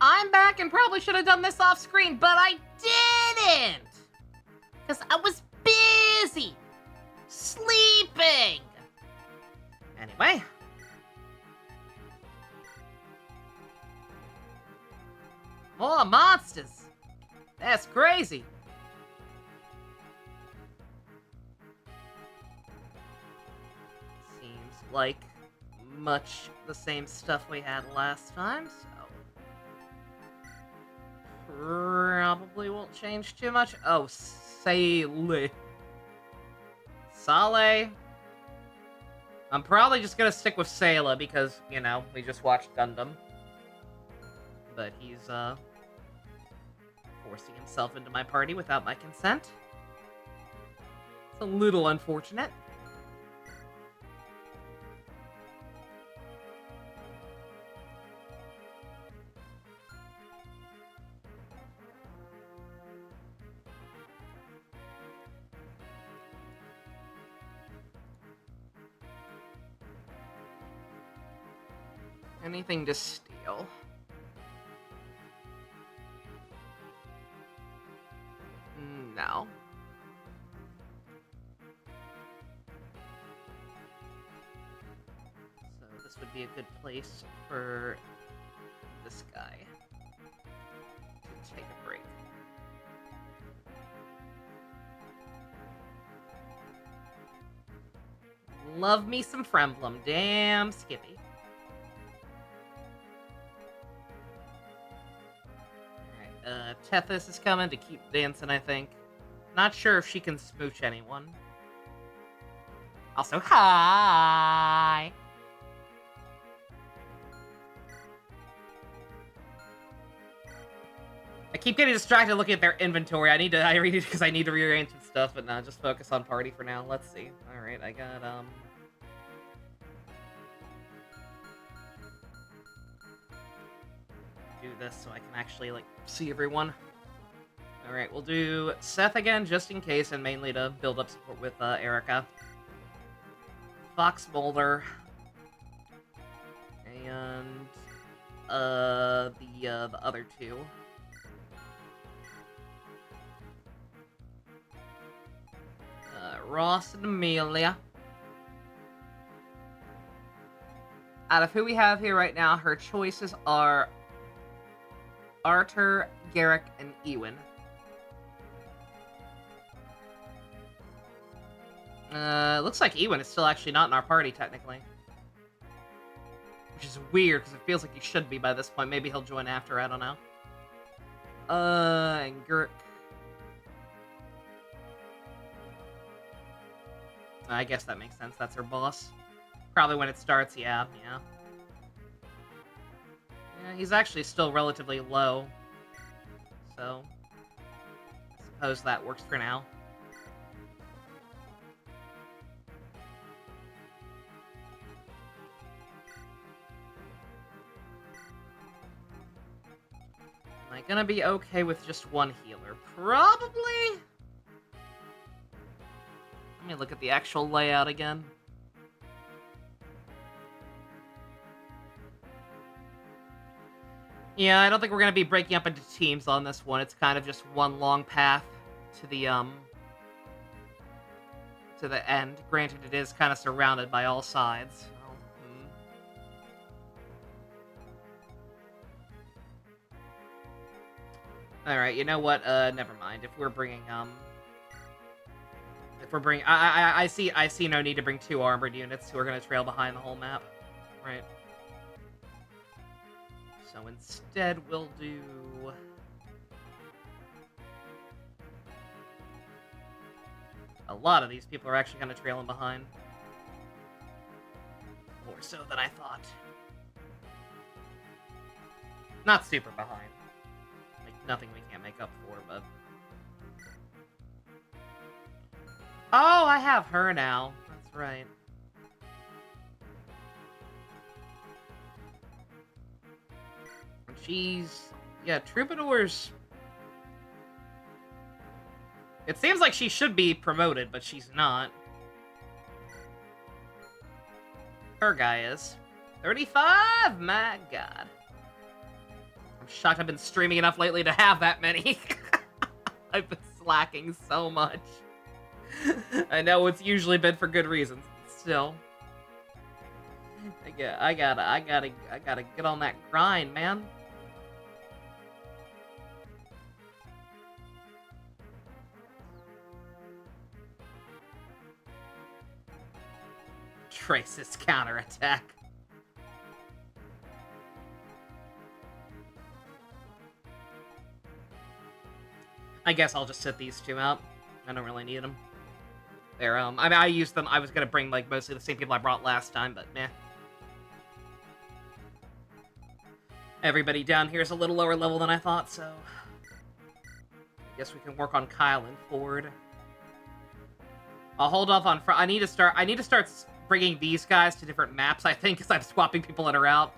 I'm back and probably should have done this off screen, but I didn't! Because I was busy sleeping. Anyway. More monsters. That's crazy. Seems like much the same stuff we had last time, so probably won't change too much. Oh, Sale. I'm probably just gonna stick with Sayla because, you know, we just watched Gundam. But he's, forcing himself into my party without my consent. It's a little unfortunate. Anything to steal. No. So this would be a good place for this guy to take a break. Love me some Emblem. Damn Skippy. Tethys is coming to keep dancing, I think. Not sure if she can smooch anyone. Also, hi! I keep getting distracted looking at their inventory. I read it because I need to rearrange some stuff, but no, just focus on party for now. Let's see. Alright, I got, do this so I can actually, like, see everyone. Alright, we'll do Seth again, just in case, and mainly to build up support with, Erica. Fox Boulder. And, the other two. Ross and Amelia. Out of who we have here right now, her choices are Arthur, Garrick, and Ewan. Looks like Ewan is still actually not in our party, technically. Which is weird, because it feels like he should be by this point. Maybe he'll join after, I don't know. And Garrick. I guess that makes sense. That's her boss. Probably when it starts, yeah. Yeah, he's actually still relatively low. So, I suppose that works for now. Am I gonna be okay with just one healer? Probably? Let me look at the actual layout again. Yeah, I don't think we're gonna be breaking up into teams on this one. It's kind of just one long path to the end. Granted, it is kind of surrounded by all sides. So, Alright, you know what? Never mind. If we're bringing, I see no need to bring 2 armored units who are gonna trail behind the whole map. Right. So instead, we'll do... A lot of these people are actually kind of trailing behind. More so than I thought. Not super behind. Like, nothing we can't make up for, but... Oh, I have her now. That's right. She's... Yeah, Troubadours... It seems like she should be promoted, but she's not. Her guy is. 35? My god. I'm shocked I've been streaming enough lately to have that many. I've been slacking so much. I know it's usually been for good reasons, but still. I gotta get on that grind, man. Trace's counterattack. I guess I'll just sit these two out. I don't really need them. They're, I mean, I used them. I was gonna bring, like, mostly the same people I brought last time, but meh. Everybody down here is a little lower level than I thought, so... I guess we can work on Kyle and Ford. I'll hold off on... I need to start bringing these guys to different maps, I think, because I'm swapping people in or out.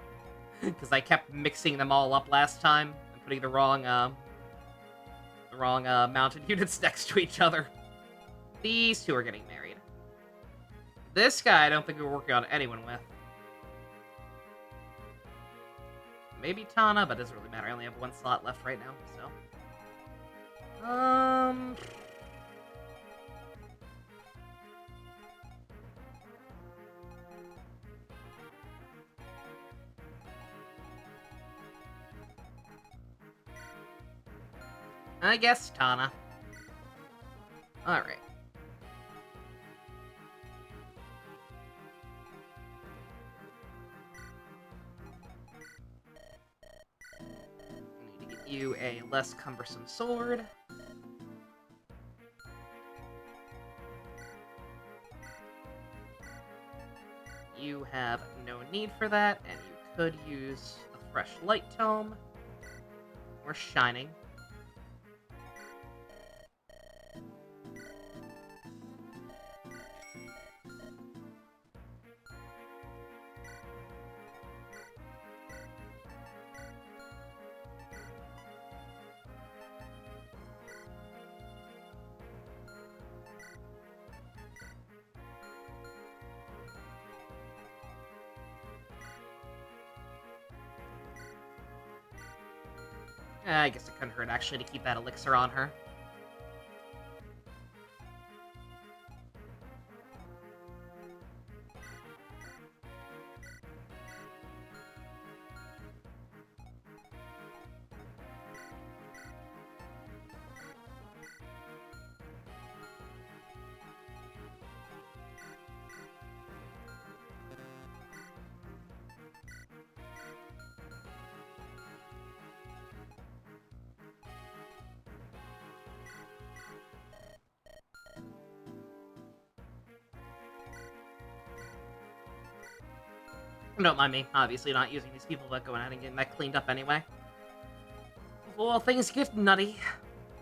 Because I kept mixing them all up last time and putting the wrong mounted units next to each other. These two are getting married. This guy I don't think we're working on anyone with. Maybe Tana, but it doesn't really matter. I only have one slot left right now, so... I guess Tana. Alright. I need to get you a less cumbersome sword. You have no need for that, and you could use a fresh light tome. Or shining. I guess it couldn't hurt, actually, to keep that elixir on her. Don't mind me, obviously not using these people, but going out and getting that cleaned up anyway. Well, things get nutty.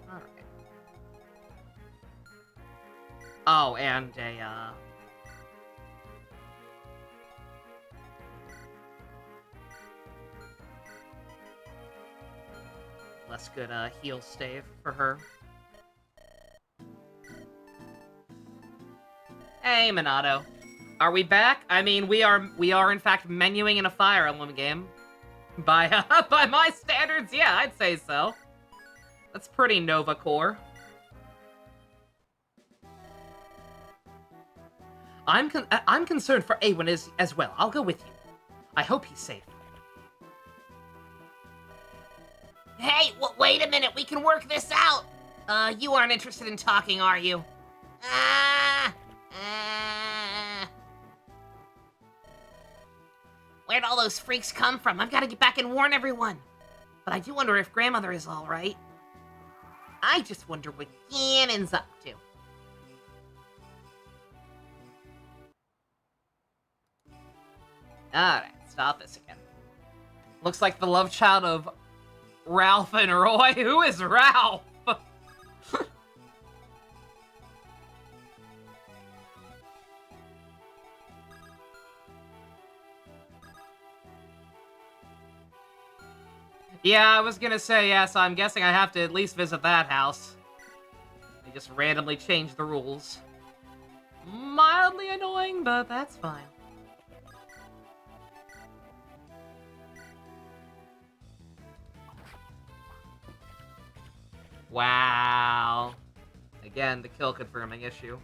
Alright. Oh, and a, less good, heal stave for her. Hey, Minato. Are we back? I mean, we are in fact menuing in a Fire Emblem game. By by my standards, yeah, I'd say so. That's pretty Nova core. I'm concerned for Awen as well. I'll go with you. I hope he's safe. Hey, wait a minute. We can work this out. You aren't interested in talking, are you? Where'd all those freaks come from? I've got to get back and warn everyone. But I do wonder if grandmother is all right. I just wonder what Ganon's up to. Alright, stop this again. Looks like the love child of Ralph and Roy. Who is Ralph? Yeah, I was gonna say, yeah, so I'm guessing I have to at least visit that house. They just randomly changed the rules. Mildly annoying, but that's fine. Wow. Again, the kill confirming issue.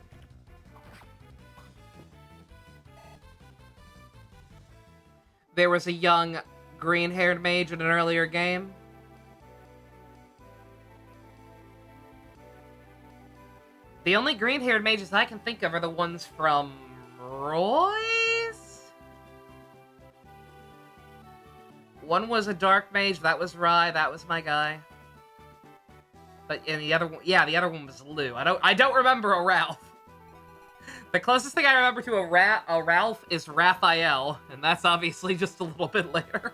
There was a young green-haired mage in an earlier game. The only green-haired mages I can think of are the ones from Roy's? One was a dark mage, that was Rye, that was my guy. But and the other one, yeah, the other one was Lou. I don't remember a Ralph. The closest thing I remember to a Ralph is Raphael, and that's obviously just a little bit later.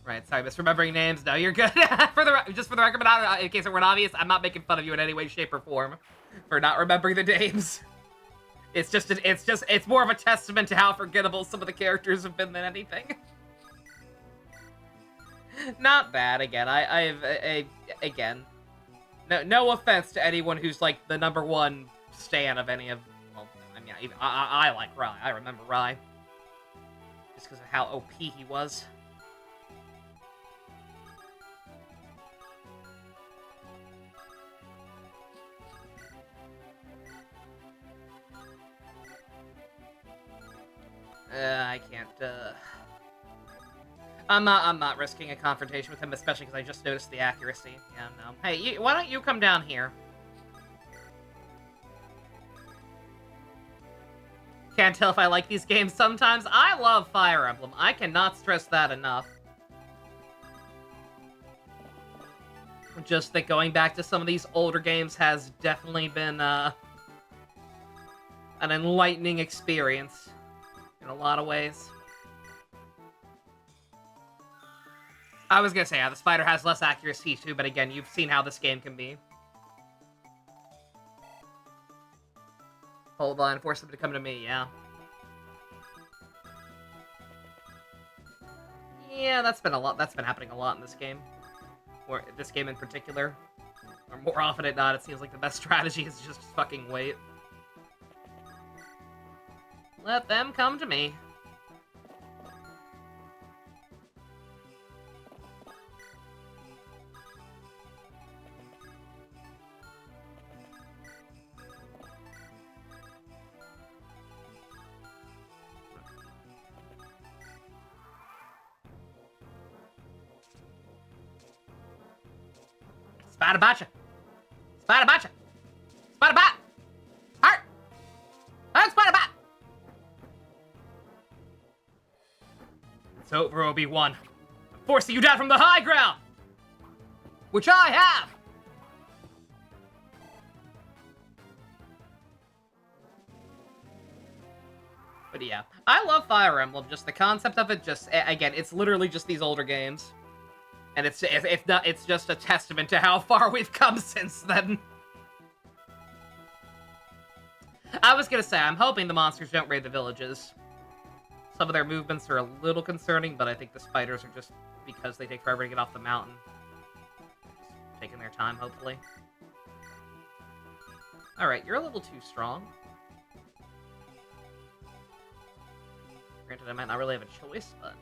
Right, sorry, misremembering names. No, you're good. Just for the record, but in case it weren't obvious, I'm not making fun of you in any way, shape, or form for not remembering the names. It's more of a testament to how forgettable some of the characters have been than anything. Not bad. Again, again, no offense to anyone who's like the #1 stan of any of. Well, I mean, I like Rye. I remember Rye just because of how OP he was. I can't, I'm not risking a confrontation with him, especially because I just noticed the accuracy. Yeah, no. Hey, why don't you come down here? Can't tell if I like these games sometimes. I love Fire Emblem. I cannot stress that enough. Just that going back to some of these older games has definitely been, an enlightening experience. In a lot of ways. I was gonna say, yeah, the spider has less accuracy too, but again, you've seen how this game can be. Hold on, force them to come to me, yeah. Yeah, that's been happening a lot in this game. Or this game in particular. Or more often than not, it seems like the best strategy is just fucking wait. Let them come to me. Spider-Bacha! Spider-Bacha! Spider-Bat! Heart! Heart, Spider-Bat! It's over, Obi-Wan. I'm forcing you down from the high ground! Which I have! But yeah, I love Fire Emblem. Just the concept of it, just, again, it's literally just these older games. And it's just a testament to how far we've come since then. I was gonna say, I'm hoping the monsters don't raid the villages. Some of their movements are a little concerning, but I think the spiders are just because they take forever to get off the mountain. Just taking their time, hopefully. Alright, you're a little too strong. Granted, I might not really have a choice, but...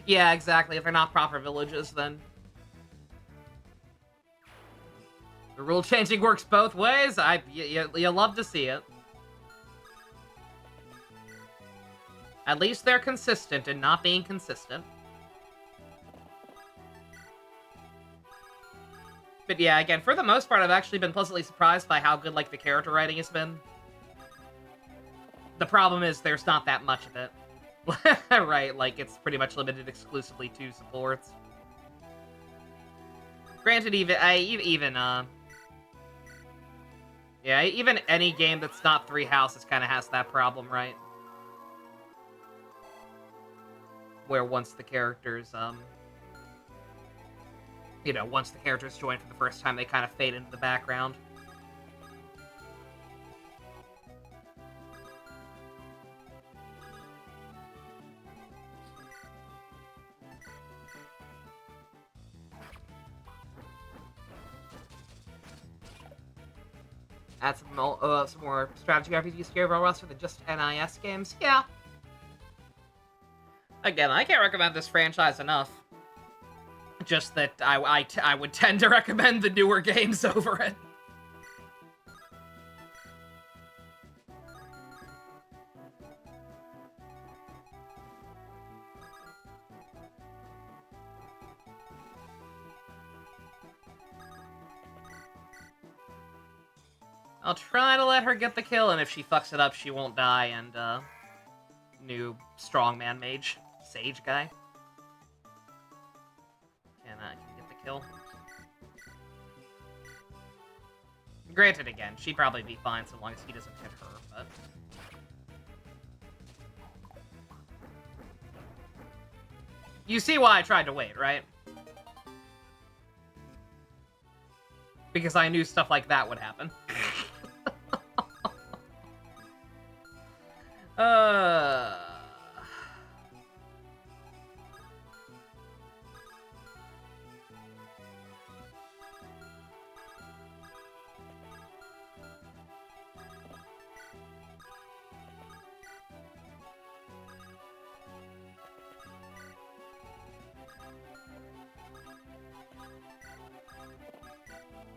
Yeah, exactly. If they're not proper villages, then... The rule changing works both ways. You love to see it. At least they're consistent in not being consistent. But yeah, again, for the most part, I've actually been pleasantly surprised by how good, like, the character writing has been. The problem is there's not that much of it. Right, like, it's pretty much limited exclusively to supports. Granted, even any game that's not Three Houses kind of has that problem, right? Where once the characters, once the characters join for the first time, they kind of fade into the background. Add some more strategy RPGs to your overall roster than just NIS games. Yeah. Again, I can't recommend this franchise enough. Just that I would tend to recommend the newer games over it. I'll try to let her get the kill, and if she fucks it up, she won't die, and, new strongman mage, sage guy. Can get the kill. Granted, again, she'd probably be fine so long as he doesn't hit her, but... You see why I tried to wait, right? Because I knew stuff like that would happen.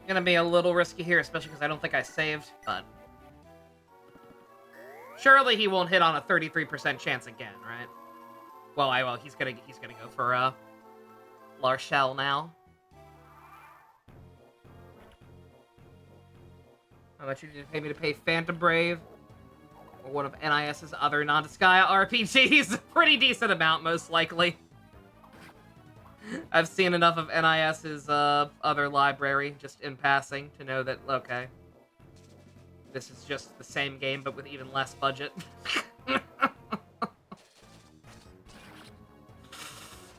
Gonna be a little risky here, especially because I don't think I saved, but... Surely he won't hit on a 33% chance again, right? Well, he's gonna go for, Larshell now. How much you need to pay me to pay Phantom Brave? Or one of NIS's other non-Disgaea RPGs? A pretty decent amount, most likely. I've seen enough of NIS's, other library, just in passing, to know that, okay, this is just the same game, but with even less budget.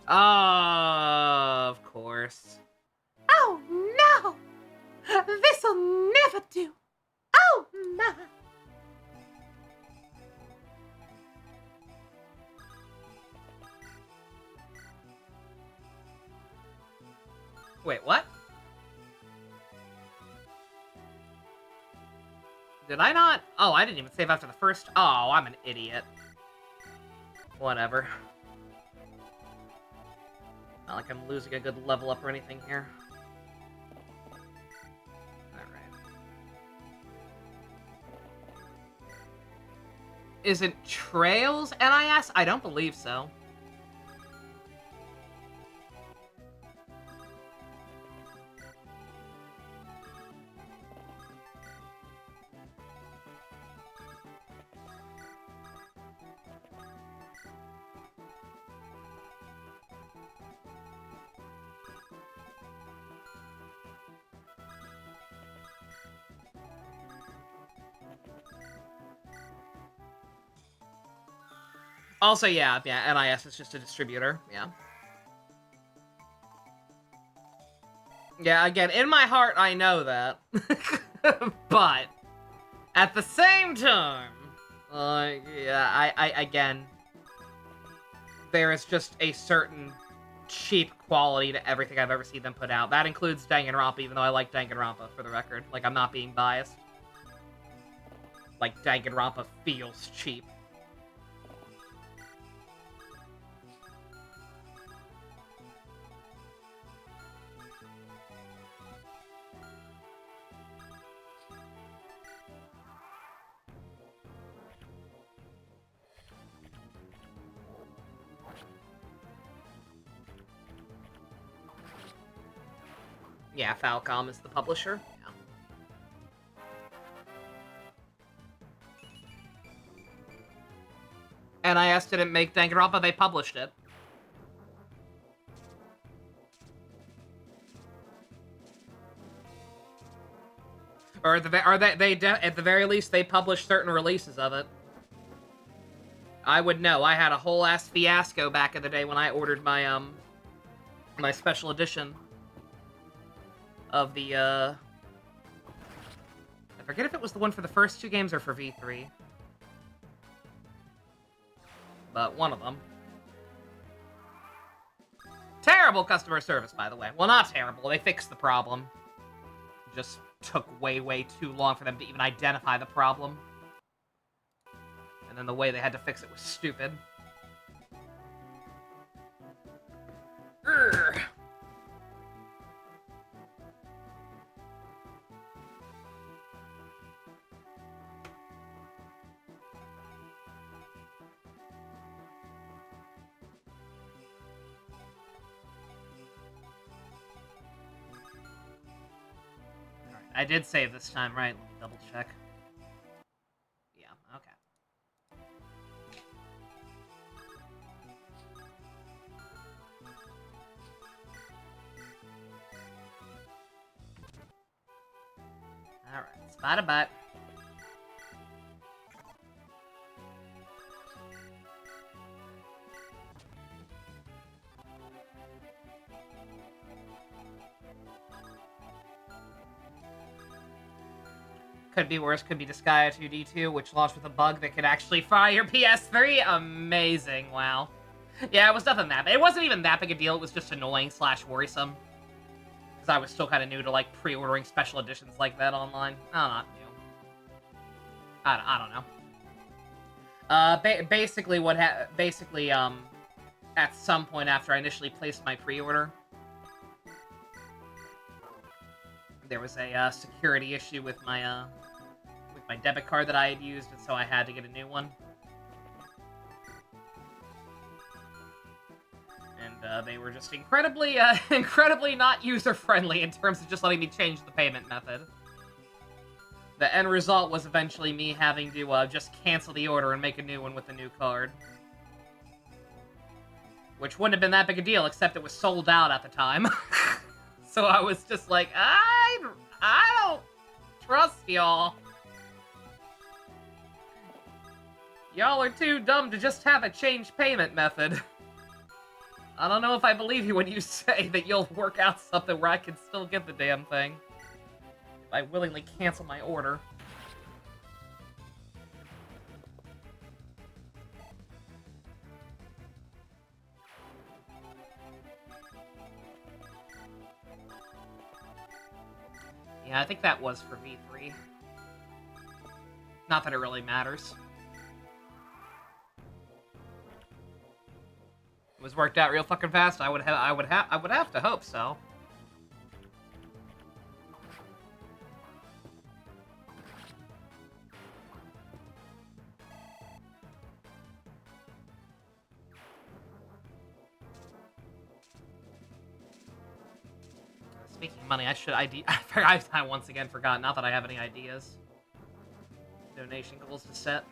Of course. Oh, no! This'll never do! Oh, no! Wait, what? Did I not? Oh, I didn't even save after the first... Oh, I'm an idiot. Whatever. Not like I'm losing a good level up or anything here. Alright. Isn't Trails NIS? I don't believe so. Also, yeah, NIS is just a distributor, yeah. Yeah, again, in my heart, I know that. But, at the same time, yeah, again, there is just a certain cheap quality to everything I've ever seen them put out. That includes Danganronpa, even though I like Danganronpa, for the record. Like, I'm not being biased. Like, Danganronpa feels cheap. Yeah, Falcom is the publisher. Yeah. NIS didn't make Danganronpa, they published it. Or at the very least, they published certain releases of it. I would know. I had a whole ass fiasco back in the day when I ordered my my special edition of the, I forget if it was the one for the first two games or for V3. But one of them. Terrible customer service, by the way. Well, not terrible. They fixed the problem. Just took way, way too long for them to even identify the problem. And then the way they had to fix it was stupid. Urgh. I did save this time, right? Let me double check. Yeah, okay. Alright, spot a butt. Could be worse, could be Disgaea 2D2, which launched with a bug that could actually fry your PS3. Amazing, wow. Yeah, it was nothing that bad. It wasn't even that big a deal, it was just annoying / worrisome. Because I was still kind of new to, like, pre-ordering special editions like that online. Oh, not new. I don't know. Basically, at some point after I initially placed my pre-order, there was a security issue with my debit card that I had used, and so I had to get a new one. And they were just incredibly not user-friendly in terms of just letting me change the payment method. The end result was eventually me having to just cancel the order and make a new one with the new card. Which wouldn't have been that big a deal, except it was sold out at the time. So I was just like, I don't trust y'all. Y'all are too dumb to just have a change payment method. I don't know if I believe you when you say that you'll work out something where I can still get the damn thing. If I willingly cancel my order. Yeah, I think that was for V3. Not that it really matters. It was worked out real fucking fast. I would have to hope so. Speaking of money, I once again forgot. Not that I have any ideas. Donation goals to set.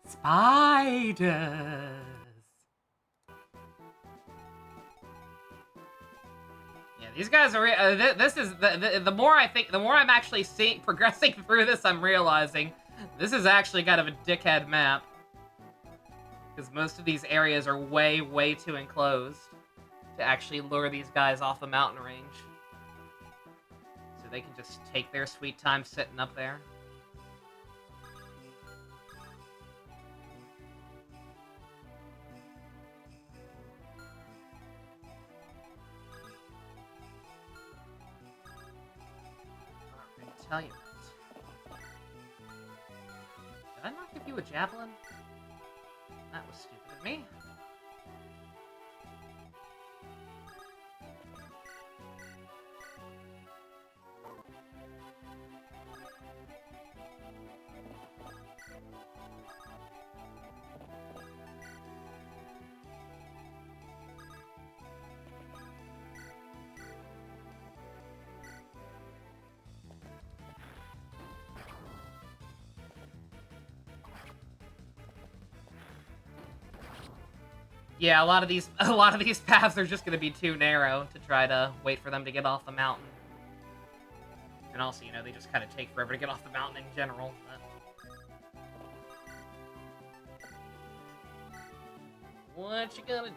Spiders. Yeah, these guys are. This is the more I think, the more I'm actually progressing through this. I'm realizing this is actually kind of a dickhead map because most of these areas are way, way too enclosed to actually lure these guys off the mountain range, so they can just take their sweet time sitting up there. Tell you what. Did I not give you a javelin? That was stupid of me. Yeah, a lot of these paths are just gonna be too narrow to try to wait for them to get off the mountain. And also, you know, they just kind of take forever to get off the mountain in general. But what you gonna do?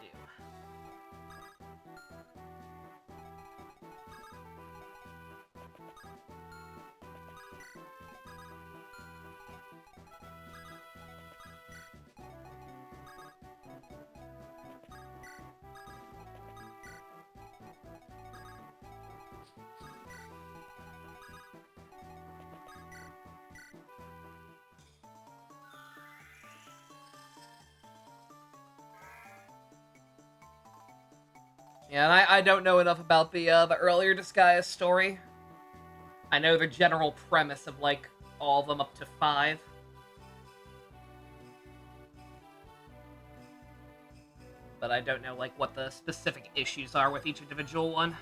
Yeah, and I don't know enough about the earlier Disgaea story. I know the general premise of, like, all of them up to 5. But I don't know, like, what the specific issues are with each individual one.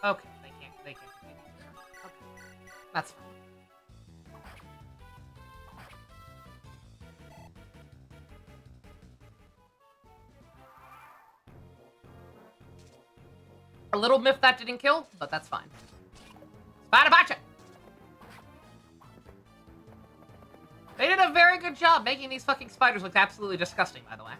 Okay, they can't do that. Okay, that's fine. A little myth that didn't kill, but that's fine. Spider-Bacha! They did a very good job making these fucking spiders look absolutely disgusting, by the way.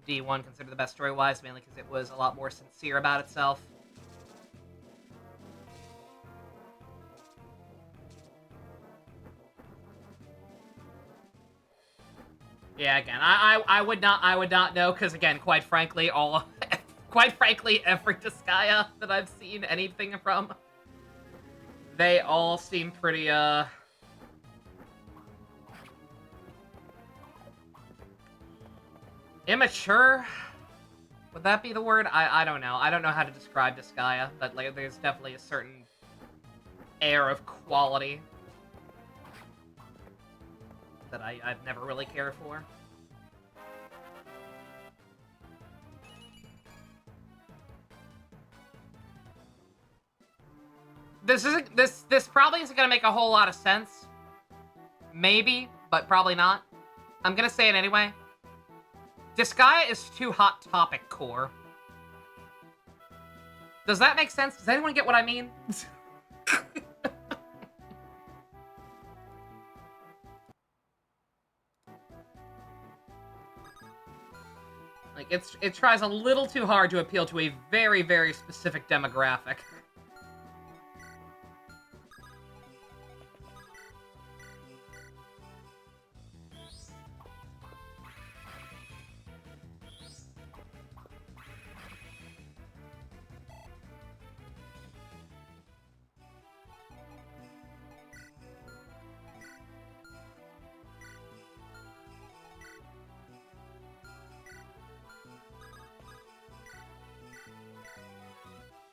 D1 considered the best story-wise, mainly because it was a lot more sincere about itself. Yeah, again, I would not know, because again, quite frankly, every Disgaea that I've seen anything from, they all seem pretty, immature? Would that be the word? I don't know. I don't know how to describe Disgaea, but like, there's definitely a certain air of quality that I've never really cared for. This probably isn't gonna make a whole lot of sense. Maybe, but probably not. I'm gonna say it anyway. Disgaea is too Hot Topic core. Does that make sense? Does anyone get what I mean? Like, it tries a little too hard to appeal to a very, very specific demographic.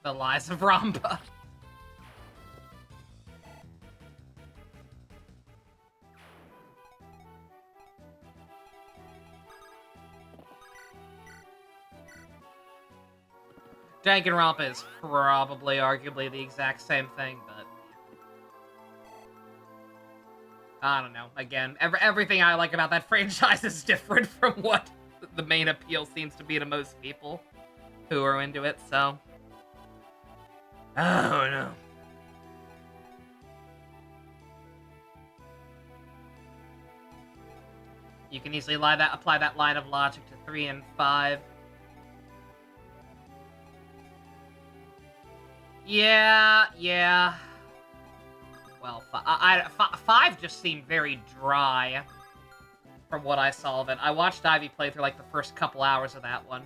The Lies of Ramba. Danganronpa is probably arguably the exact same thing, but I don't know. Again, everything I like about that franchise is different from what the main appeal seems to be to most people who are into it, so I don't know. You can easily apply that line of logic to 3 and 5. Yeah. Well, 5 just seemed very dry from what I saw of it. I watched Ivy play through, like, the first couple hours of that one.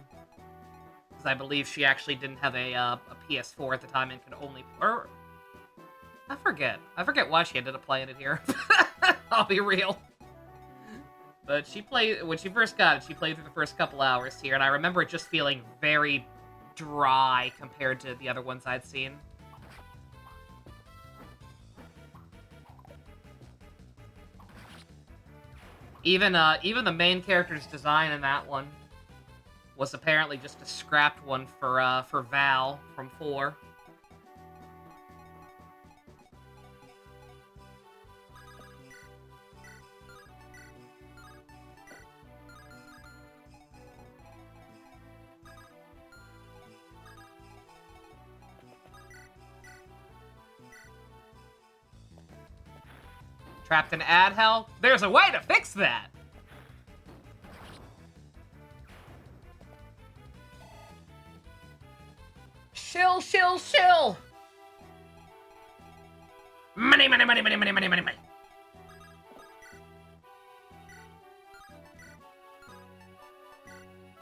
Because I believe she actually didn't have a PS4 at the time and could only... Or... I forget why she ended up playing it here. I'll be real. But she played... When she first got it, she played through the first couple hours here, and I remember it just feeling very dry compared to the other ones I'd seen. Even the main character's design in that one was apparently just a scrapped one for Val from 4. Trapped in ad hell? There's a way to fix that! Shill! Money!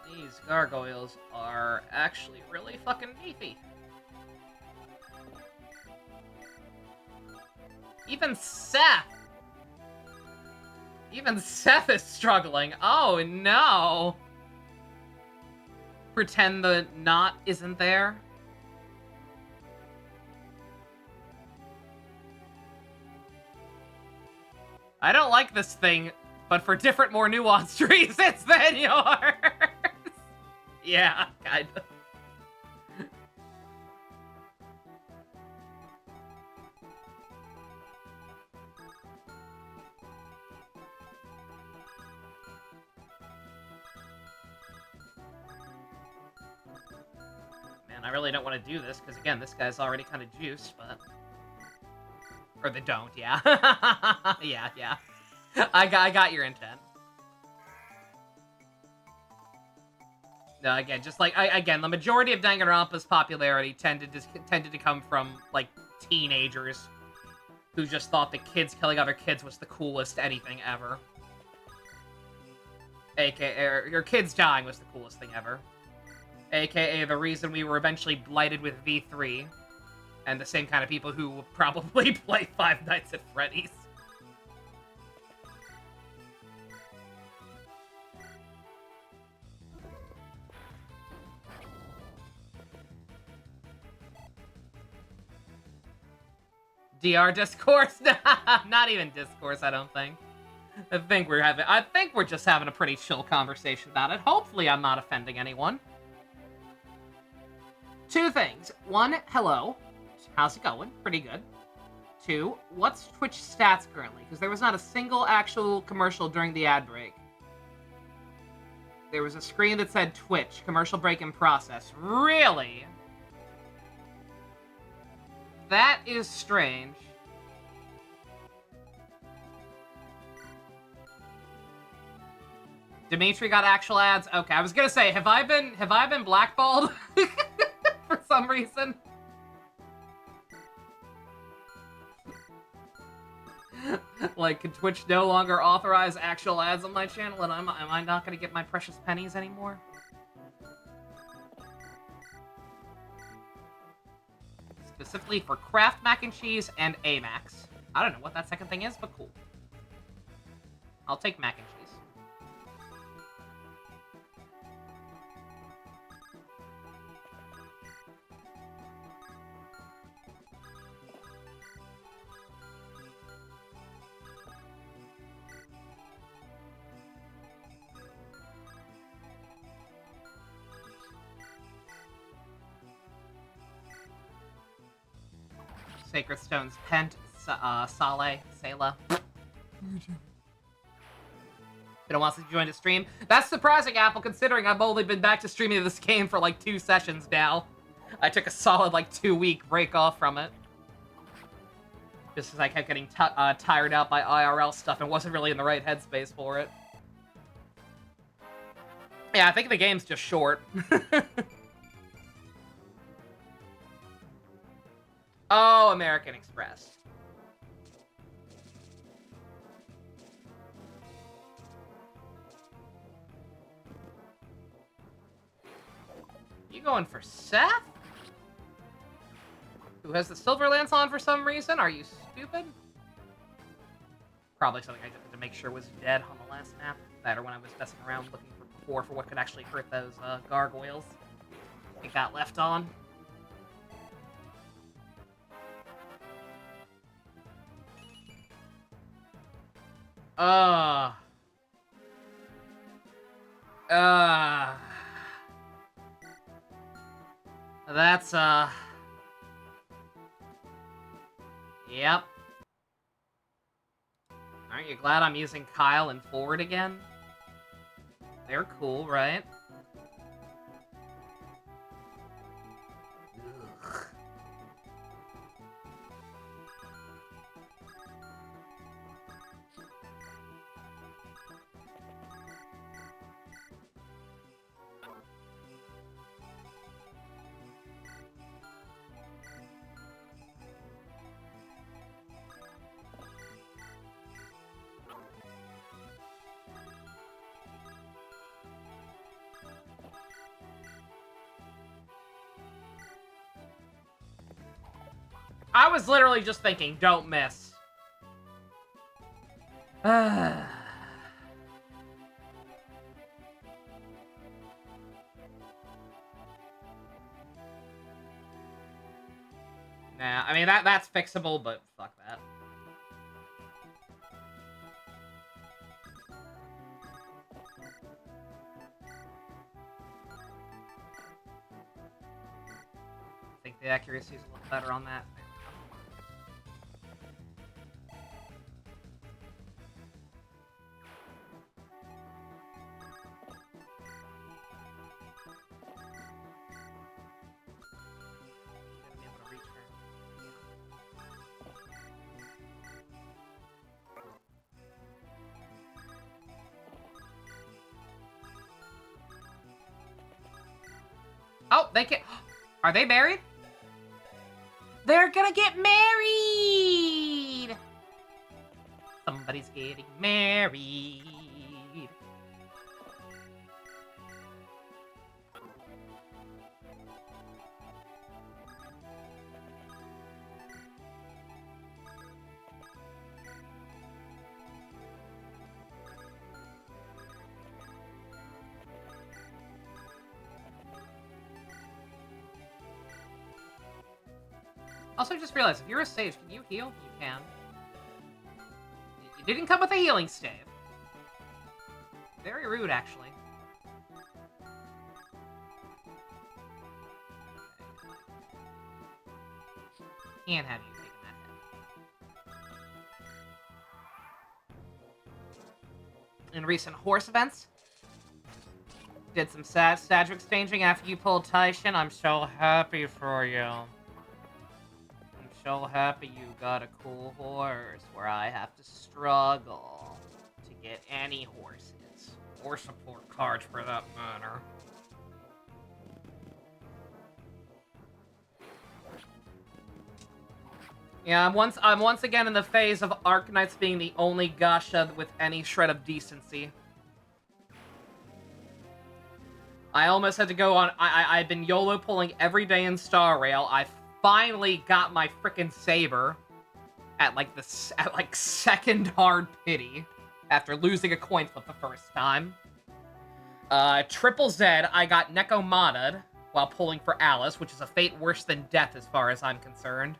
These gargoyles are actually really fucking beefy. Even Seth! Even Seth is struggling. Oh, no! Pretend the knot isn't there. I don't like this thing, but for different, more nuanced reasons than yours. Yeah, kind of. Man, I really don't want to do this, because again, this guy's already kind of juiced, but... Or they don't, yeah. yeah. I got your intent. No, again, just like, again, the majority of Danganronpa's popularity tended to come from, like, teenagers who just thought that kids killing other kids was the coolest anything ever. AKA, or kids dying was the coolest thing ever. AKA the reason we were eventually blighted with V3. And the same kind of people who will probably play Five Nights at Freddy's. DR discourse? Not even discourse, I don't think. I think we're just having a pretty chill conversation about it. Hopefully I'm not offending anyone. Two things. One, hello. How's it going? Pretty good. Two, what's Twitch stats currently? Because there was not a single actual commercial during the ad break. There was a screen that said Twitch, commercial break in process. Really? That is strange. Dimitri got actual ads? Okay, I was gonna say, have I been blackballed? For some reason? Like, can Twitch no longer authorize actual ads on my channel, and am I not gonna get my precious pennies anymore? Specifically for Kraft Mac and Cheese and Amax. I don't know what that second thing is, but cool. I'll take mac and cheese. Sacred Stones, Pent, Sale, Sela. Been a while since you joined a stream. That's surprising, Apple, considering I've only been back to streaming this game for like 2 sessions now. I took a solid like 2-week break off from it. Just because I kept getting tired out by IRL stuff and wasn't really in the right headspace for it. Yeah, I think the game's just short. Oh, American Express. You going for Seth? Who has the silver lance on for some reason? Are you stupid? Probably something I just had to make sure was dead on the last map. That or when I was messing around looking for what could actually hurt those gargoyles. It got left on. That's, Yep. Aren't you glad I'm using Kyle and Ford again? They're cool, right? Ugh. I was literally just thinking, don't miss. Nah, I mean that's fixable, but fuck that. I think the accuracy is a little better on that. Be able to reach her. Oh, they can. Are they married? They're gonna get married! Somebody's getting married. Also, just realized, if you're a sage, can you heal? You can. You didn't come with a healing stave. Very rude, actually. Can't have you taking that hit. In recent horse events, did some sad statue exchanging after you pulled Taishin. I'm so happy for you. I'm so happy you got a cool horse where I have to struggle to get any horses. Or support cards for that matter. Yeah, I'm once again in the phase of Arcanines being the only gacha with any shred of decency. I almost had to go on. I've been YOLO pulling every day in Star Rail. I finally got my frickin' saber at like second hard pity after losing a coin flip the first time. Triple Z, I got Nekomata while pulling for Alice, which is a fate worse than death as far as I'm concerned.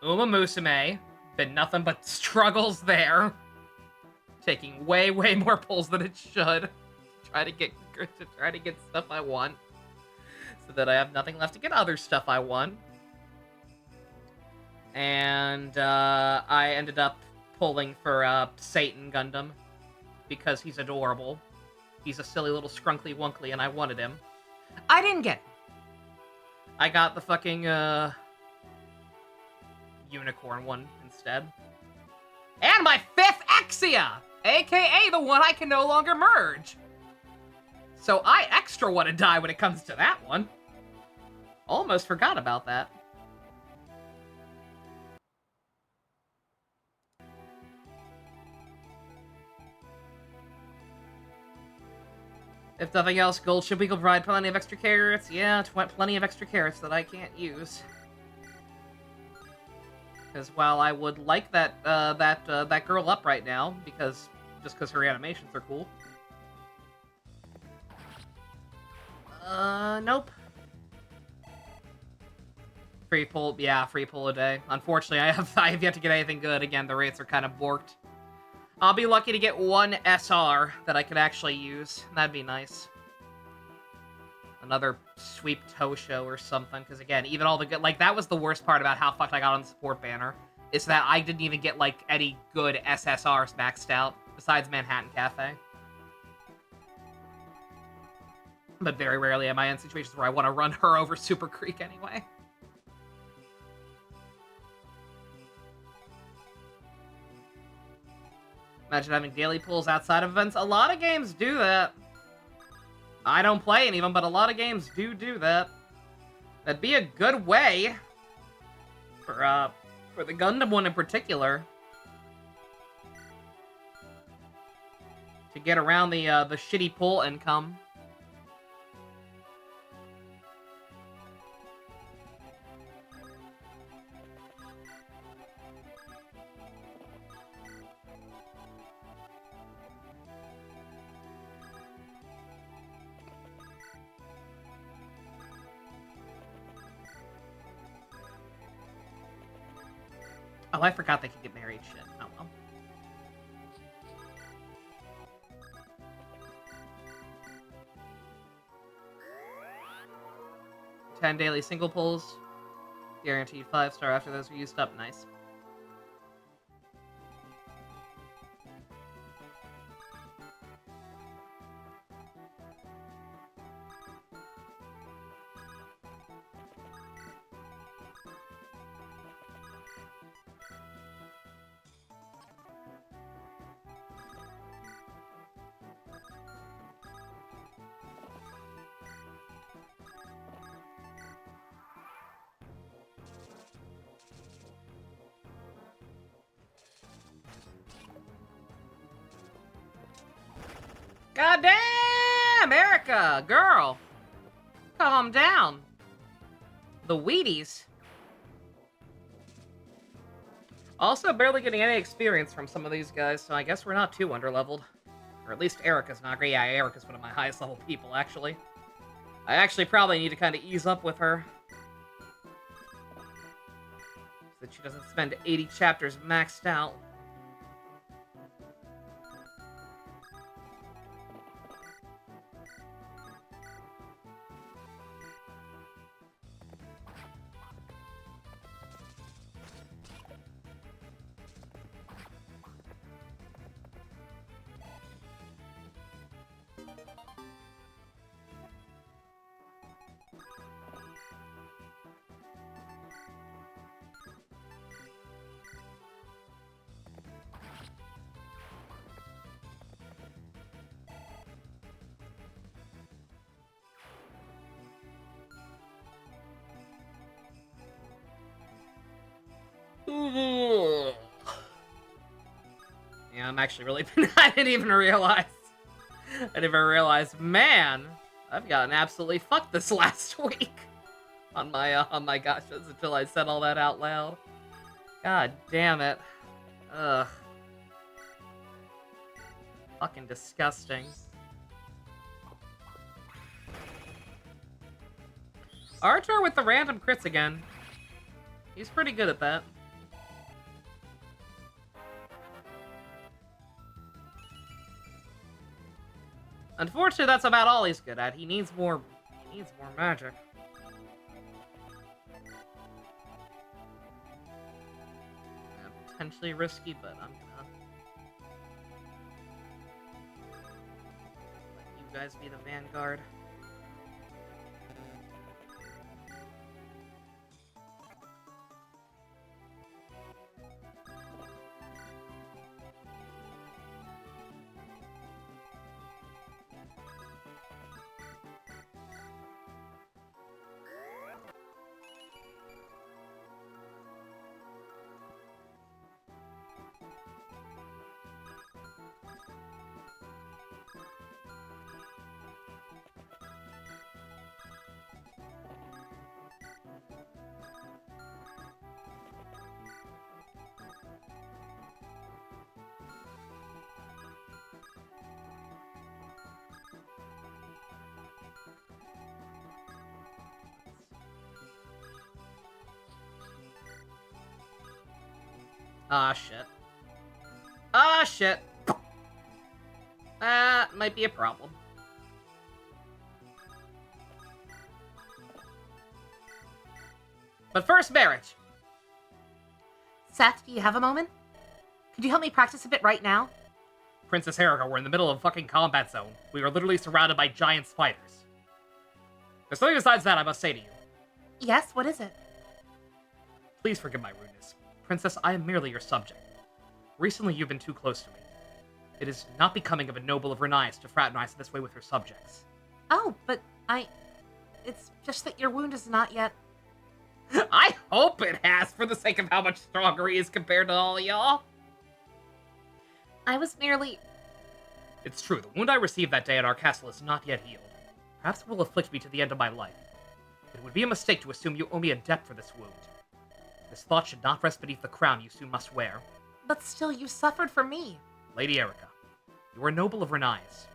Uma Musume, been nothing but struggles there. Taking way more pulls than it should. Try to get stuff I want. So that I have nothing left to get other stuff I want. And I ended up pulling for Satan Gundam. Because he's adorable. He's a silly little scrunkly wunkly and I wanted him. I didn't get him. I got the fucking unicorn one instead. And my 5th Exia! AKA the one I can no longer merge. So I extra want to die when it comes to that one. Almost forgot about that. If nothing else, Gold Ship Week will provide plenty of extra carrots. Yeah, plenty of extra carrots that I can't use. Because while I would like that that girl up right now, because her animations are cool. Nope. Free pull a day. Unfortunately, I have yet to get anything good. Again, the rates are kind of borked. I'll be lucky to get one SR that I could actually use. That'd be nice. Another sweep Tosho or something. Because again, even all the good... Like, that was the worst part about how fucked I got on the support banner. Is that I didn't even get, like, any good SSRs maxed out. Besides Manhattan Cafe. But very rarely am I in situations where I want to run her over Super Creek anyway. Imagine having daily pulls outside of events. A lot of games do that. I don't play any of them, but a lot of games do that. That'd be a good way for the Gundam one in particular to get around the shitty pull income. Oh, I forgot they could get married. Shit. Oh, well. 10 daily single pulls. Guaranteed 5-star after those are used up. Nice. God damn, Erica, girl, calm down. The Wheaties. Also, barely getting any experience from some of these guys, so I guess we're not too underleveled. Or at least Erica's not great. Yeah, Erica's one of my highest level people, actually. I actually probably need to kind of ease up with her. So that she doesn't spend 80 chapters maxed out. Yeah, I'm actually really... I didn't even realize. I didn't even realize. Man, I've gotten absolutely fucked this last week. On my gosh, until I said all that out loud. God damn it. Ugh. Fucking disgusting. Archer with the random crits again. He's pretty good at that. Unfortunately, that's about all he's good at. He needs more magic. Yeah, potentially risky, but I'm gonna let you guys be the vanguard. Ah, shit. Ah, shit. That might be a problem. But first, marriage. Seth, do you have a moment? Could you help me practice a bit right now? Princess Erica, we're in the middle of a fucking combat zone. We are literally surrounded by giant spiders. There's something besides that I must say to you. Yes, what is it? Please forgive my rudeness. Princess, I am merely your subject. Recently, you've been too close to me. It is not becoming of a noble of Renias to fraternize in this way with her subjects. Oh, but it's just that your wound is not yet... I hope it has, for the sake of how much stronger he is compared to all y'all. I was merely... It's true, the wound I received that day at our castle is not yet healed. Perhaps it will afflict me to the end of my life. It would be a mistake to assume you owe me a debt for this wound. This thought should not rest beneath the crown you soon must wear. But still, you suffered for me. Lady Erica, you are a noble of Renias.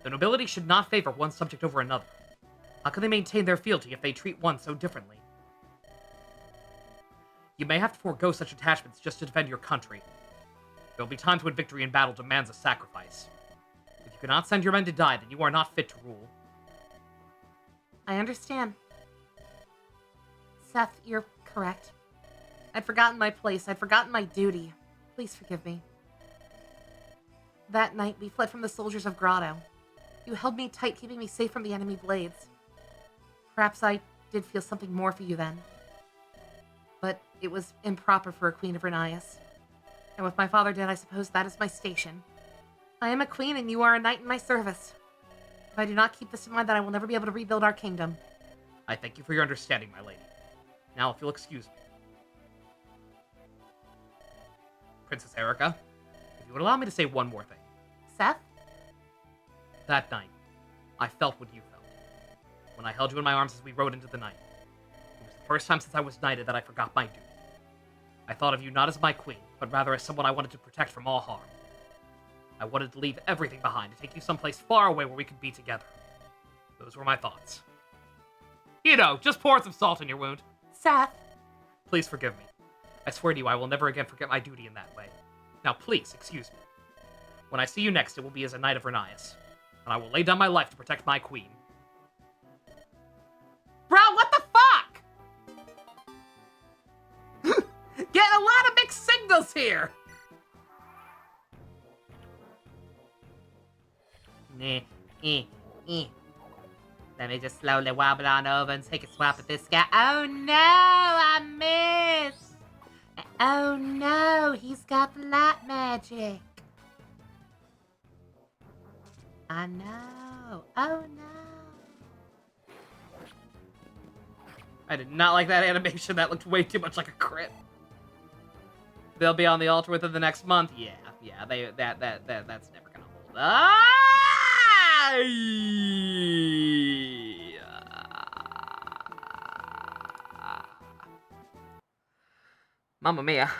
The nobility should not favor one subject over another. How can they maintain their fealty if they treat one so differently? You may have to forego such attachments just to defend your country. There will be times when victory in battle demands a sacrifice. If you cannot send your men to die, then you are not fit to rule. I understand. Seth, you're correct. I'd forgotten my place. I'd forgotten my duty. Please forgive me. That night, we fled from the soldiers of Grotto. You held me tight, keeping me safe from the enemy blades. Perhaps I did feel something more for you then. But it was improper for a queen of Renias. And with my father dead, I suppose that is my station. I am a queen, and you are a knight in my service. If I do not keep this in mind, then I will never be able to rebuild our kingdom. I thank you for your understanding, my lady. Now, if you'll excuse me. Princess Erica, if you would allow me to say one more thing. Seth? That night, I felt what you felt. When I held you in my arms as we rode into the night. It was the first time since I was knighted that I forgot my duty. I thought of you not as my queen, but rather as someone I wanted to protect from all harm. I wanted to leave everything behind, to take you someplace far away where we could be together. Those were my thoughts. You know, just pour some salt in your wound. Seth? Please forgive me. I swear to you I will never again forget my duty in that way. Now please, excuse me. When I see you next, it will be as a knight of Renias, and I will lay down my life to protect my queen. Bro, what the fuck? Getting a lot of mixed signals here! Let me just slowly wobble on over and take a swap at this guy. Oh no, I missed! Oh no, he's got light magic. I know. Oh no. I did not like that animation. That looked way too much like a crit. They'll be on the altar within the next month. Yeah, that's never gonna hold. Mamma mia.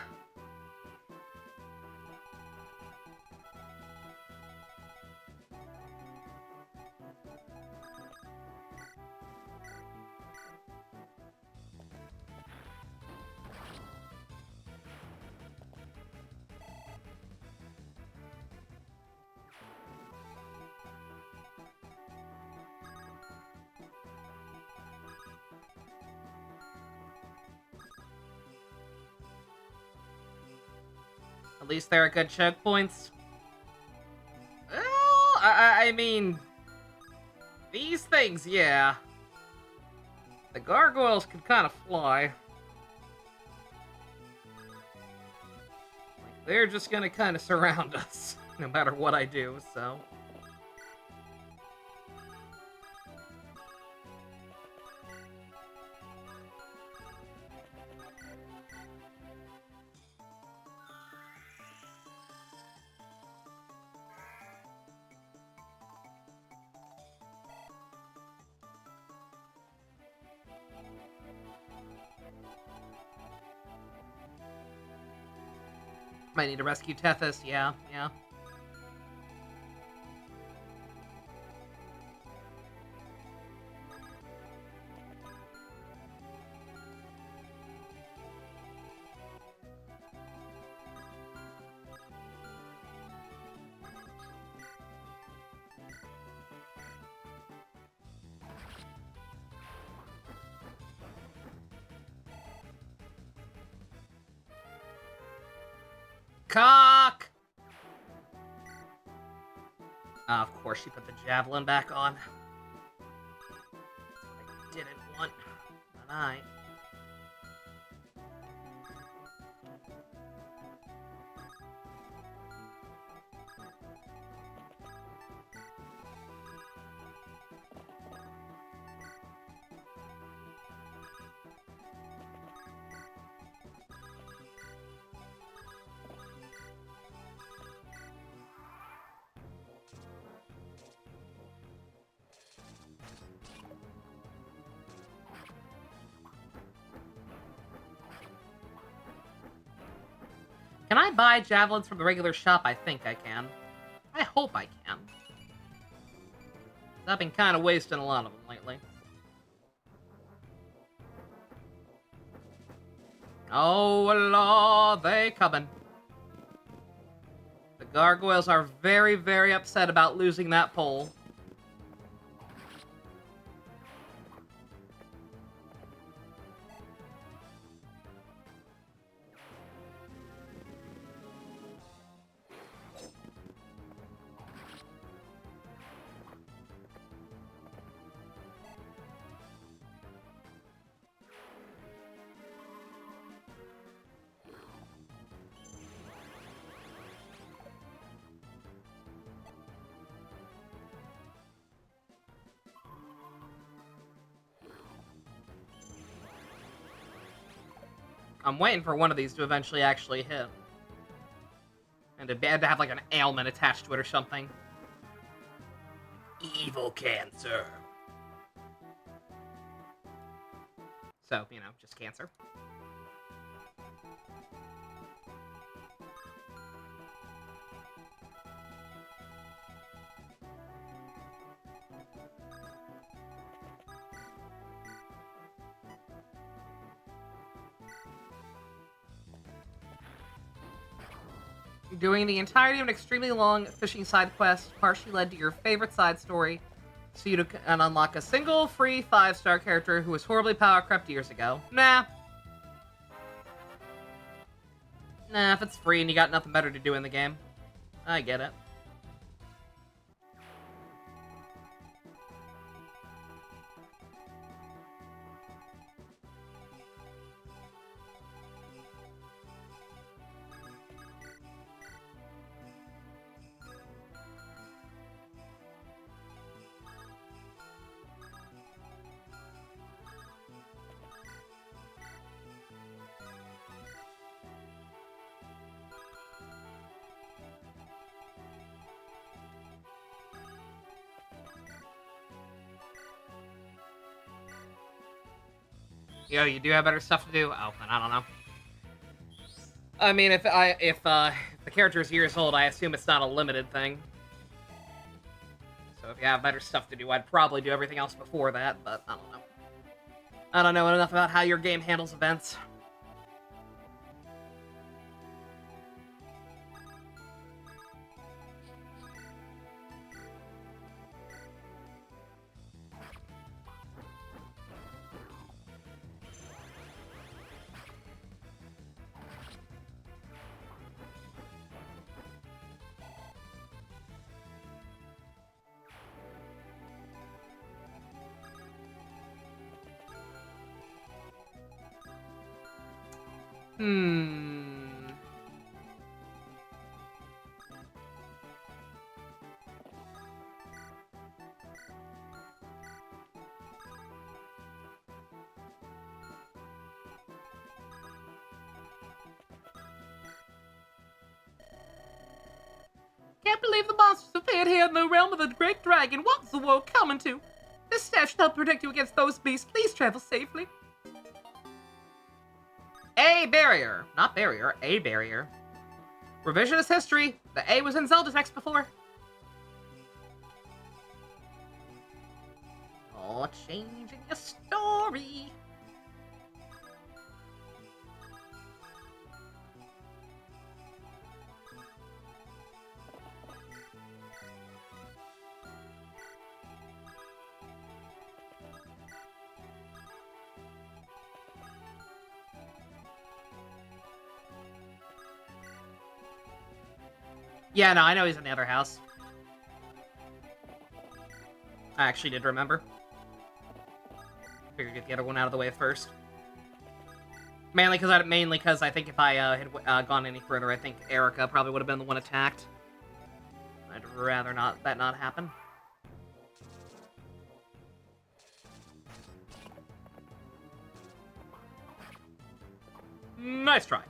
At least there are good choke points. Well, I mean, these things, yeah. The gargoyles can kind of fly. Like, they're just gonna kind of surround us, no matter what I do, so... Might need to rescue Tethys, yeah. Cock! Of course she put the javelin back on. I didn't want. Not I. Can I buy javelins from the regular shop? I think I can. I hope I can. I've been kind of wasting a lot of them lately. Oh, law, they coming. The gargoyles are very, very upset about losing that pole. I'm waiting for one of these to eventually actually hit. And to have like an ailment attached to it or something. Evil cancer. So, just cancer. Doing the entirety of an extremely long fishing side quest partially led to your favorite side story, so you can unlock a single free 5-star character who was horribly power crept years ago. Nah. Nah, if it's free and you got nothing better to do in the game. I get it. Yo, you do have better stuff to do? Oh, then I don't know. I mean, if the character is years old, I assume it's not a limited thing. So if you have better stuff to do, I'd probably do everything else before that, but I don't know. I don't know enough about how your game handles events. Hmm. Can't believe the monsters appeared here in the realm of the Great Dragon. What's the world coming to? This staff should help protect you against those beasts. Please travel safely. A barrier. Not barrier, a barrier. Revisionist history. The A was in Zelda text before. Oh, changing your story. Yeah, no, I know he's in the other house. I actually did remember. Figured get the other one out of the way first. Mainly because I think if I had gone any further, I think Erica probably would have been the one attacked. I'd rather that not happen. Nice try.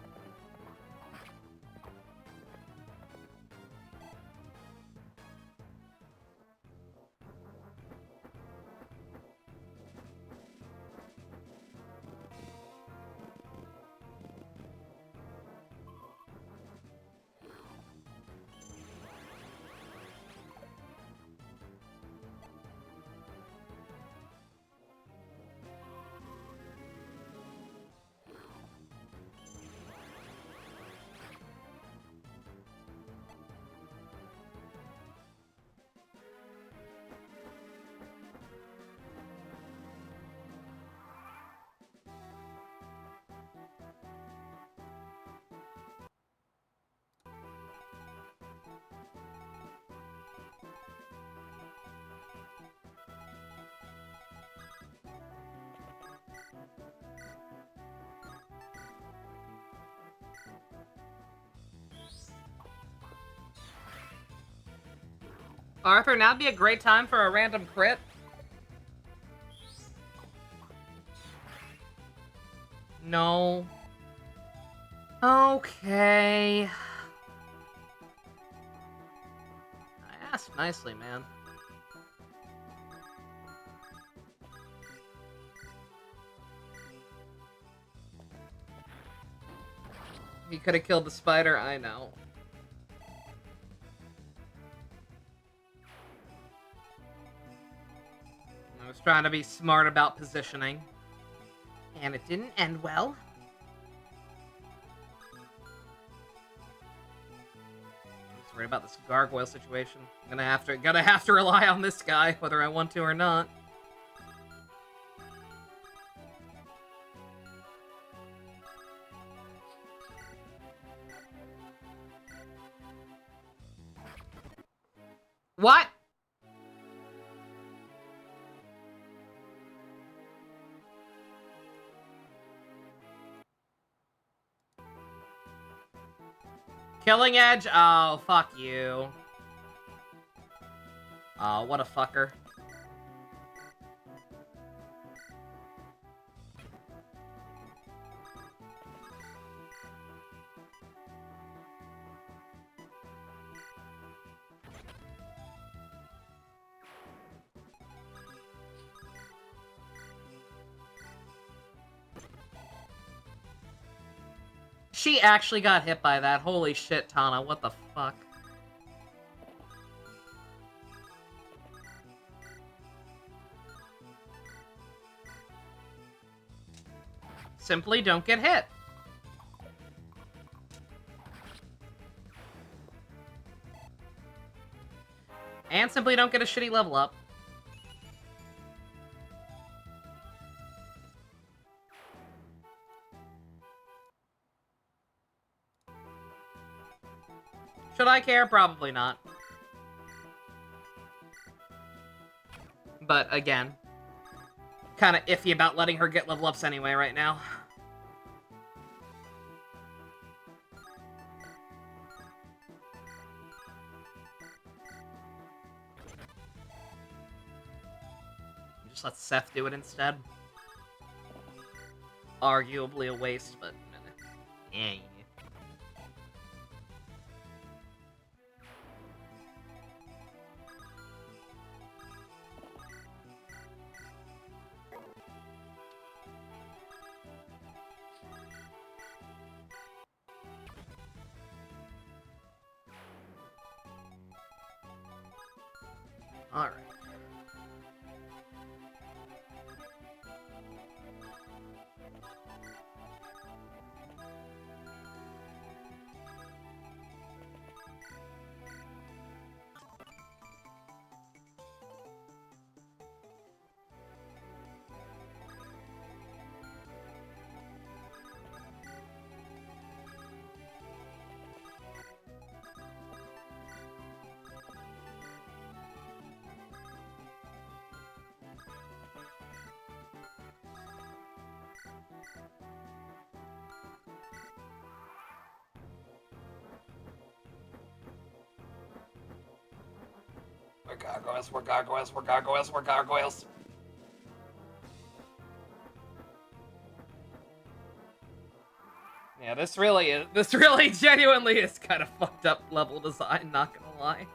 Arthur, now'd be a great time for a random crit. No. Okay. I asked nicely, man. He could have killed the spider, I know. I was trying to be smart about positioning. And it didn't end well. I'm worried about this gargoyle situation. I'm gonna have to rely on this guy, whether I want to or not. What? Killing Edge? Oh, fuck you. Oh, what a fucker. She actually got hit by that. Holy shit, Tana. What the fuck? Simply don't get hit. And simply don't get a shitty level up. Should I care? Probably not. But again, kind of iffy about letting her get level ups anyway right now. Just let Seth do it instead. Arguably a waste, but yeah. Alright. We're gargoyles, we're gargoyles, we're gargoyles, we're gargoyles. Yeah, this really genuinely is kind of fucked up level design, not gonna lie.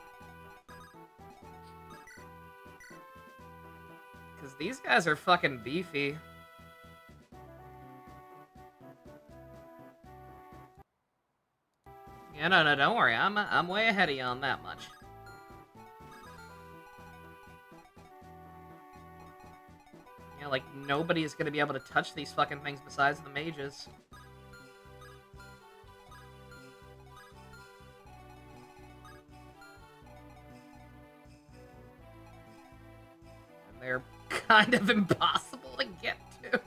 Because these guys are fucking beefy. Yeah, no, don't worry, I'm way ahead of you on that much. Yeah, like, nobody is gonna be able to touch these fucking things besides the mages. And they're kind of impossible to get to.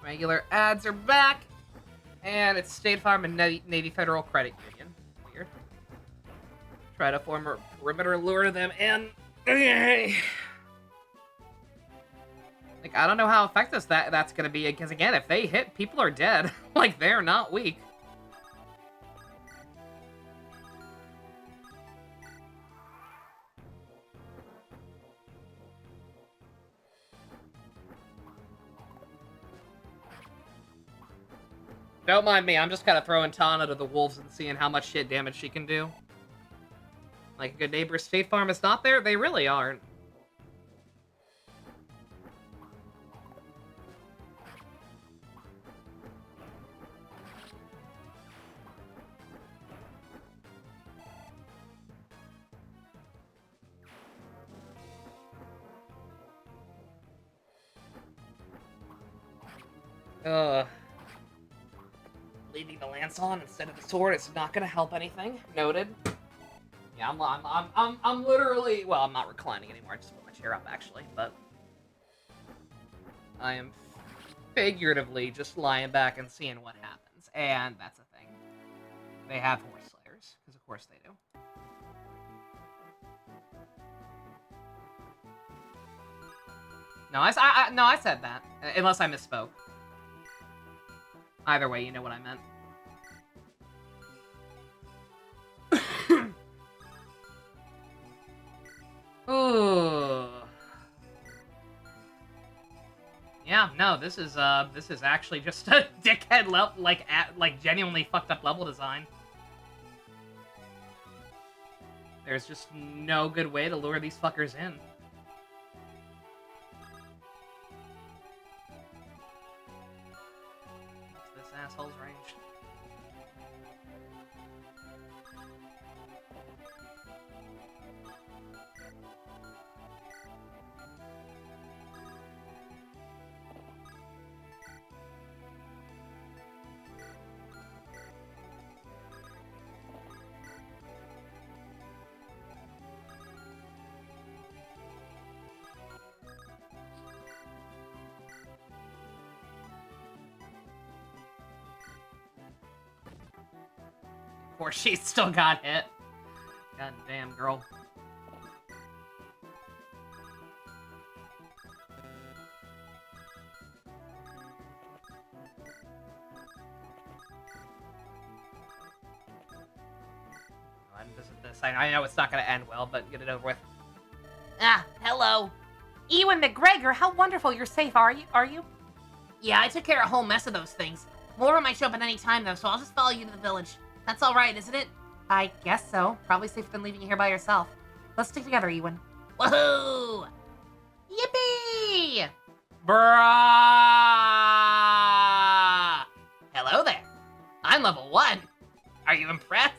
Regular ads are back, and it's State Farm and Navy Federal Credit Union. Weird. Try to form a perimeter, lure them in. Okay. Like, I don't know how effective that's gonna be, because again, if they hit, people are dead. Like, they're not weak. Don't mind me, I'm just kind of throwing Tana to the wolves and seeing how much shit damage she can do. Like, a good neighbor State Farm is not there? They really aren't. Ugh. Leaving the lance on instead of the sword is not gonna help anything. Noted. Yeah, I'm literally, well, I'm not reclining anymore. I just put my chair up actually, but I am figuratively just lying back and seeing what happens, and that's a thing. They have horse slayers, because of course they do. No, I said that, unless I misspoke. Either way, you know what I meant. Ooh. Yeah, no, this is actually just a dickhead level, like genuinely fucked up level design. There's just no good way to lure these fuckers in. What's this asshole's range? Of course, she still got hit. God damn, girl. Visit this. I know it's not going to end well, but get it over with. Ah, hello. Ewan McGregor, how wonderful you're safe, are you? Yeah, I took care of a whole mess of those things. More of them might show up at any time, though, so I'll just follow you to the village. That's all right, isn't it? I guess so. Probably safer than leaving you here by yourself. Let's stick together, Ewan. Woohoo! Yippee! Bruh! Hello there. I'm level 1. Are you impressed?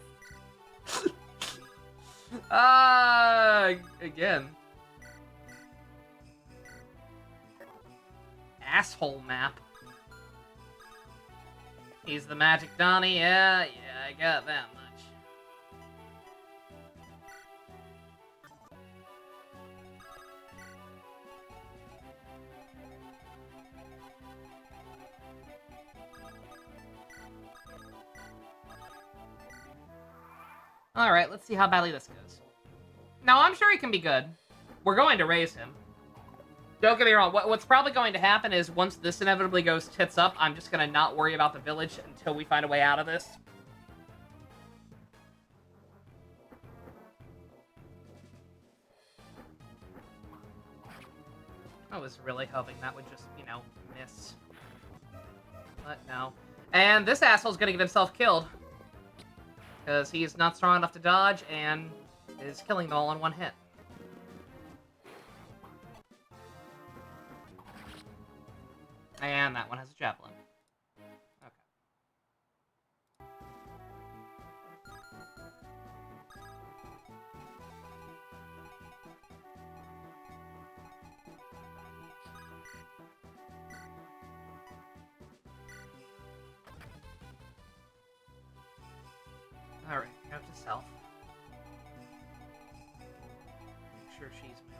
Again. Asshole map. He's the magic Donnie, yeah, I got that much. Alright, let's see how badly this goes. No, I'm sure he can be good. We're going to raise him. Don't get me wrong, what's probably going to happen is once this inevitably goes tits up, I'm just going to not worry about the village until we find a way out of this. I was really hoping that would just, you know, miss. But no. And this asshole's gonna get himself killed. Because he's not strong enough to dodge and is killing them all in one hit. And that one has a javelin. Okay. Alright, note to self. Make sure she's moved.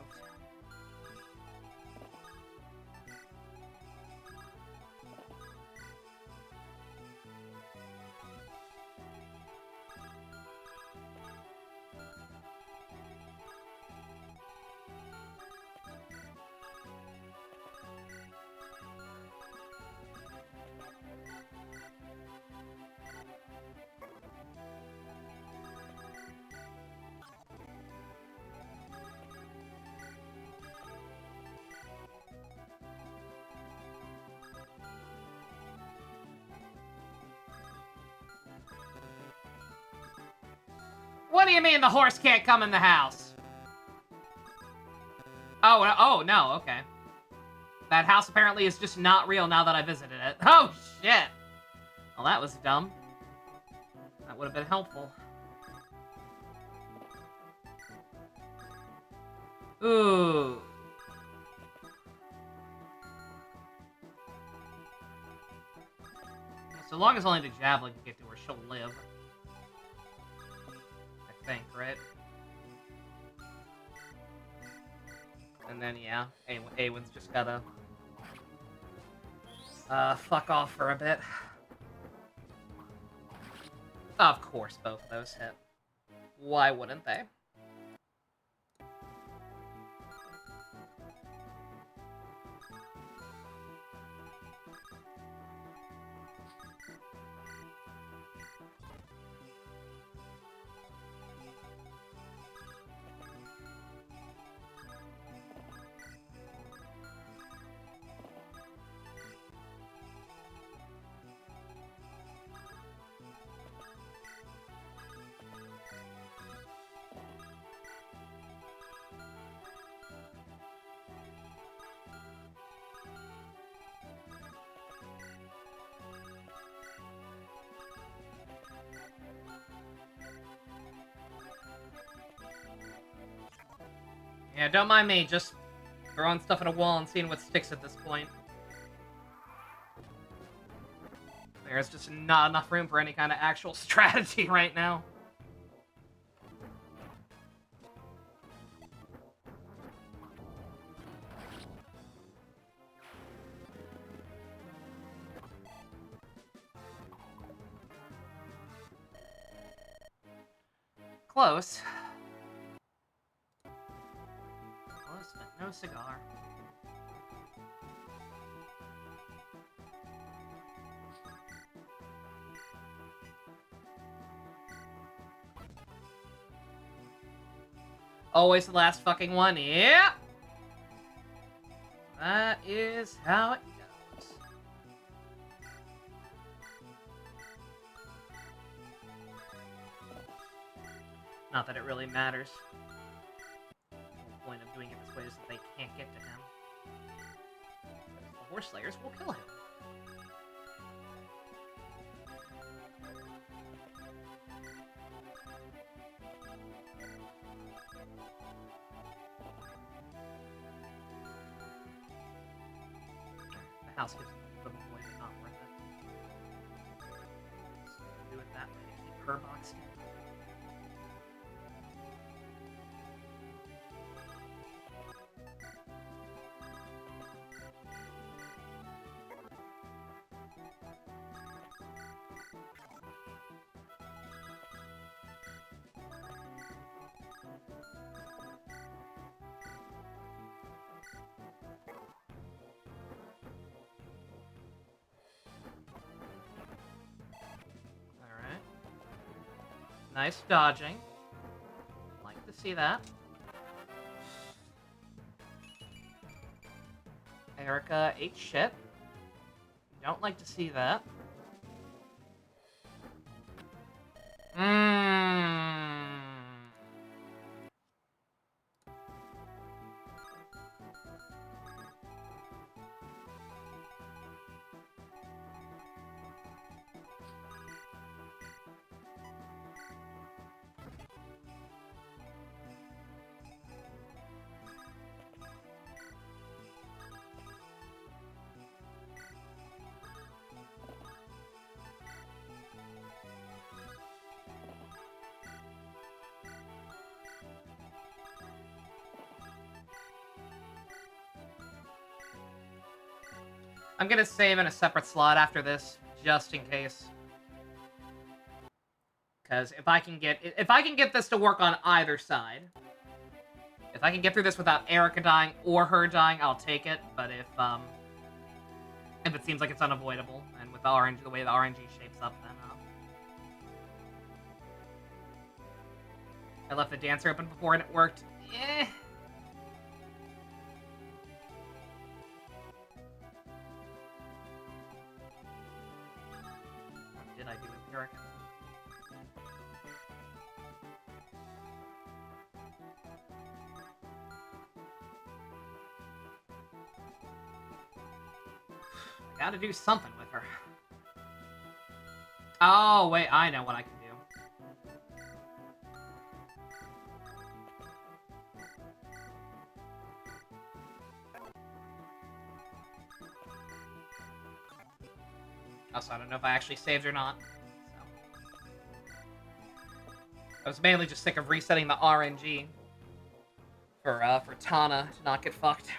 What do you mean the horse can't come in the house? Oh, no, okay. That house apparently is just not real now that I visited it. Oh, shit! Well, that was dumb. That would have been helpful. Ooh. So long as only the javelin can get to her, she'll live. I think, right? And then, yeah, Awen's just gotta... fuck off for a bit. Of course, both of those hit. Why wouldn't they? Yeah, don't mind me, just throwing stuff at a wall and seeing what sticks at this point. There's just not enough room for any kind of actual strategy right now. Close. Close, but no cigar. Always the last fucking one. Yeah! That is how it goes. Not that it really matters. The whole point of doing it this way is that they can't get to him. The horse slayers will kill him. The house gives them away, but not worth it. So do it that way to keep her boxed in. Nice dodging. Like to see that. Erica ate shit. Don't like to see that. I'm gonna save in a separate slot after this, just in case. Because if I can get this to work on either side, if I can get through this without Erica dying or her dying, I'll take it. But if it seems like it's unavoidable, and with the RNG, the way the RNG shapes up, then I left the dancer open before and it worked. Eh. What did I do with Erica? gotta do something with her. Oh, wait, I know what I can do. Also, I don't know if I actually saved or not. So. I was mainly just sick of resetting the RNG for Tana to not get fucked.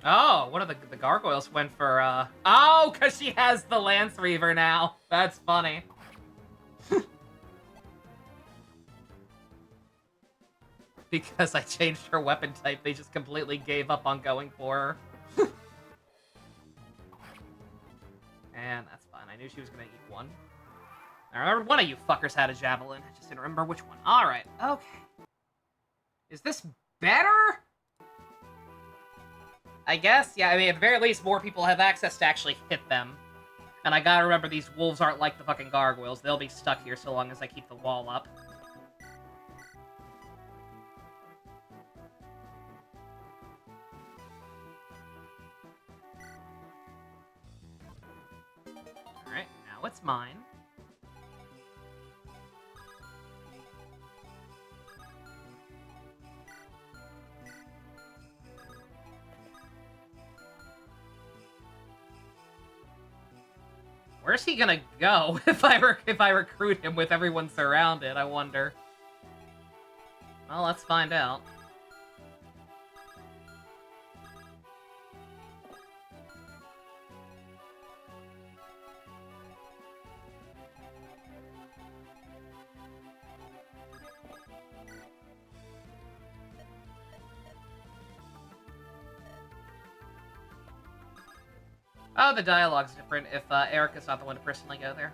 Oh, what are the gargoyles went for, Oh, because she has the Lance Reaver now. That's funny. Because I changed her weapon type, they just completely gave up on going for her. And that's fine. I knew she was gonna eat one. I remember one of you fuckers had a javelin. I just didn't remember which one. Alright, okay. Is this better? I guess, yeah, I mean, at the very least, more people have access to actually hit them. And I gotta remember, these wolves aren't like the fucking gargoyles. They'll be stuck here so long as I keep the wall up. Alright, now it's mine. Where's he gonna go if I recruit him with everyone surrounded, I wonder? Well, let's find out. Oh, the dialogue's different if Erica's not the one to personally go there.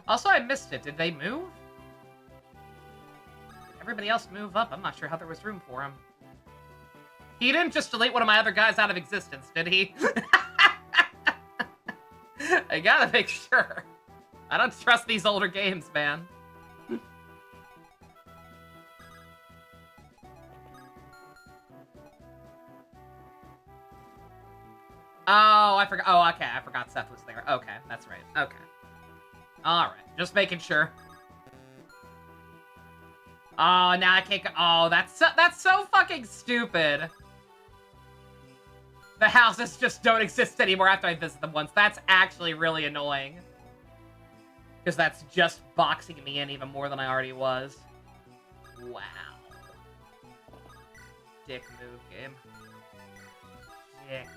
Also, I missed it. Did they move? Did everybody else move up? I'm not sure how there was room for him. He didn't just delete one of my other guys out of existence, did he? I gotta make sure. I don't trust these older games, man. Oh, I forgot. Oh, okay. I forgot Seth was there. Okay, that's right. Okay. Alright. Just making sure. Oh, now I can't go. Oh, that's so fucking stupid. The houses just don't exist anymore after I visit them once. That's actually really annoying. Because that's just boxing me in even more than I already was. Wow. Dick move, game. Dick.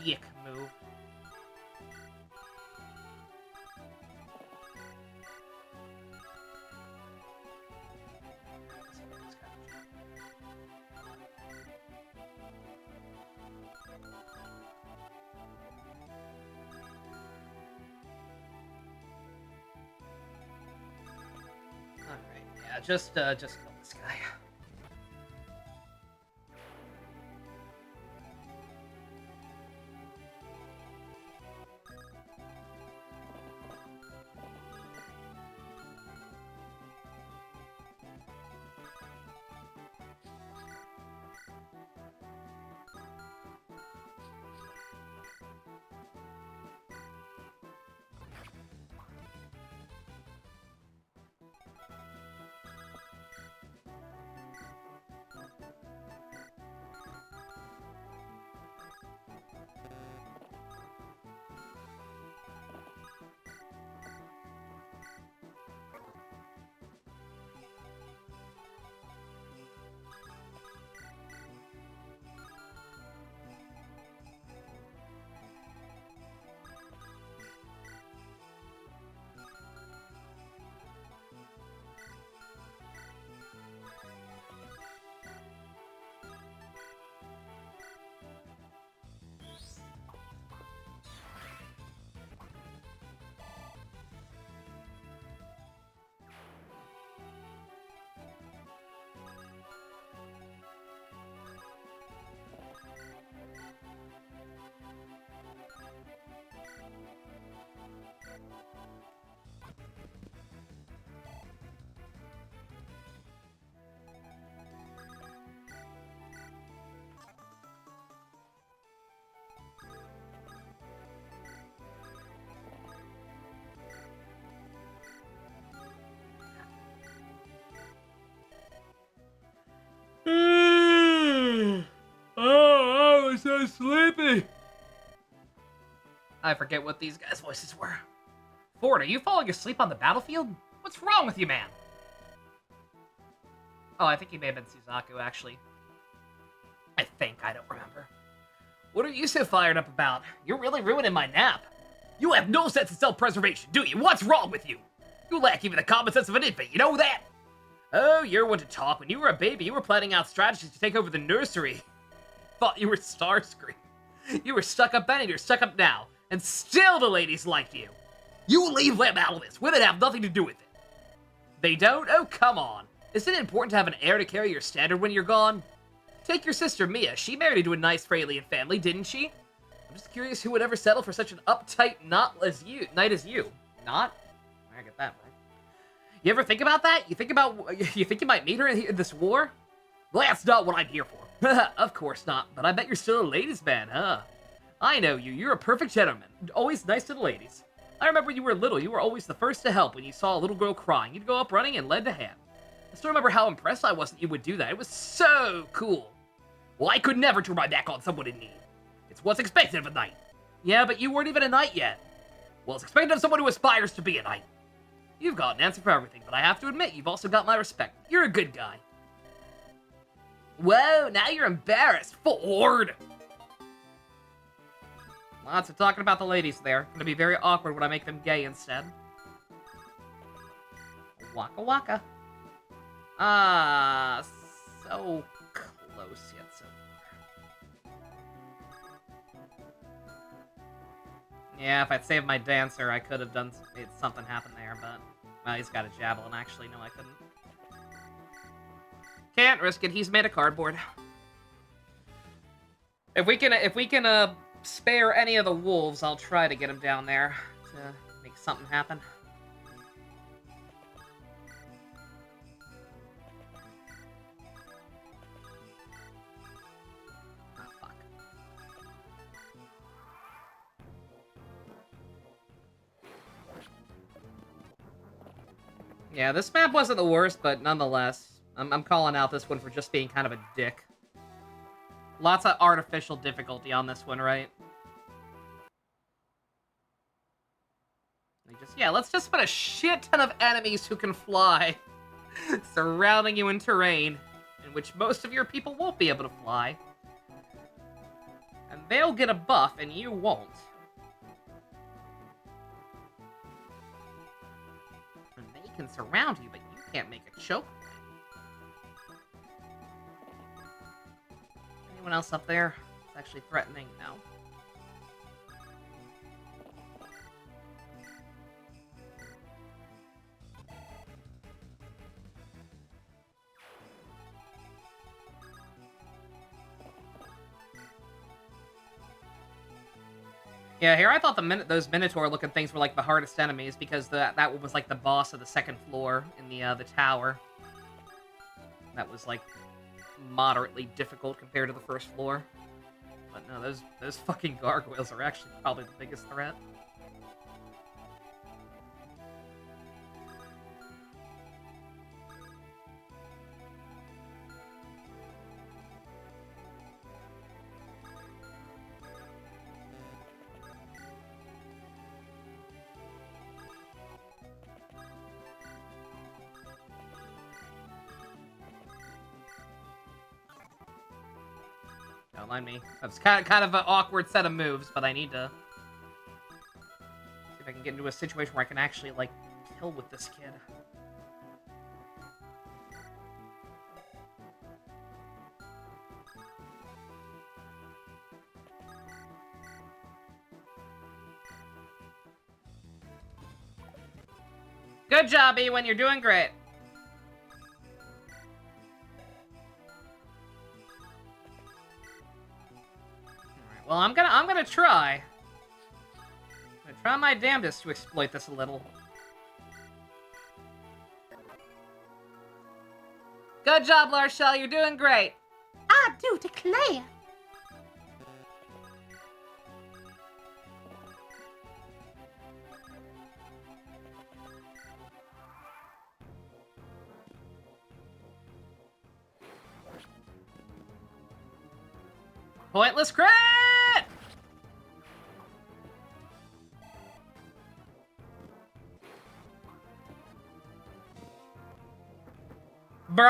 Dick move. Alright, yeah, just kill this guy. I forget what these guys' voices were. Ford, are you falling asleep on the battlefield? What's wrong with you, man? Oh, I think he may have been Suzaku, actually. I think, I don't remember. What are you so fired up about? You're really ruining my nap. You have no sense of self-preservation, do you? What's wrong with you? You lack even the common sense of an infant, you know that? Oh, you're one to talk. When you were a baby, you were planning out strategies to take over the nursery. Thought you were Starscream. You were stuck up then and you're stuck up now. And still the ladies liked you. You leave them out of this. Women have nothing to do with it. They don't? Oh, come on. Isn't it important to have an heir to carry your standard when you're gone? Take your sister Mia. She married into a nice Fralian family, didn't she? I'm just curious who would ever settle for such an uptight knight as you. Not? I get that, bro. You ever think about that? You think you might meet her in this war? Well, that's not what I'm here for. Of course not, but I bet you're still a ladies' man, huh? I know you. You're a perfect gentleman. Always nice to the ladies. I remember when you were little, you were always the first to help when you saw a little girl crying. You'd go up running and lend a hand. I still remember how impressed I was that you would do that. It was so cool. Well, I could never turn my back on someone in need. It's what's expected of a knight. Yeah, but you weren't even a knight yet. Well, it's expected of someone who aspires to be a knight. You've got an answer for everything, but I have to admit, you've also got my respect. You're a good guy. Whoa, now you're embarrassed. Ford! Lots of talking about the ladies there. Gonna be very awkward when I make them gay instead. Waka waka. Ah, so close yet so far. Yeah, if I'd saved my dancer, I could have made something happen there, but... Well, he's got a javelin, actually. No, I couldn't. Can't risk it. He's made of cardboard. If we can spare any of the wolves, I'll try to get him down there to make something happen. Oh, fuck. Yeah, this map wasn't the worst, but nonetheless, I'm calling out this one for just being kind of a dick. Lots of artificial difficulty on this one, right? Let's just put a shit ton of enemies who can fly surrounding you in terrain in which most of your people won't be able to fly. And they'll get a buff and you won't. And they can surround you, but you can't make a choke. Anyone else up there? It's actually threatening now. Yeah, here I thought those Minotaur-looking things were like the hardest enemies because that one was like the boss of the second floor in the tower. That was like moderately difficult compared to the first floor. But no, those fucking gargoyles are actually probably the biggest threat. Don't mind me. That's kind of an awkward set of moves, but I need to see if I can get into a situation where I can actually, like, kill with this kid. Good job, Ewan. You're doing great. Well, I'm gonna try. I'm gonna try my damnedest to exploit this a little. Good job, Larshell. You're doing great. I do declare. Pointless crit! Bruh!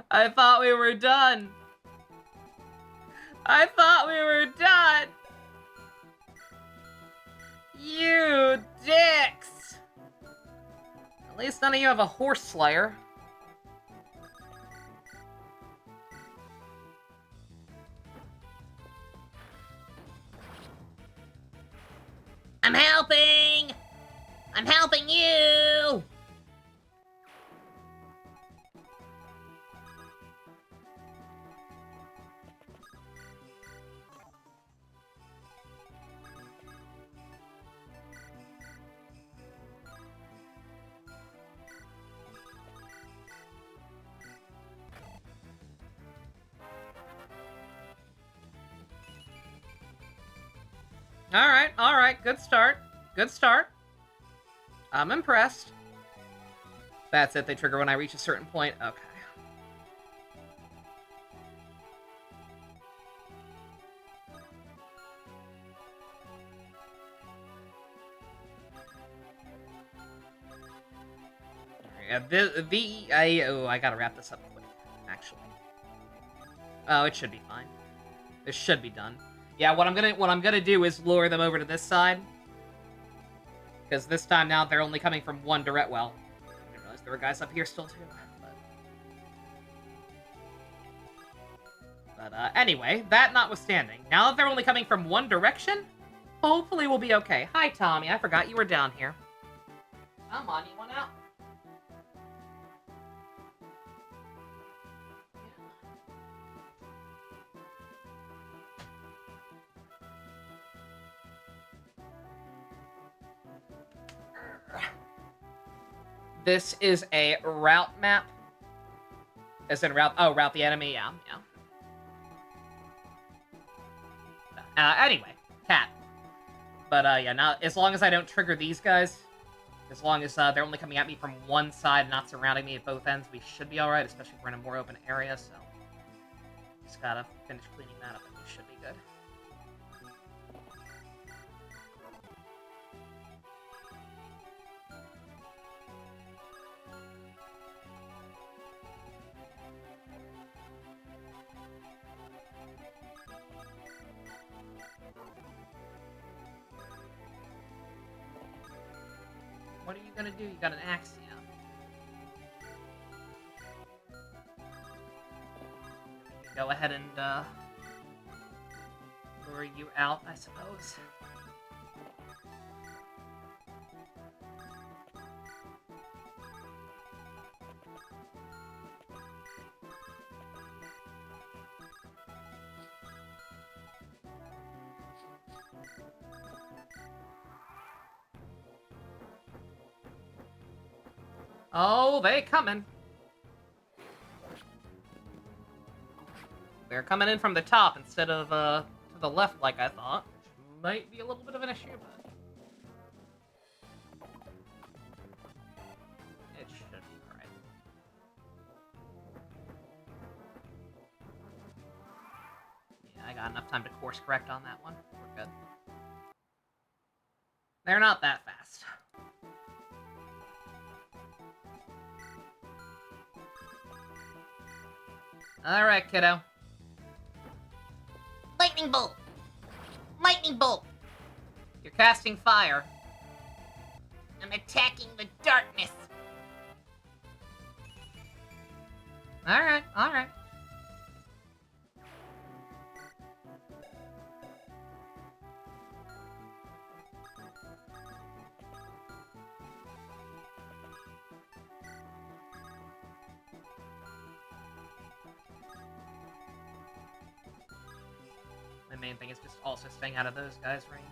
I thought we were done. I thought we were done. You dicks! At least none of you have a horse slayer. I'm helping! I'm helping you! Alright, good start. Good start. I'm impressed. That's it, they trigger when I reach a certain point. Okay. Yeah, I gotta wrap this up quick, actually. Oh, it should be fine. This should be done. Yeah, what I'm gonna do is lure them over to this side. Because this time now they're only coming from one direct. Well, I didn't realize there were guys up here still too. But anyway, that notwithstanding, now that they're only coming from one direction, hopefully we'll be okay. Hi, Tommy. I forgot you were down here. Come on, you want out? This is a route map. As in route... Oh, route the enemy, yeah. Anyway, cat. But, yeah, now, as long as I don't trigger these guys, as long as they're only coming at me from one side, not surrounding me at both ends, we should be alright, especially if we're in a more open area, so... Just gotta finish cleaning that up, and we should be good. What are you gonna do? You got an axe, yeah. Go ahead and, lure you out, I suppose. Oh, they coming. They're coming in from the top instead of, to the left like I thought. Which might be a little bit of an issue, but... It should be alright. Yeah, I got enough time to course correct on that one. We're good. They're not that fast. Alright, kiddo. Lightning bolt! Lightning bolt! You're casting fire. I'm attacking the darkness. Alright, alright. The main thing is just also staying out of those guys' range.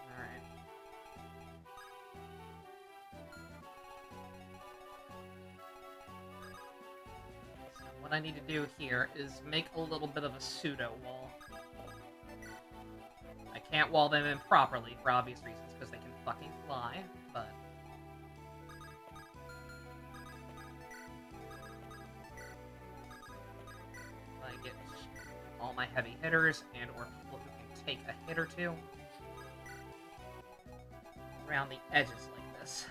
Alright. what I need to do here is make a little bit of a pseudo wall. I can't wall them in properly for obvious reasons, because they can fucking fly, but... I get all my heavy hitters and or people who can take a hit or two around the edges like this.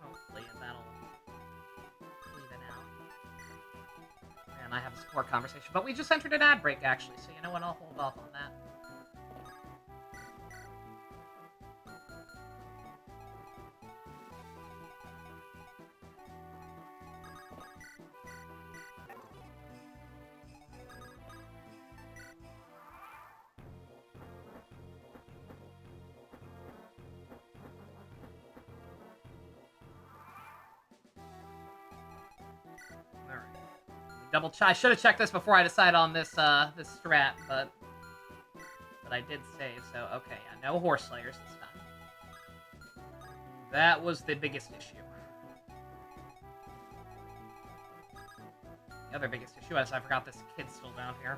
Hopefully that'll even out. And I have a support conversation, but we just entered an ad break actually, so you know what, I'll hold off on that. I should have checked this before I decided on this this strat, but I did save, so okay, yeah, no horse slayers this time. That was the biggest issue. The other biggest issue is I forgot this kid's still down here.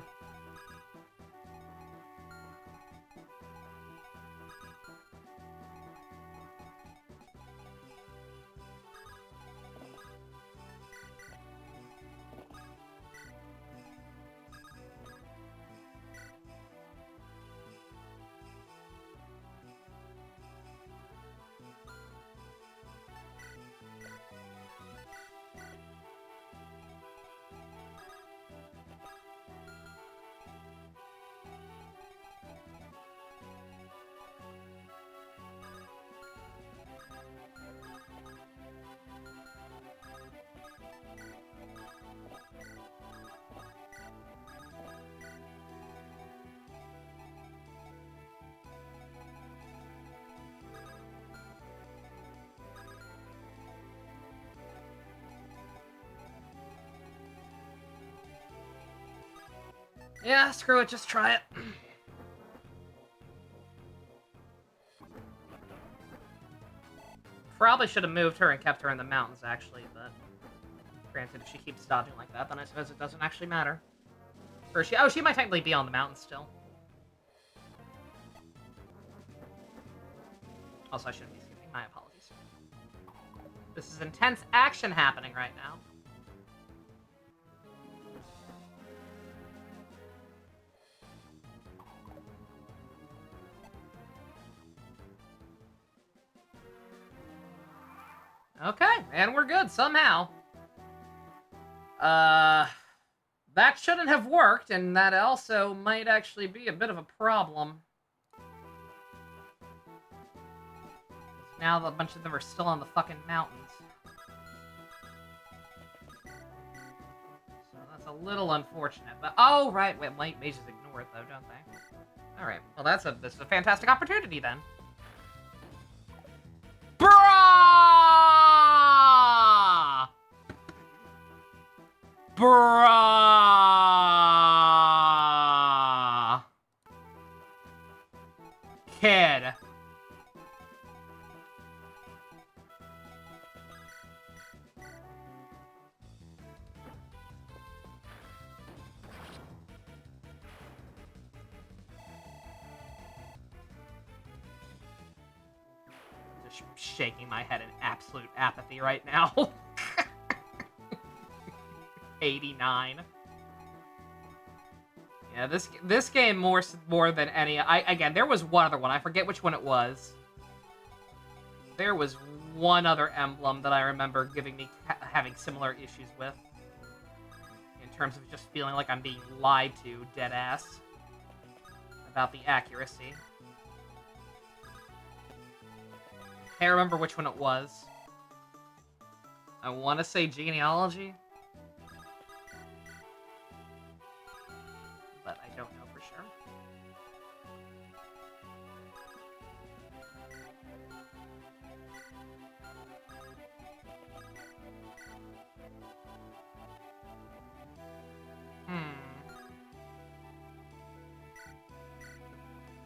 Yeah, screw it, just try it. Probably should have moved her and kept her in the mountains, actually, but... Granted, if she keeps dodging like that, then I suppose it doesn't actually matter. Or she might technically be on the mountain still. Also, I shouldn't be skipping. My apologies. This is intense action happening right now. Okay, and we're good, somehow. That shouldn't have worked, and that also might actually be a bit of a problem. Now a bunch of them are still on the fucking mountains. So that's a little unfortunate, but... Oh, right, wait, mages ignore it, though, don't they? Alright, well, this is a fantastic opportunity, then. Bruh! Kid. Just shaking my head in absolute apathy right now. 89. Yeah, this game more than any. Again, there was one other one. I forget which one it was. There was one other emblem that I remember giving me having similar issues with, in terms of just feeling like I'm being lied to, dead ass, about the accuracy. Can't remember which one it was. I want to say genealogy. But I don't know for sure.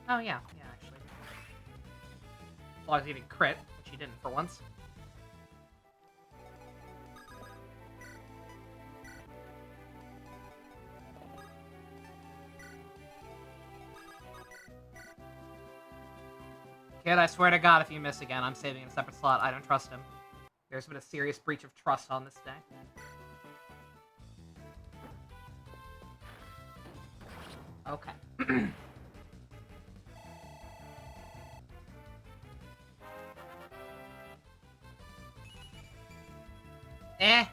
Oh, yeah, actually. As long as he didn't crit, which he didn't for once. Kid, I swear to God, if you miss again, I'm saving in a separate slot. I don't trust him. There's been a serious breach of trust on this day. Okay. Eh.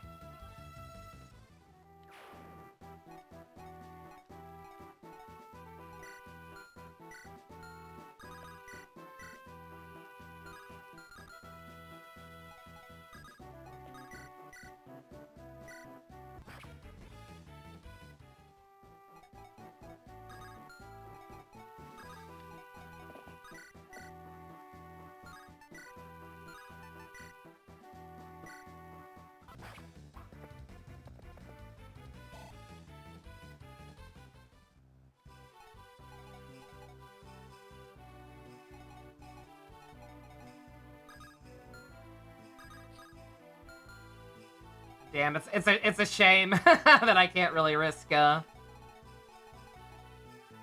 Damn, it's a shame that I can't really risk that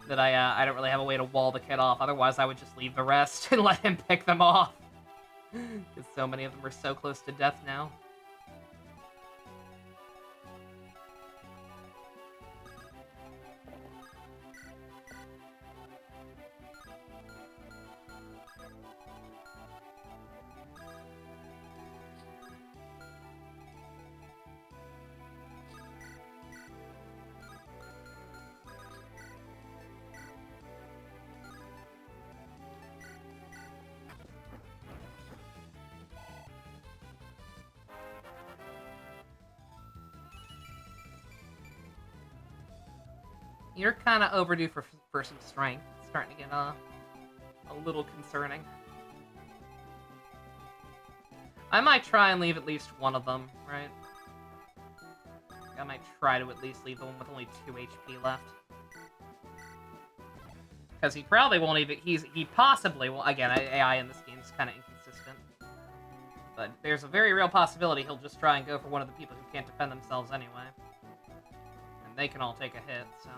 I don't really have a way to wall the kid off. Otherwise, I would just leave the rest and let him pick them off. Because so many of them are so close to death now. You're kind of overdue for some strength. It's starting to get a little concerning. I might try and leave at least one of them, right? I might try to at least leave the one with only 2 HP left. Because he probably won't even... He possibly will... Again, AI in this game is kind of inconsistent. But there's a very real possibility he'll just try and go for one of the people who can't defend themselves anyway. And they can all take a hit, so...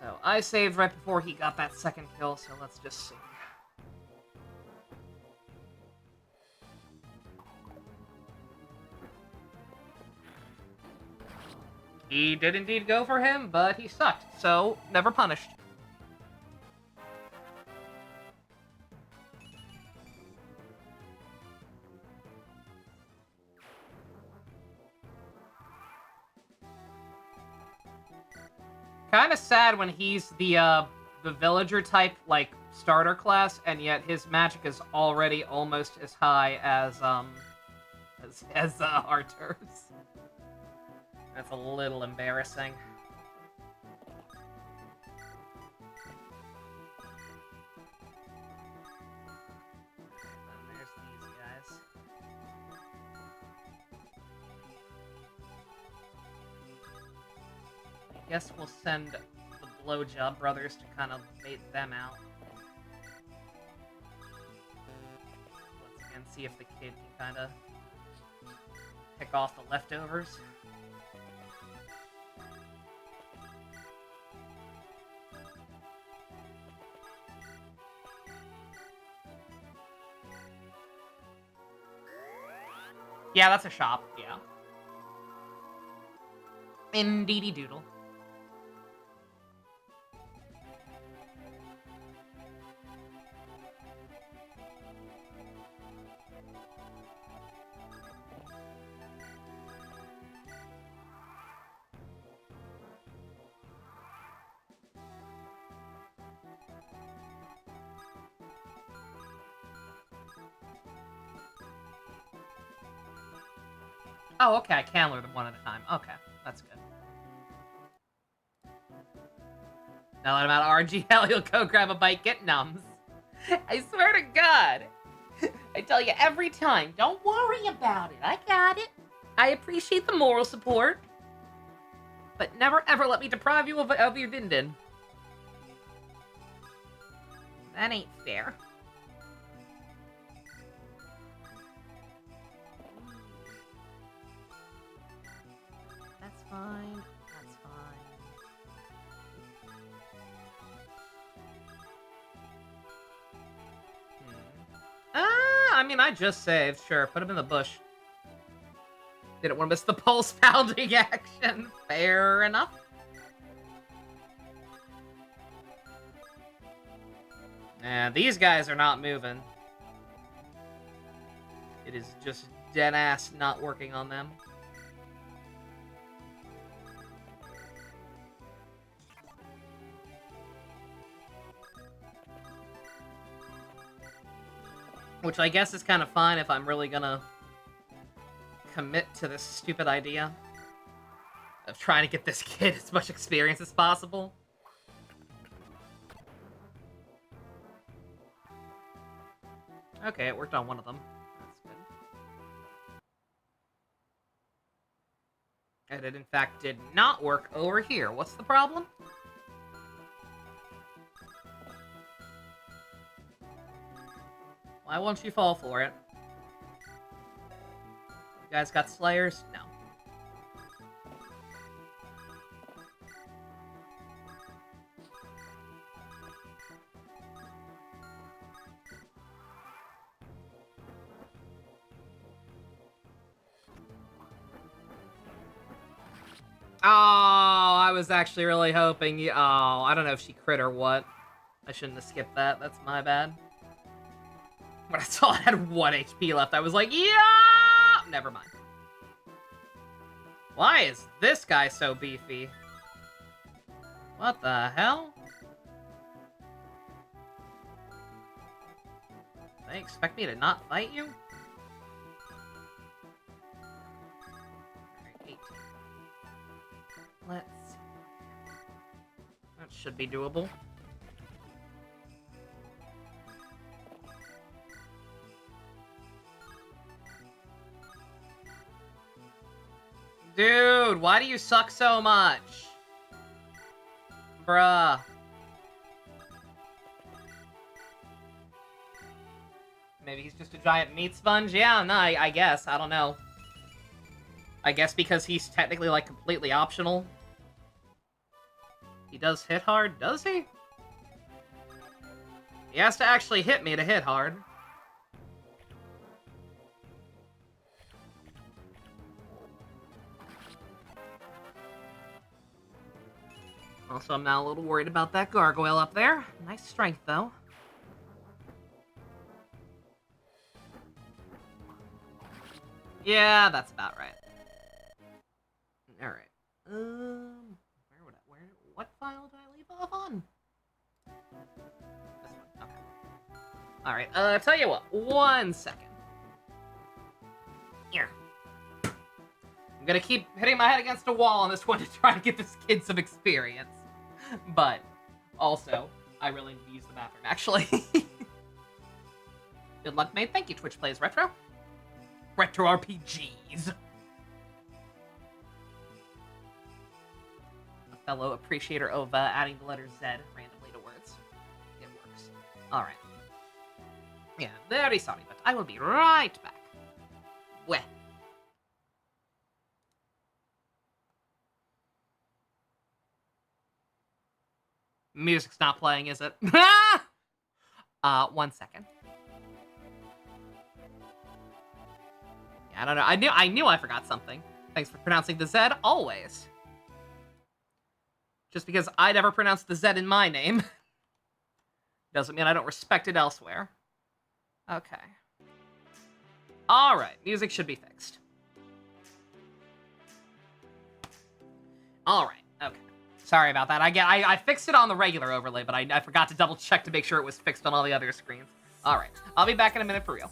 So, I saved right before he got that second kill, so let's just see. He did indeed go for him, but he sucked, so never punished. Kind of sad when he's the villager type, like, starter class, and yet his magic is already almost as high as Arthur's. That's a little embarrassing. And there's these guys. I guess we'll send the Blowjob Brothers to kind of bait them out. Once again, see if the kid can kind of pick off the leftovers. Yeah, that's a shop, yeah. Indeedy doodle. Oh, okay, I can lure them one at a time. Okay, that's good. Now that I'm out of RGL, you'll go grab a bite, get nums. I swear to God. I tell you every time, don't worry about it. I got it. I appreciate the moral support. But never ever let me deprive you of your din-din. That ain't fair. That's fine. That's fine. I mean, I just saved. Sure, put him in the bush. Didn't want to miss the pulse pounding action. Fair enough. Nah, these guys are not moving. It is just dead ass not working on them. Which I guess is kind of fine if I'm really gonna commit to this stupid idea of trying to get this kid as much experience as possible. Okay, it worked on one of them. That's good. And it, in fact, did not work over here. What's the problem? Why won't you fall for it? You guys got Slayers? No. Oh, I was actually really hoping you... Oh, I don't know if she crit or what. I shouldn't have skipped that. That's my bad. When I saw it had 1 HP left, I was like, yeah! Never mind. Why is this guy so beefy? What the hell? They expect me to not fight you? Alright, 18. Let's see. That should be doable. Dude, why do you suck so much? Bruh. Maybe he's just a giant meat sponge? Yeah, no, I guess. I don't know. I guess because he's technically, like, completely optional. He does hit hard, does he? He has to actually hit me to hit hard. Also, I'm now a little worried about that gargoyle up there. Nice strength, though. Yeah, that's about right. Alright. What file did I leave off on? This one, okay. Alright, tell you what, 1 second. Here. I'm gonna keep hitting my head against a wall on this one to try to get this kid some experience. But, also, I really need to use the bathroom, actually. Good luck, mate. Thank you, Twitch Plays Retro. Retro RPGs. A fellow appreciator of adding the letter Z randomly to words. It works. Alright. Yeah, very sorry, but I will be right back. Weh. Music's not playing, is it? 1 second. Yeah, I don't know. I knew I forgot something. Thanks for pronouncing the Z always. Just because I never pronounce the Z in my name doesn't mean I don't respect it elsewhere. Okay. Alright, music should be fixed. Alright, okay. Sorry about that. I fixed it on the regular overlay, but I forgot to double check to make sure it was fixed on all the other screens. Alright, I'll be back in a minute for real.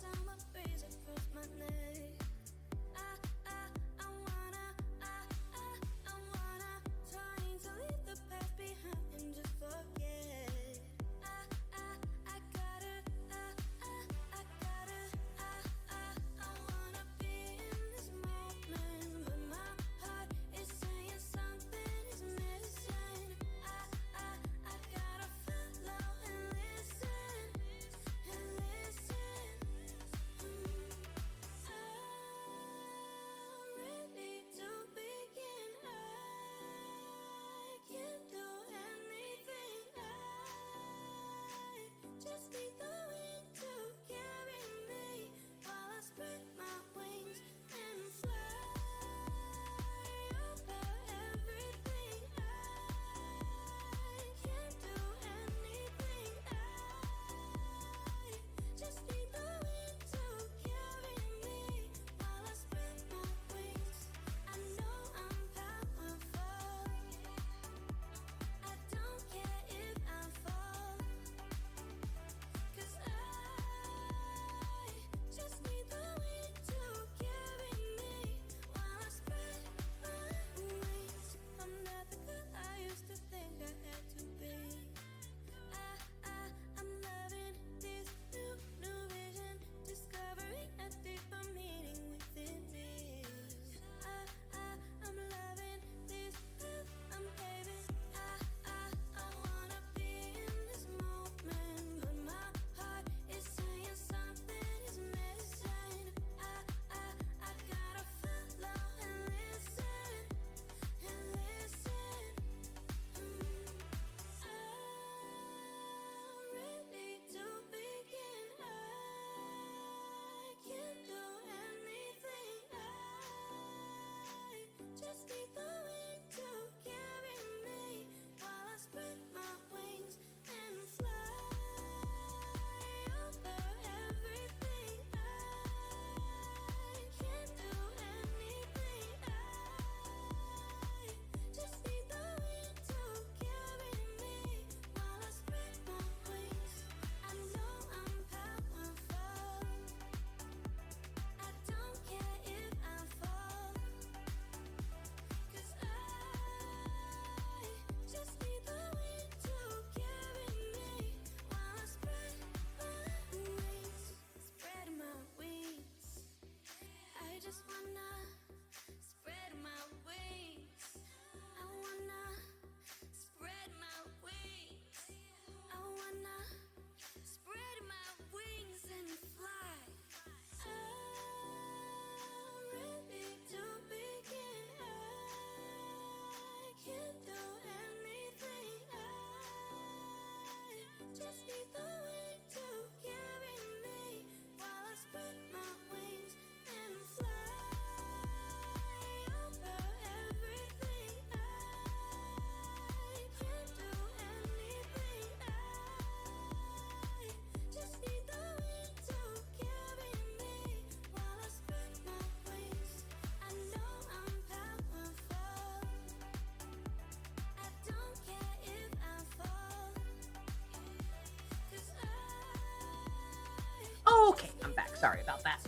coming back. Sorry about that.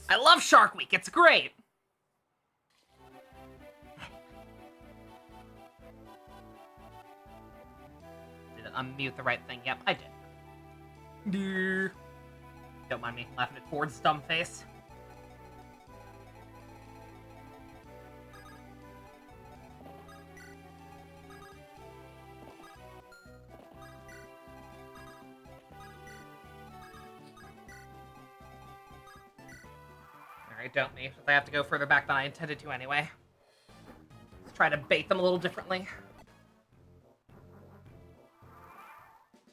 I love Shark Week. It's great. Did I unmute the right thing? Yep, I did. Don't mind me laughing at Ford's dumb face. Alright, don't me. I have to go further back than I intended to anyway. Let's try to bait them a little differently.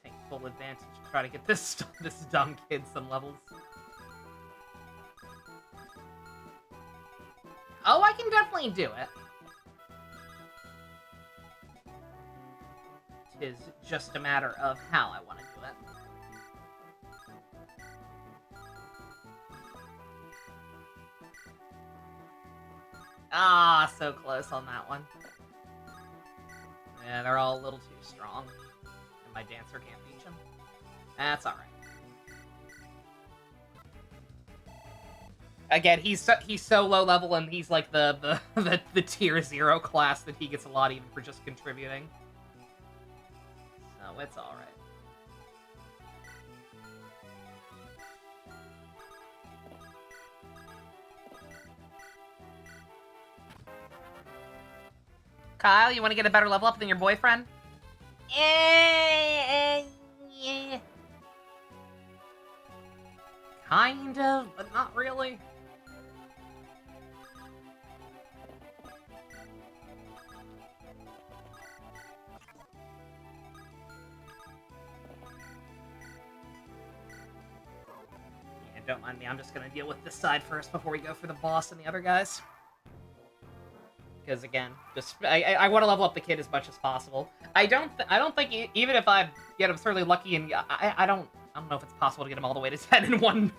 Take full advantage to try to get this dumb kid some levels. Oh, I can definitely do it. It is just a matter of how I want to do it. Ah, so close on that one. Yeah, they're all a little too strong. And my dancer can't reach him. That's alright. Again, he's so low level, and he's like the tier 0 class that he gets a lot even for just contributing. So it's alright. Kyle, you want to get a better level up than your boyfriend? Yeah. Kind of, but not really. Yeah, don't mind me. I'm just gonna deal with this side first before we go for the boss and the other guys. Because again, just I want to level up the kid as much as possible. I don't think even if I get absurdly lucky, and I don't know if it's possible to get him all the way to 10 in one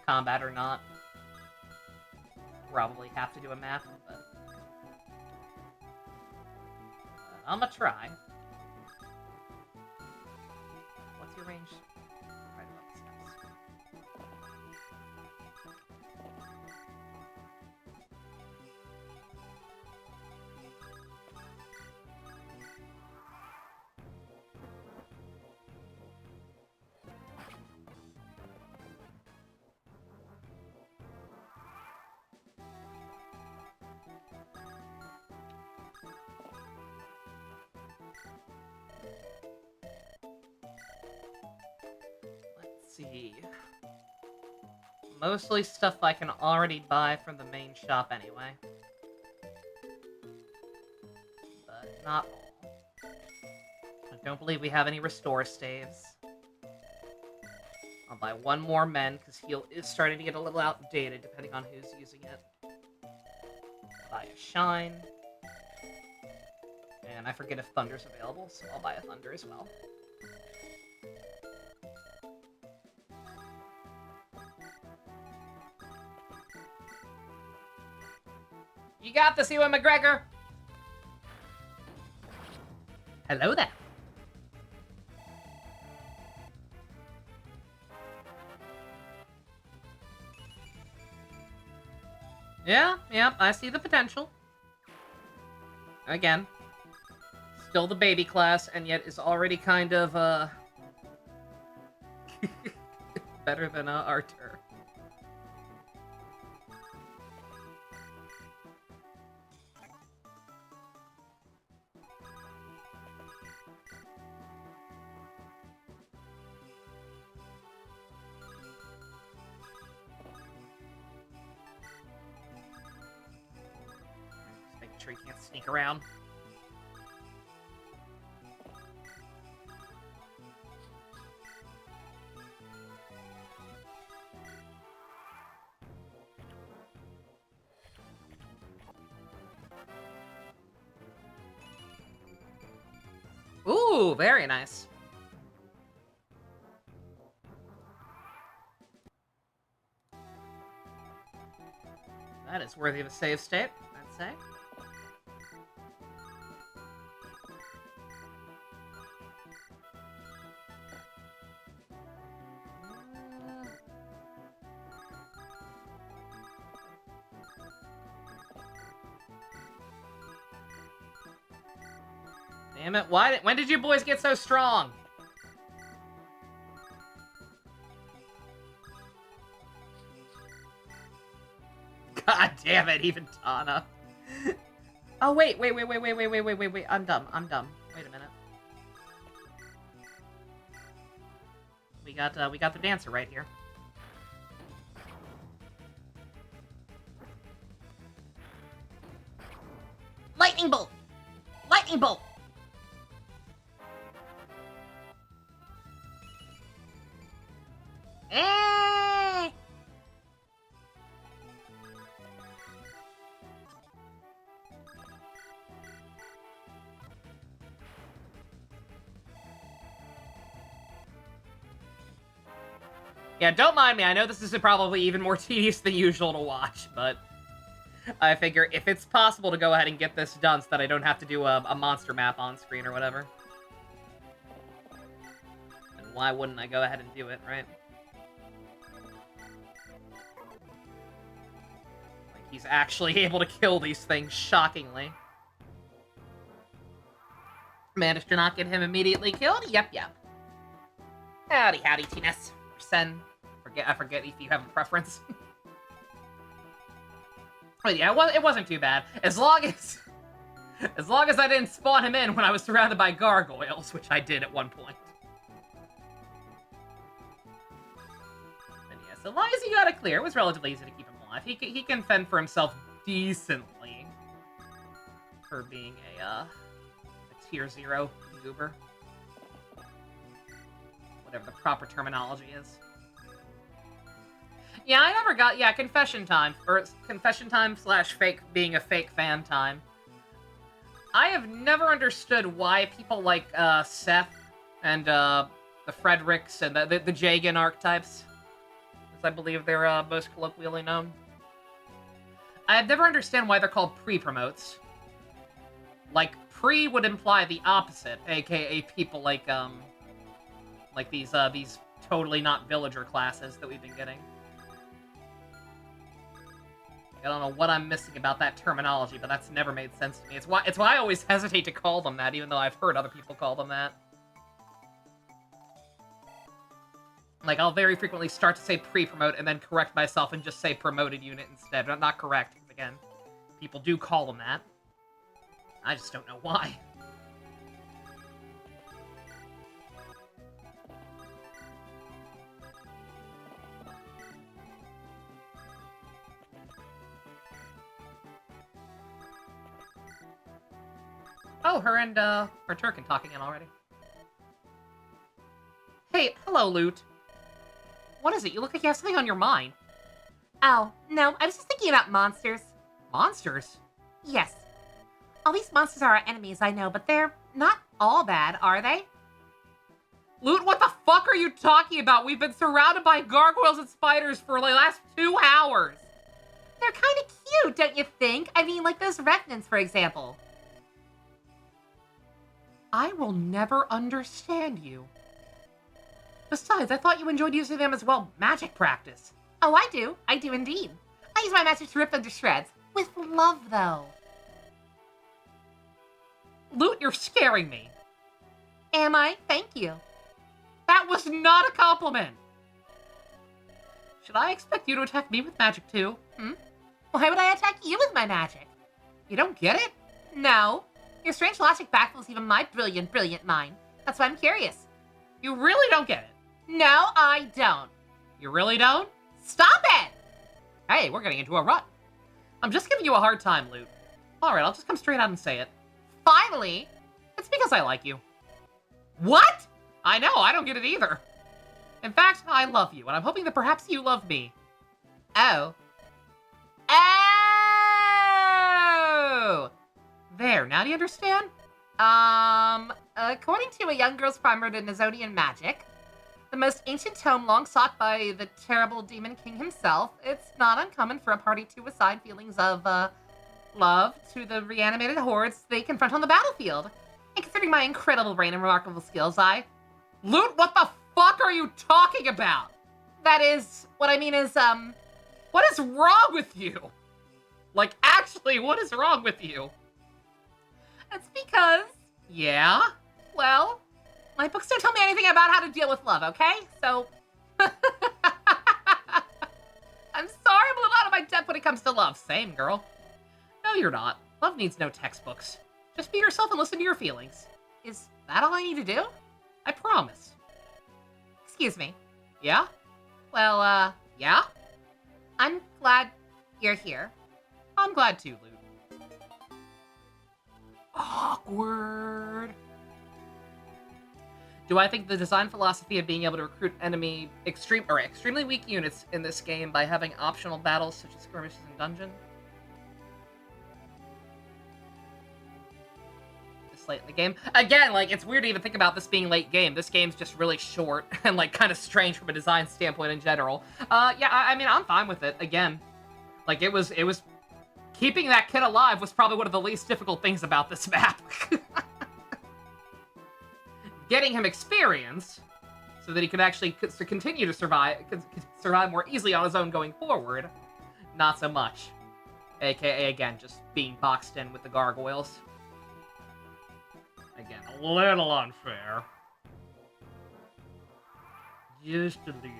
combat or not. Probably have to do a math, but I'm gonna try. What's your range? Right above the steps. See. Mostly stuff I can already buy from the main shop anyway. But not all. I don't believe we have any restore staves. I'll buy one more men, because heal is starting to get a little outdated depending on who's using it. Buy a shine. And I forget if Thunder's available, so I'll buy a Thunder as well. You got this, Ewan McGregor! Hello there. Yeah, I see the potential. Again, still the baby class, and yet is already kind of, better than, Arthur. Making sure he can't sneak around. Ooh, very nice. That is worthy of a save state, I'd say. Damn it, why? When did you boys get so strong? God damn it, even Tana. Oh, wait. I'm dumb. Wait a minute. We got the dancer right here. Lightning bolt! Lightning bolt! Eh! Yeah, don't mind me. I know this is probably even more tedious than usual to watch, but I figure if it's possible to go ahead and get this done so that I don't have to do a monster map on screen or whatever, then why wouldn't I go ahead and do it, right? Like, he's actually able to kill these things, shockingly. Managed to not get him immediately killed? Yep. Howdy, Tinus. Sen. I forget if you have a preference. But yeah, it wasn't too bad. As long as I didn't spawn him in when I was surrounded by gargoyles, which I did at one point. And yeah, so long as he got it clear, it was relatively easy to keep him alive. He can fend for himself decently for being a tier 0 goober. Whatever the proper terminology is. Yeah, I never got... Yeah, confession time. Or confession time / fake being a fake fan time. I have never understood why people like Seth and the Fredericks and the Jagan archetypes, as I believe they're most colloquially known. I have never understand why they're called pre-promotes. Like, pre would imply the opposite, aka people like these totally not villager classes that we've been getting. I don't know what I'm missing about that terminology, but that's never made sense to me. It's why I always hesitate to call them that, even though I've heard other people call them that. Like, I'll very frequently start to say pre-promote and then correct myself and just say promoted unit instead. Not correct, because again, people do call them that. I just don't know why. Oh, her and, her Turkin talking in already. Hey, hello, Loot. What is it? You look like you have something on your mind. Oh, no, I was just thinking about monsters. Monsters? Yes. All these monsters are our enemies, I know, but they're not all bad, are they? Loot, what the fuck are you talking about? We've been surrounded by gargoyles and spiders for the last 2 hours. They're kind of cute, don't you think? I mean, like those revenants, for example. I will never understand you. Besides, I thought you enjoyed using them as, well, magic practice. Oh, I do. I do indeed. I use my magic to rip them to shreds. With love, though. Loot, you're scaring me. Am I? Thank you. That was not a compliment. Should I expect you to attack me with magic, too? Why would I attack you with my magic? You don't get it? No. Your strange logic baffles even my brilliant mind. That's why I'm curious. You really don't get it? No, I don't. You really don't? Stop it! Hey, we're getting into a rut. I'm just giving you a hard time, Loot. Alright, I'll just come straight out and say it. Finally! It's because I like you. What? I know, I don't get it either. In fact, I love you, and I'm hoping that perhaps you love me. Oh. There, now do you understand? According to a young girl's primer to Nazonian magic, the most ancient tome long sought by the terrible demon king himself, it's not uncommon for a party to assign feelings of, love to the reanimated hordes they confront on the battlefield. And considering my incredible brain and remarkable skills, Loot, what the fuck are you talking about? That is, what I mean is, what is wrong with you? Like, actually, what is wrong with you? It's because Yeah? Well, my books don't tell me anything about how to deal with love, okay? So... I'm sorry I'm a little out of my depth when it comes to love. Same, girl. No, you're not. Love needs no textbooks. Just be yourself and listen to your feelings. Is that all I need to do? I promise. Excuse me. Yeah? Well, yeah? I'm glad you're here. I'm glad too, Luke. Awkward. Do I think the design philosophy of being able to recruit extremely weak units in this game by having optional battles such as skirmishes and dungeon? This late in the game. Again, like, it's weird to even think about this being late game. This game's just really short and, like, kind of strange from a design standpoint in general. Yeah, I mean, I'm fine with it. Again, like, it was... Keeping that kid alive was probably one of the least difficult things about this map. Getting him experience so that he could actually continue to survive more easily on his own going forward. Not so much. AKA, again, just being boxed in with the gargoyles. Again, a little unfair. Just a little bit.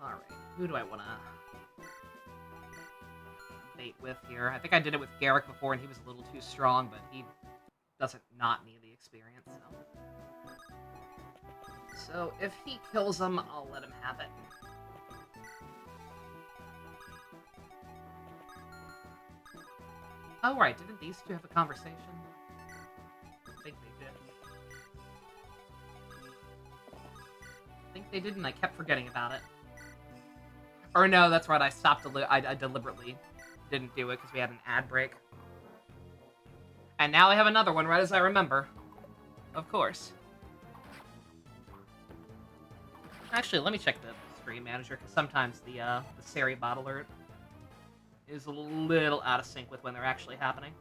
Alright, who do I want to date with here? I think I did it with Garrick before and he was a little too strong, but he doesn't not need the experience, so if he kills him, I'll let him have it. Oh, right, didn't these two have a conversation? I think they did. I think they did, and I kept forgetting about it. Or no, that's right, I stopped, I deliberately didn't do it because we had an ad break. And now I have another one right as I remember. Of course. Actually, let me check the stream manager, because sometimes the Sari bot alert is a little out of sync with when they're actually happening.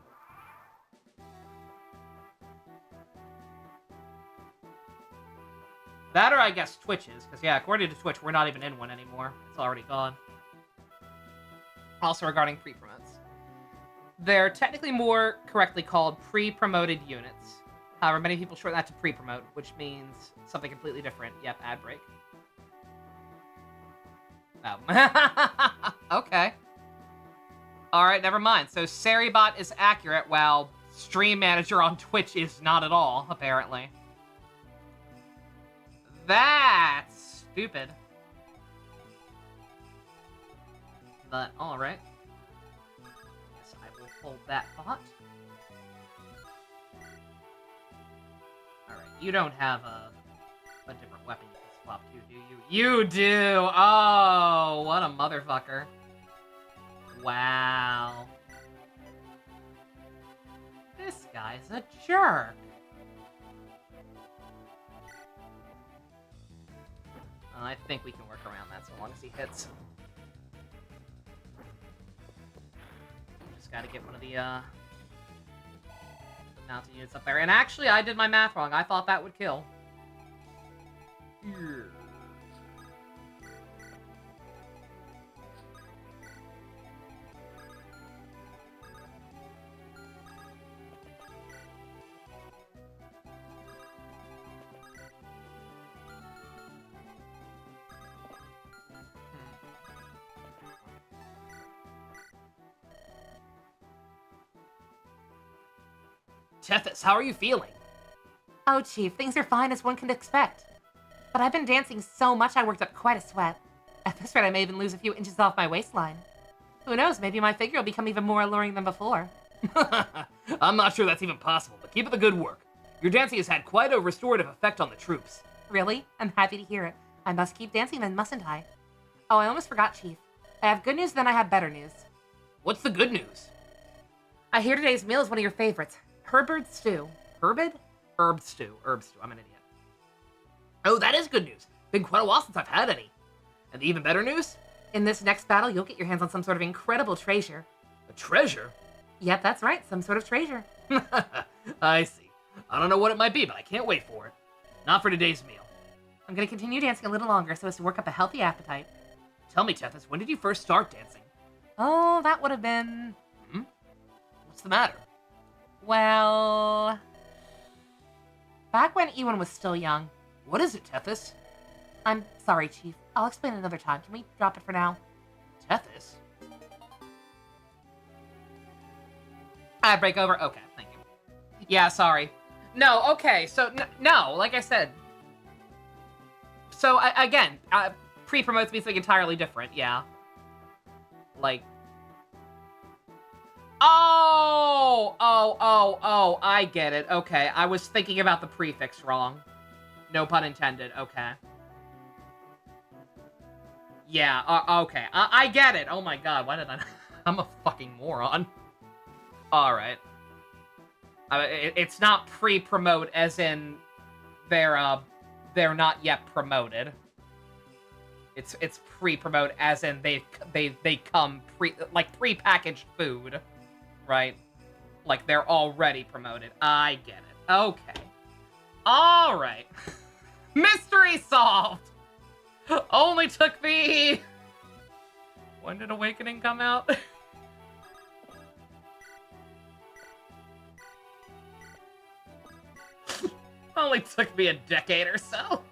That or I guess Twitch's, because yeah, according to Twitch, we're not even in one anymore. It's already gone. Also regarding pre-promotes. They're technically more correctly called pre-promoted units. However, many people shorten that to pre-promote, which means something completely different. Yep, ad break. Oh. Okay. Alright, never mind. So Saribot is accurate, while Stream Manager on Twitch is not at all, apparently. That's stupid. But, alright. Guess I will hold that thought. Alright, you don't have a different weapon you can swap to, do you? You do! Oh, what a motherfucker. Wow. This guy's a jerk. I think we can work around that so long as he hits. Just gotta get one of the mounted units up there. And actually, I did my math wrong. I thought that would kill. Yeah. Tethys, how are you feeling? Oh, Chief, things are fine as one can expect. But I've been dancing so much I worked up quite a sweat. At this rate, I may even lose a few inches off my waistline. Who knows, maybe my figure will become even more alluring than before. I'm not sure that's even possible, but keep up the good work. Your dancing has had quite a restorative effect on the troops. Really? I'm happy to hear it. I must keep dancing then, mustn't I? Oh, I almost forgot, Chief. I have good news, then I have better news. What's the good news? I hear today's meal is one of your favorites. Herbird stew. Herbid? Herb stew. Herb stew. I'm an idiot. Oh, that is good news. Been quite a while since I've had any. And the even better news? In this next battle, you'll get your hands on some sort of incredible treasure. A treasure? Yep, that's right. Some sort of treasure. I see. I don't know what it might be, but I can't wait for it. Not for today's meal. I'm going to continue dancing a little longer so as to work up a healthy appetite. Tell me, Tethys, when did you first start dancing? Oh, that would have been... What's the matter? Well... Back when Ewan was still young... What is it, Tethys? I'm sorry, Chief. I'll explain another time. Can we drop it for now? Tethys? I break over? Okay, thank you. Yeah, sorry. No, okay, so, no, like I said. So, again, pre-promotes me something entirely different, yeah. Like... Oh, I get it. Okay, I was thinking about the prefix wrong. No pun intended, okay. Yeah, okay, I get it. Oh my god, why did I... I'm a fucking moron. Alright. It's not pre-promote as in they're not yet promoted. It's pre-promote as in they come pre-packaged food, right? Like they're already promoted. I get it. Okay. All right. Mystery solved. Only took me. When did Awakening come out? Only took me a decade or so.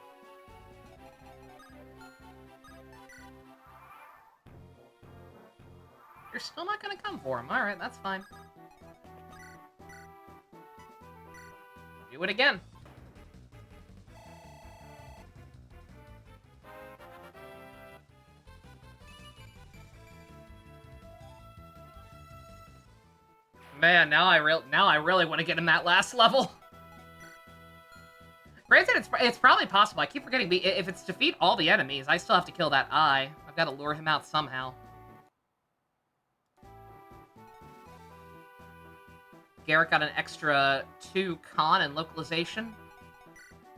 You're still not gonna come for him. Alright, that's fine. Do it again. Man, now I really want to get him that last level. Granted, it's probably possible. I keep forgetting, if it's defeat all the enemies, I still have to kill that eye. I've got to lure him out somehow. Garrett got an extra 2 con and localization.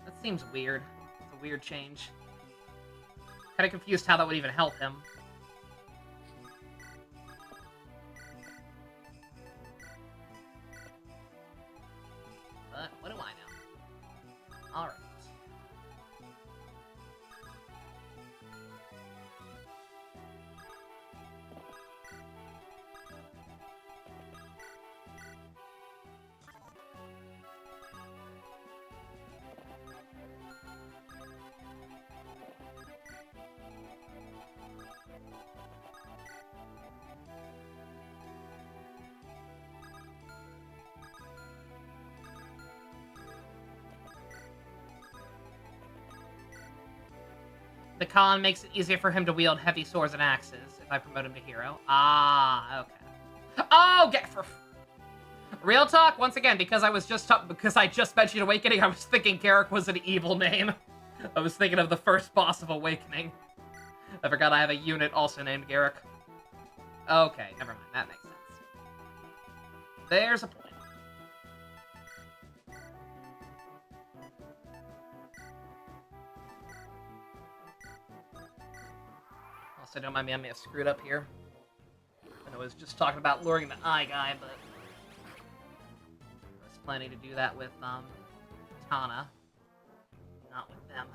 That seems weird. It's a weird change. Kind of confused how that would even help him. But what do I know? Alright. The con makes it easier for him to wield heavy swords and axes if I promote him to hero. Ah, okay. Oh, get for real talk. Once again, because I just mentioned Awakening, I was thinking Garrick was an evil name. I was thinking of the first boss of Awakening. I forgot I have a unit also named Garrick. Okay, never mind. That makes sense. There's a point. Also, don't mind me, I may have screwed up here. I was just talking about luring the eye guy, but I was planning to do that with Tana, not with them.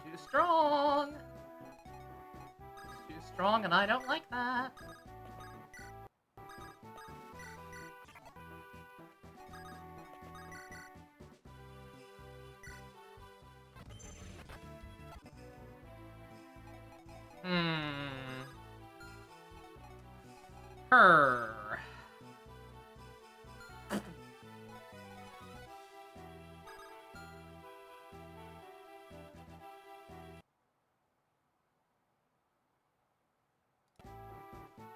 It's too strong. It's too strong, and I don't like that. Her.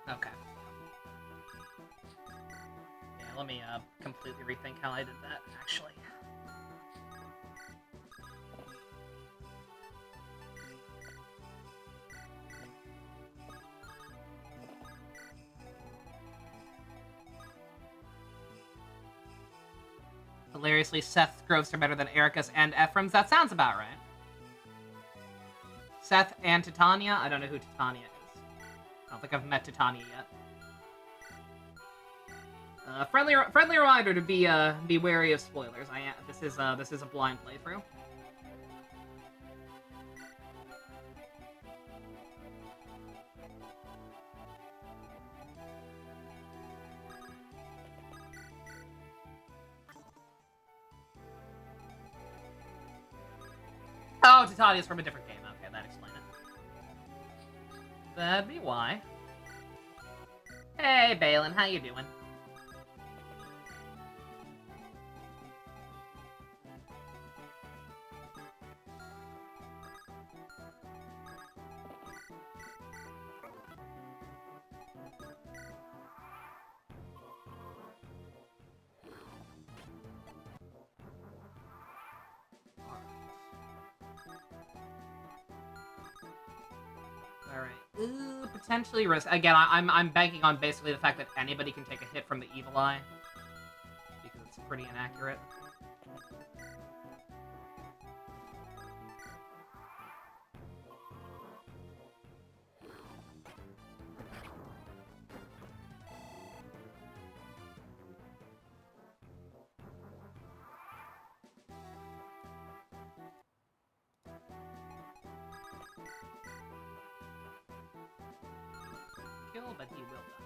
Okay. Yeah, let me completely rethink how I did that, actually. Hilariously, Seth's Groves are better than Erica's and Ephraim's. That sounds about right. Seth and Titania? I don't know who Titania is. I don't think I've met Titania yet. Friendly reminder to be wary of spoilers. This is a blind playthrough. Oh, Titania's from a different game. Okay, that explains it. That'd be why. Hey, Balin, how you doing? Alright. Ooh, potentially risk. Again, I'm banking on basically the fact that anybody can take a hit from the Evil Eye. Because it's pretty inaccurate. Kill, but he will die.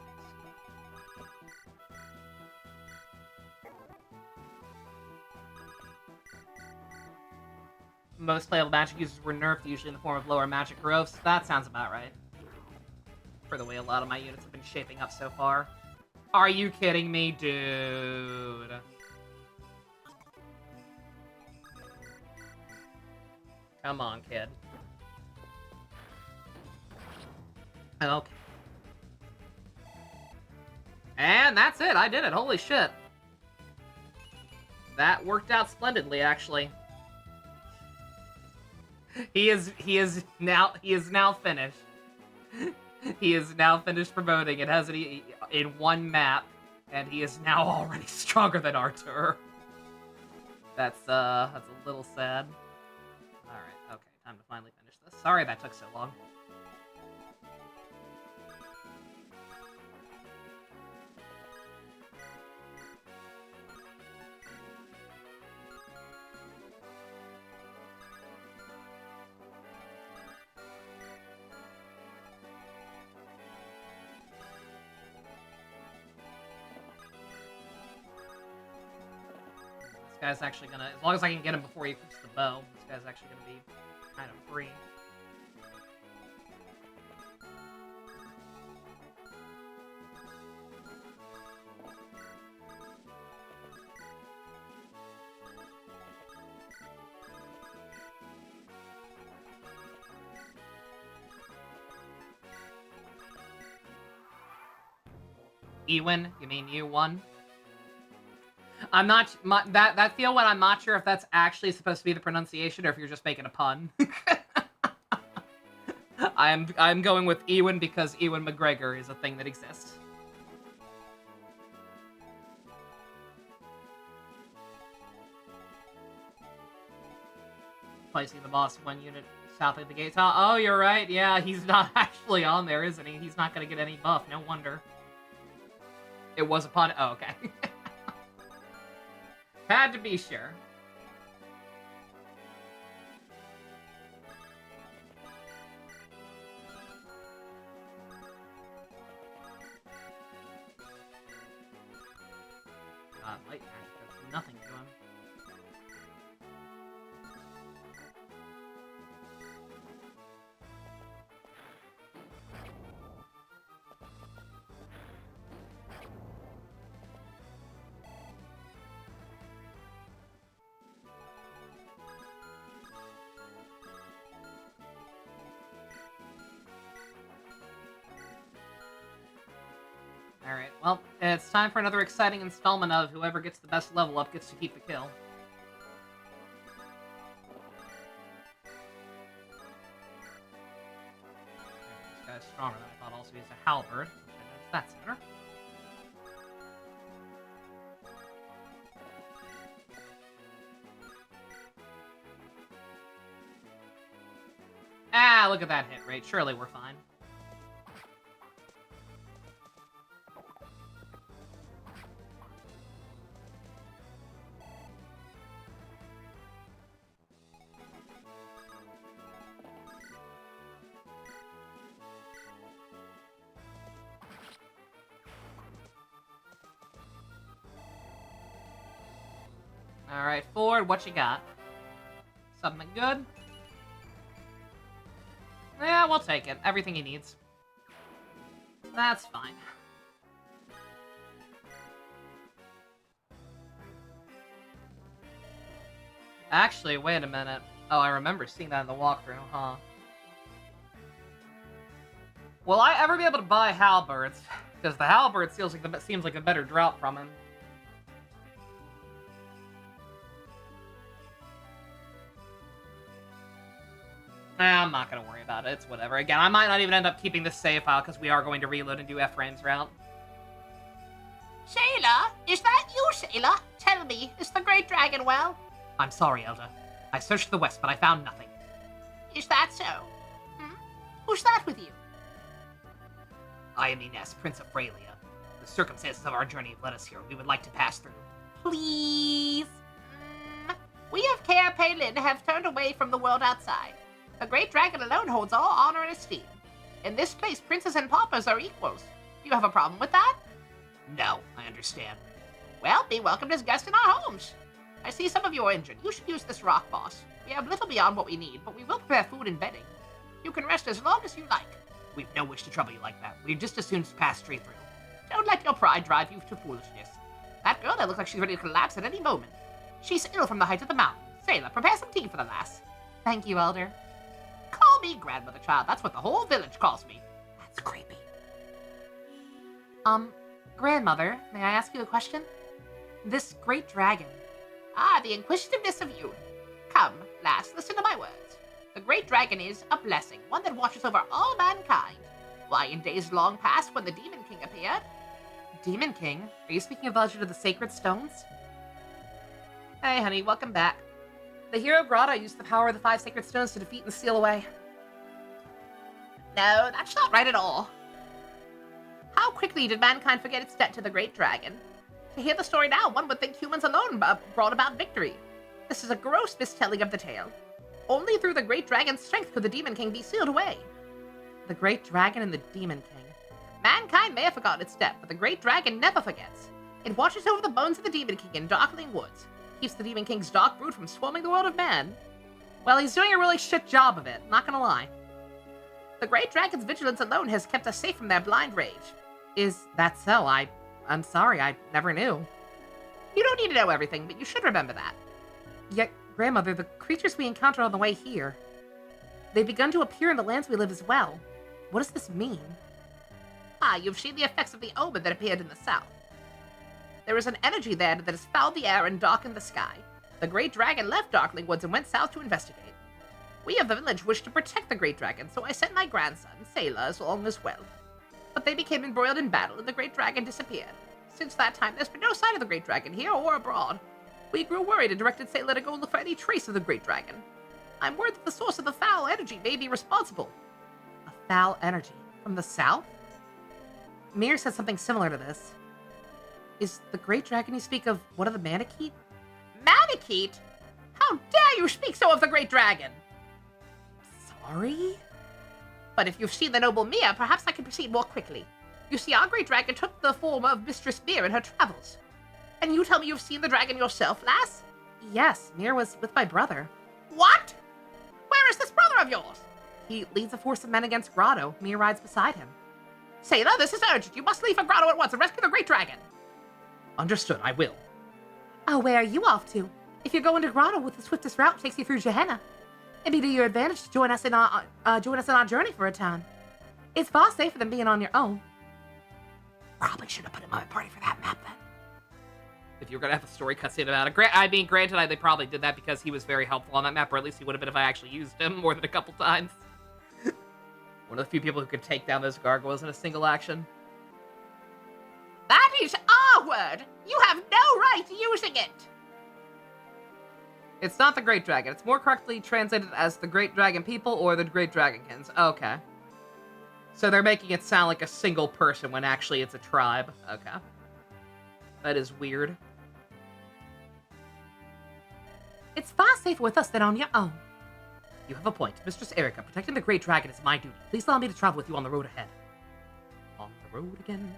Most playable magic users were nerfed, usually in the form of lower magic growths. That sounds about right. For the way a lot of my units have been shaping up so far. Are you kidding me, dude? Come on, kid. Okay. And that's it. I did it. Holy shit. That worked out splendidly, actually. He is now finished. He is now finished promoting. It has it in one map, and he is now already stronger than Artur. That's a little sad. All right. Okay. Time to finally finish this. Sorry that took so long. This guy's actually gonna, as long as I can get him before he equips the bow, this guy's actually gonna be kind of free. Ewan? You mean you won? I'm not that feel when I'm not sure if that's actually supposed to be the pronunciation or if you're just making a pun. I'm going with Ewan because Ewan McGregor is a thing that exists. Placing the boss 1 unit south of the gates. Oh, you're right. Yeah, he's not actually on there, isn't he? He's not gonna get any buff. No wonder. It was a pun. Oh, okay. Had to be sure. God, light magic does nothing to him. Alright, well, it's time for another exciting installment of whoever gets the best level up gets to keep the kill. This guy's stronger than I thought. Also, he's a halberd, which I noticed that sooner. Ah, look at that hit rate. Surely we're fine. Alright, Ford, what you got? Something good? Yeah, we'll take it. Everything he needs. That's fine. Actually, wait a minute. Oh, I remember seeing that in the walkthrough, huh? Will I ever be able to buy halberds? Because the halberd seems like a better drop from him. Nah, I'm not gonna worry about it. It's whatever. Again, I might not even end up keeping this save file because we are going to reload and do Ephraim's route. Shayla? Is that you, Shayla? Tell me, is the Great Dragon well? I'm sorry, Elder. I searched the west, but I found nothing. Is that so? Who's that with you? I am Ines, Prince of Frelia. The circumstances of our journey have led us here. We would like to pass through. Please? We of Care Palin have turned away from the world outside. The Great Dragon alone holds all honor and esteem. In this place, princes and paupers are equals. Do you have a problem with that? No, I understand. Well, be welcomed as guests in our homes. I see some of you are injured. You should use this rock boss. We have little beyond what we need, but we will prepare food and bedding. You can rest as long as you like. We've no wish to trouble you like that. We'd just as soon pass straight through. Don't let your pride drive you to foolishness. That girl there looks like she's ready to collapse at any moment. She's ill from the height of the mountain. Sailor, prepare some tea for the lass. Thank you, Elder. Call me grandmother, child. That's what the whole village calls me. That's creepy. Grandmother, may I ask you a question? This great dragon. Ah, the inquisitiveness of youth. Come, lass, listen to my words. The Great Dragon is a blessing, one that watches over all mankind. Why, in days long past, when the Demon King appeared... Demon King? Are you speaking of Legend of the Sacred Stones? Hey, honey, welcome back. The hero Grotto used the power of the 5 sacred stones to defeat and steal away. No, that's not right at all. How quickly did mankind forget its debt to the Great Dragon? To hear the story now, one would think humans alone brought about victory. This is a gross mistelling of the tale. Only through the Great Dragon's strength could the Demon King be sealed away. The Great Dragon and the Demon King. Mankind may have forgotten its debt, but the Great Dragon never forgets. It watches over the bones of the Demon King in darkling woods, keeps the Demon King's dark brood from swarming the world of man. Well, he's doing a really shit job of it, not gonna lie. The Great Dragon's vigilance alone has kept us safe from their blind rage. Is that so? I'm sorry, I never knew. You don't need to know everything, but you should remember that. Yet, Grandmother, the creatures we encountered on the way here, they've begun to appear in the lands we live as well. What does this mean? Ah, you've seen the effects of the omen that appeared in the south. There is an energy there that has fouled the air and darkened the sky. The Great Dragon left Darkling Woods and went south to investigate. We of the village wished to protect the Great Dragon, so I sent my grandson, Sailor, along as well. But they became embroiled in battle, and the Great Dragon disappeared. Since that time, there's been no sign of the Great Dragon here or abroad. We grew worried and directed Sailor to go look for any trace of the Great Dragon. I'm worried that the source of the foul energy may be responsible. A foul energy? From the south? Mir said something similar to this. Is the Great Dragon you speak of one of the Manakete? Manakete? How dare you speak so of the Great Dragon? Sorry? But if you've seen the noble Mia, perhaps I can proceed more quickly. You see, our Great Dragon took the form of Mistress Mir in her travels. And you tell me you've seen the dragon yourself, lass? Yes, Mir was with my brother. What? Where is this brother of yours? He leads a force of men against Grotto. Mir rides beside him. Sailor, this is urgent. You must leave for Grotto at once and rescue the Great Dragon. Understood, I will. Oh, where are you off to? If you're going to Grotto with the swiftest route takes you through Gehenna, it'd be to your advantage to join us in our journey for a time. It's far safer than being on your own. Probably should have put him on my party for that map then. If you were gonna have a story cutscene about it, granted, they probably did that because he was very helpful on that map, or at least he would have been if I actually used him more than a couple times. One of the few people who could take down those gargoyles in a single action. That is our word. You have no right using it. It's not the Great Dragon. It's more correctly translated as the Great Dragon People or the Great Dragonkins. Okay. So they're making it sound like a single person when actually it's a tribe. Okay. That is weird. It's far safer with us than on your own. You have a point. Mistress Erica, protecting the Great Dragon is my duty. Please allow me to travel with you on the road ahead. On the road again?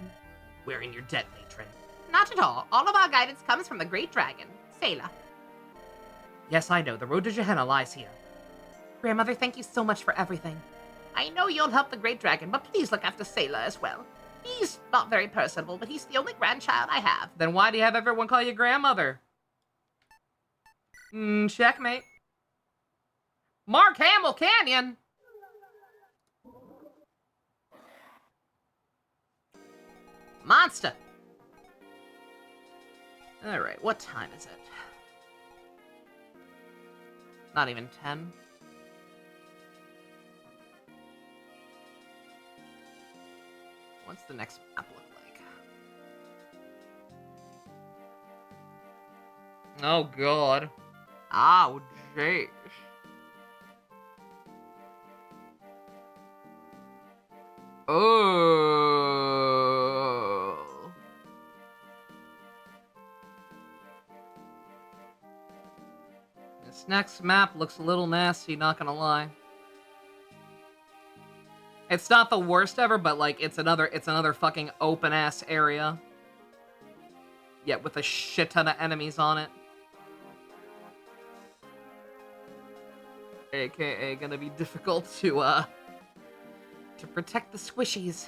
Wearing your debt, matron. Not at all. All of our guidance comes from the Great Dragon. Sailor, Yes, I know. The road to Gehenna lies here. Grandmother, thank you so much for everything. I know you'll help the Great Dragon, but please look after Sailor as well. He's not very personable, but he's the only grandchild I have. Then why do you have everyone call you grandmother? Checkmate. Mark Hamill Canyon! Monster! Alright, what time is it? Not even 10. What's the next map look like? Oh, God. Oh, jeez. Oh. This next map looks a little nasty, not gonna lie. It's not the worst ever, but like it's another fucking open ass area. Yet with a shit ton of enemies on it. AKA gonna be difficult to protect the squishies.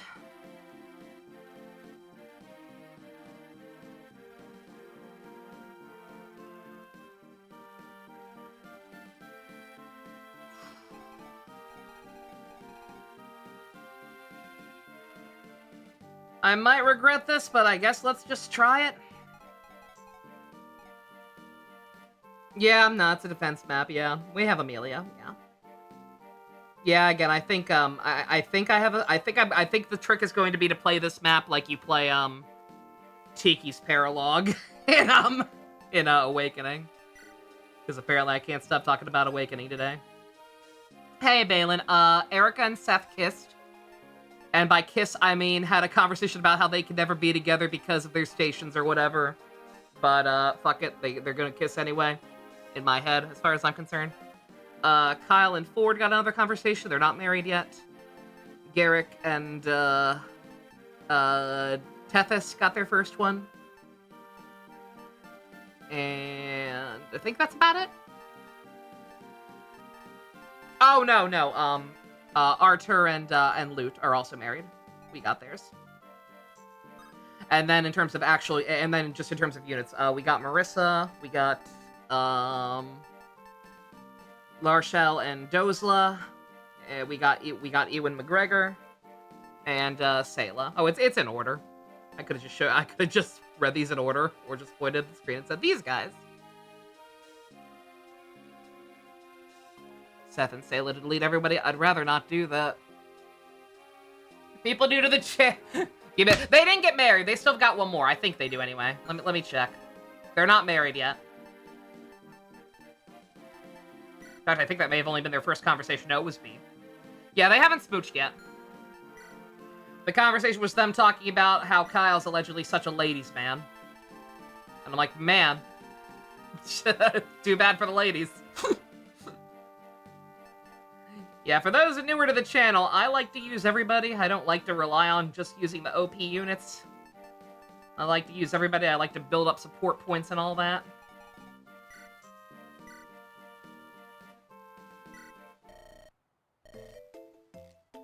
I might regret this, but I guess let's just try it. Yeah, no, it's a defense map, yeah. We have Amelia, yeah. Yeah, again, I think I think the trick is going to be to play this map like you play Tiki's Paralog in Awakening. Because apparently I can't stop talking about Awakening today. Hey Balin, Erica and Seth kissed. And by kiss, I mean had a conversation about how they could never be together because of their stations or whatever. But, fuck it, they're gonna kiss anyway. In my head, as far as I'm concerned. Kyle and Ford got another conversation. They're not married yet. Garrick and, Tethys got their first one. And I think that's about it. Oh, no. Arthur and Lute are also married. We got theirs. And then in terms of just in terms of units, we got Marissa, we got, Larshel and Dozla, we got Ewan McGregor, and, Sayla. Oh, it's in order. I could have just read these in order, or just pointed at the screen and said, these guys. Seth and Sayla to delete everybody. I'd rather not do that. People new to the chat. They didn't get married. They still got one more. I think they do anyway. Let me check. They're not married yet. In fact, I think that may have only been their first conversation. No, it was me. Yeah, they haven't smooched yet. The conversation was them talking about how Kyle's allegedly such a ladies' man. And I'm like, man. Too bad for the ladies. Yeah, for those newer to the channel, I like to use everybody. I don't like to rely on just using the OP units. I like to use everybody. I like to build up support points and all that.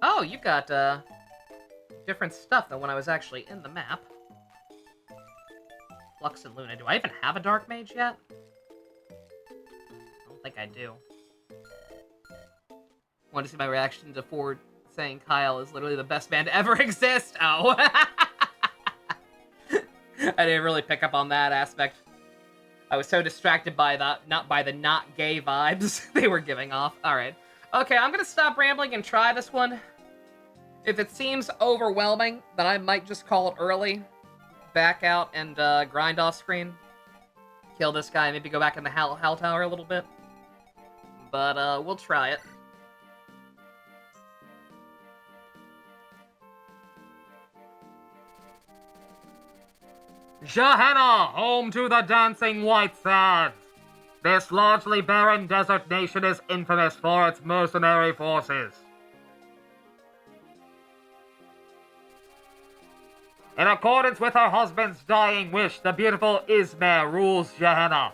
Oh, you got, different stuff than when I was actually in the map. Flux and Luna. Do I even have a Dark Mage yet? I don't think I do. Want to see my reaction to Ford saying Kyle is literally the best man to ever exist? Oh. I didn't really pick up on that aspect. I was so distracted by the not gay vibes they were giving off. Alright. Okay, I'm gonna stop rambling and try this one. If it seems overwhelming, then I might just call it early. Back out and grind off screen. Kill this guy, maybe go back in the Hell Tower a little bit. But we'll try it. Gehenna, home to the dancing white sands. This largely barren desert nation is infamous for its mercenary forces. In accordance with her husband's dying wish, the beautiful Ismare rules Gehenna.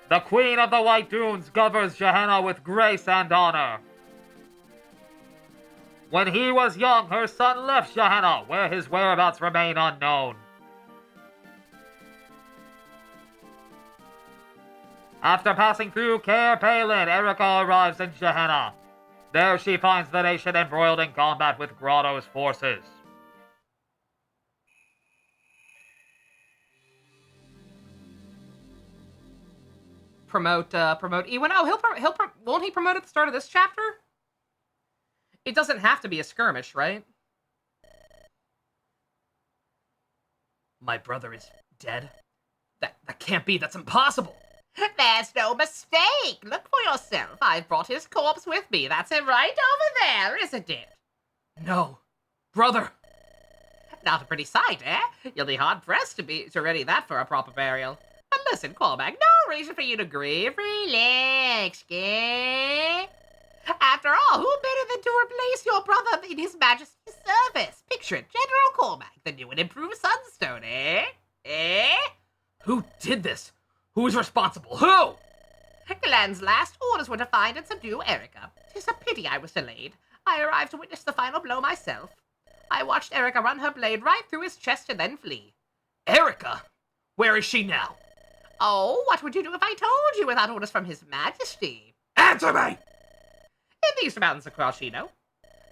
The Queen of the White Dunes governs Gehenna with grace and honor. When he was young, her son left Gehenna, where his whereabouts remain unknown. After passing through Caer Palin, Erica arrives in Gehenna. There she finds the nation embroiled in combat with Grotto's forces. Promote Ewan. Oh, won't he promote at the start of this chapter? It doesn't have to be a skirmish, right? My brother is dead? That can't be. That's impossible. There's no mistake. Look for yourself. I've brought his corpse with me. That's it right over there, isn't it? No. Brother. Not a pretty sight, eh? You'll be hard-pressed to ready that for a proper burial. But listen, Cormac, no reason for you to grieve. Relax, okay? After all, who better than to replace your brother in his majesty's service? Picture it, General Cormac, the new and improved Sunstone, eh? Eh? Who did this? Who is responsible? Who? Glenn's last orders were to find and subdue Erica. 'Tis a pity I was delayed. I arrived to witness the final blow myself. I watched Erica run her blade right through his chest and then flee. Erica? Where is she now? Oh, what would you do if I told you without orders from His Majesty? Answer me! In these mountains across Shino.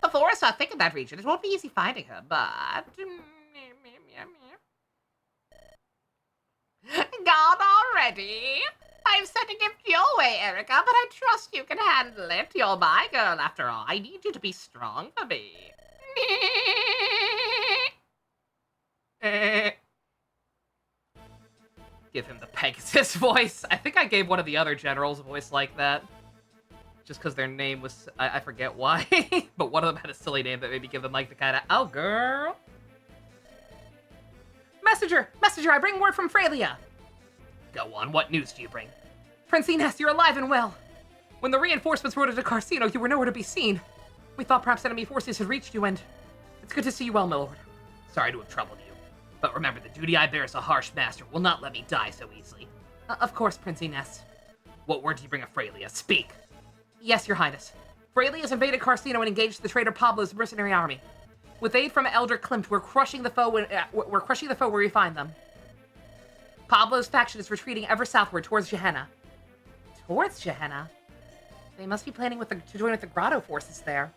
The forests are thick in that region. It won't be easy finding her, but... Gone already? I've sent a gift your way, Erica, but I trust you can handle it. You're my girl, after all. I need you to be strong for me. Give him the Pegasus voice. I think I gave one of the other generals a voice like that. Just because their name was... I forget why. But one of them had a silly name that made me give them like the kind of... Oh, girl. Messenger! Messenger, I bring word from Frelia! Go on, what news do you bring? Prince Ines, you're alive and well. When the reinforcements rode into Carcino, you were nowhere to be seen. We thought perhaps enemy forces had reached you, and it's good to see you well, my lord. Sorry to have troubled you. But remember, the duty I bear as a harsh master will not let me die so easily. Of course, Prince Ines. What word do you bring of Frelia? Speak! Yes, your highness. Frelia has invaded Carcino and engaged the traitor Pablo's mercenary army. With aid from Elder Klimt, we're crushing the foe where we find them. Pablo's faction is retreating ever southward towards Gehenna. Towards Gehenna? They must be planning to join with the Grotto forces there.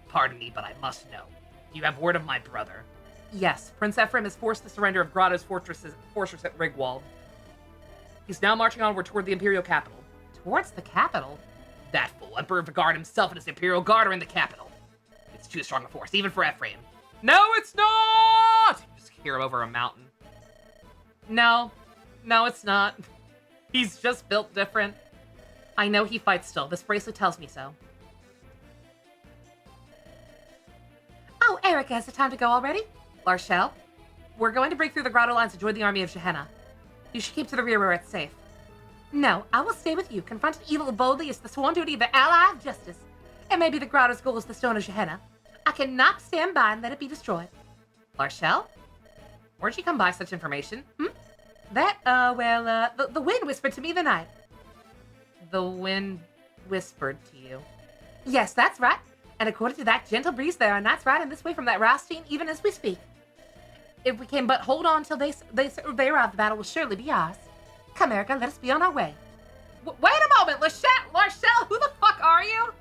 Pardon me, but I must know. You have word of my brother? Yes, Prince Ephraim has forced the surrender of Grotto's fortress at Rigwald. He's now marching onward toward the Imperial capital. Towards the capital? That fool, Emperor Vigard himself and his Imperial Guard are in the capital. It's too strong a force, even for Ephraim. No, it's not! You just hear him over a mountain. No, it's not. He's just built different. I know he fights still. This bracelet tells me so. Oh, Erica, is it time to go already? Larshel, we're going to break through the Grotto lines and join the army of Gehenna. You should keep to the rear where it's safe. No, I will stay with you. Confront evil boldly is the sworn duty of the ally of justice. And maybe the Grotto's goal is the stone of Gehenna. I cannot stand by and let it be destroyed. Larshel? Where'd you come by such information? The wind whispered to me the night. The wind whispered to you? Yes, that's right. And according to that gentle breeze, there are nights riding this way from that Rothstein even as we speak. If we can but hold on till they arrive, the battle will surely be ours. Come, Erica, let us be on our way. Wait a moment, Larshel, who the fuck are you?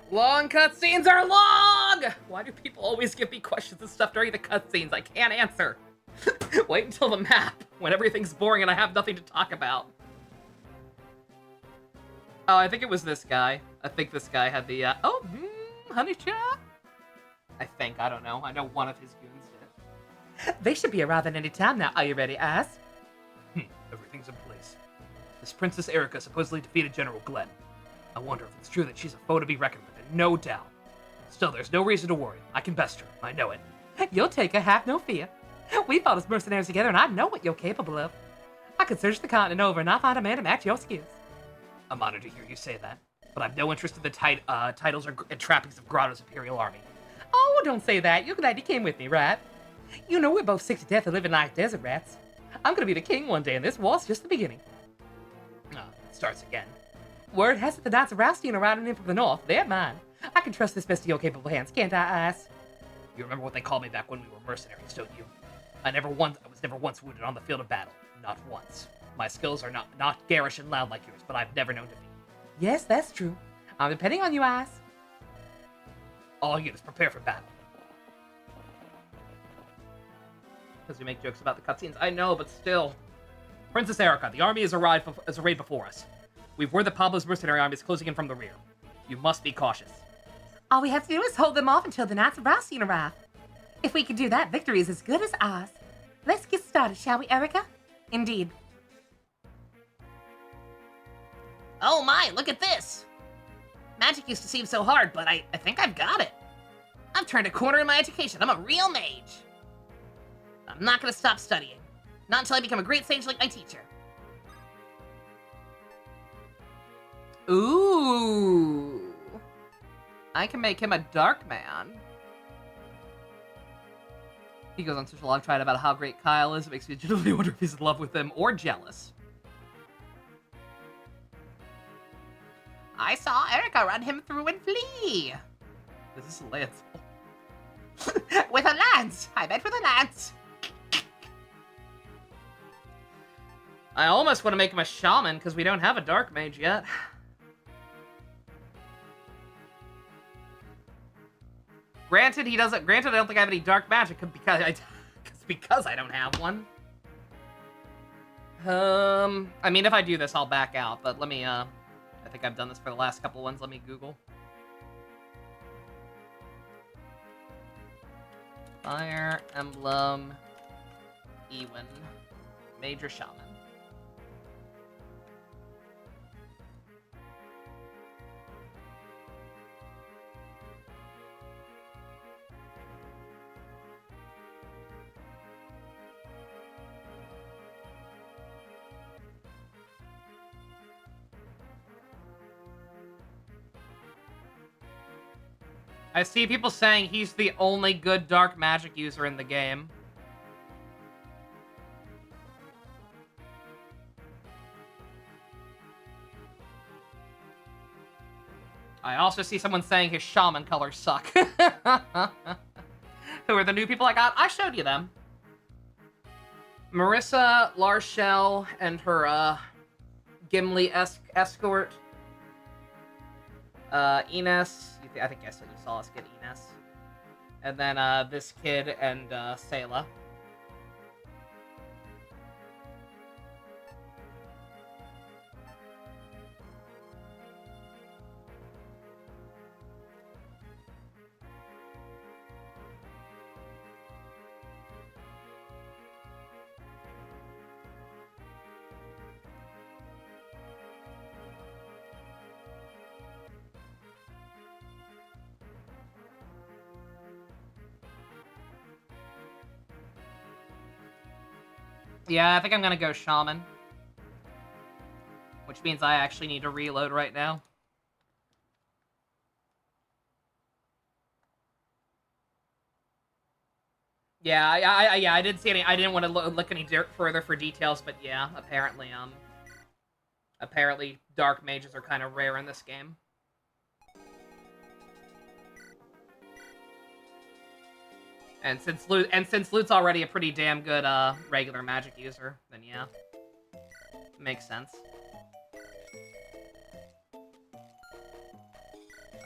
Long cutscenes are long! Why do people always give me questions and stuff during the cutscenes I can't answer? Wait until the map, when everything's boring and I have nothing to talk about. Oh, I think it was this guy. I think this guy had the, honey chat? I think, I don't know. I know one of his goons did. They should be arriving any time now. Are you ready, Ass? Everything's in place. This Princess Erica supposedly defeated General Glenn. I wonder if it's true that she's a foe to be reckoned with, and no doubt. Still, there's no reason to worry. I can best her. I know it. You'll take her, have no fear. We fought as mercenaries together, and I know what you're capable of. I could search the continent over and not find a man to match your skills. I'm honored to hear you say that, but I've no interest in the titles and trappings of Grotto's Imperial Army. Oh, don't say that. You're glad you came with me, right? You know we're both sick to death of living like desert rats. I'm gonna be the king one day, and this war's just the beginning. It starts again. Word has it the Knights of Rousteen are riding in from the north. They're mine. I can trust this best of your capable hands, can't I, Ice? You remember what they called me back when we were mercenaries, don't you? I was never once wounded on the field of battle. Not once. My skills are not garish and loud like yours, but I've never known defeat. Yes, that's true. I'm depending on you, Ice. All you do is prepare for battle. Because we make jokes about the cutscenes. I know, but still. Princess Erica, the army is arrayed before us. We've word that Pablo's mercenary army is closing in from the rear. You must be cautious. All we have to do is hold them off until the Knights of Rousteen arrive. If we can do that, victory is as good as ours. Let's get started, shall we, Erica? Indeed. Oh my, look at this! Magic used to seem so hard, but I think I've got it. I've turned a corner in my education. I'm a real mage. I'm not gonna stop studying. Not until I become a great sage like my teacher. Ooh. I can make him a dark man. He goes on such a long trot about how great Kyle is, it makes me genuinely wonder if he's in love with him or jealous. I saw Erica run him through and flee. This is a lance. With a lance. I bet with a lance. I almost want to make him a shaman, because we don't have a dark mage yet. Granted, I don't think I have any dark magic because I don't have one. I mean, if I do this, I'll back out, but let me, I think I've done this for the last couple ones. Let me Google. Fire Emblem Ewan. Major Shaman. I see people saying he's the only good dark magic user in the game. I also see someone saying his shaman colors suck. Who are the new people I got? I showed you them. Marissa, Larshell, and her, Gimli escort. Ines. I think you saw us get Ines. And then, this kid and, Sayla. Yeah, I think I'm gonna go Shaman. Which means I actually need to reload right now. Yeah, I didn't see any. I didn't want to look any further for details, but yeah, apparently dark mages are kind of rare in this game. And since Lute's already a pretty damn good regular magic user, then yeah, makes sense.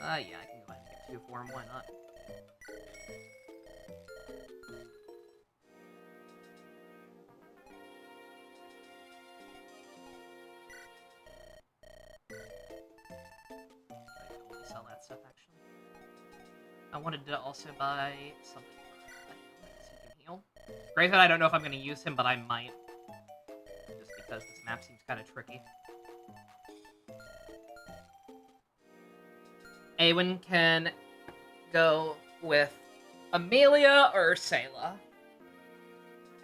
Yeah, I can go ahead and get 2 for him. Why not? I can really sell that stuff actually. I wanted to also buy something. Heal. Granted, I don't know if I'm going to use him, but I might. Just because this map seems kind of tricky. Awen can go with Amelia or Sayla.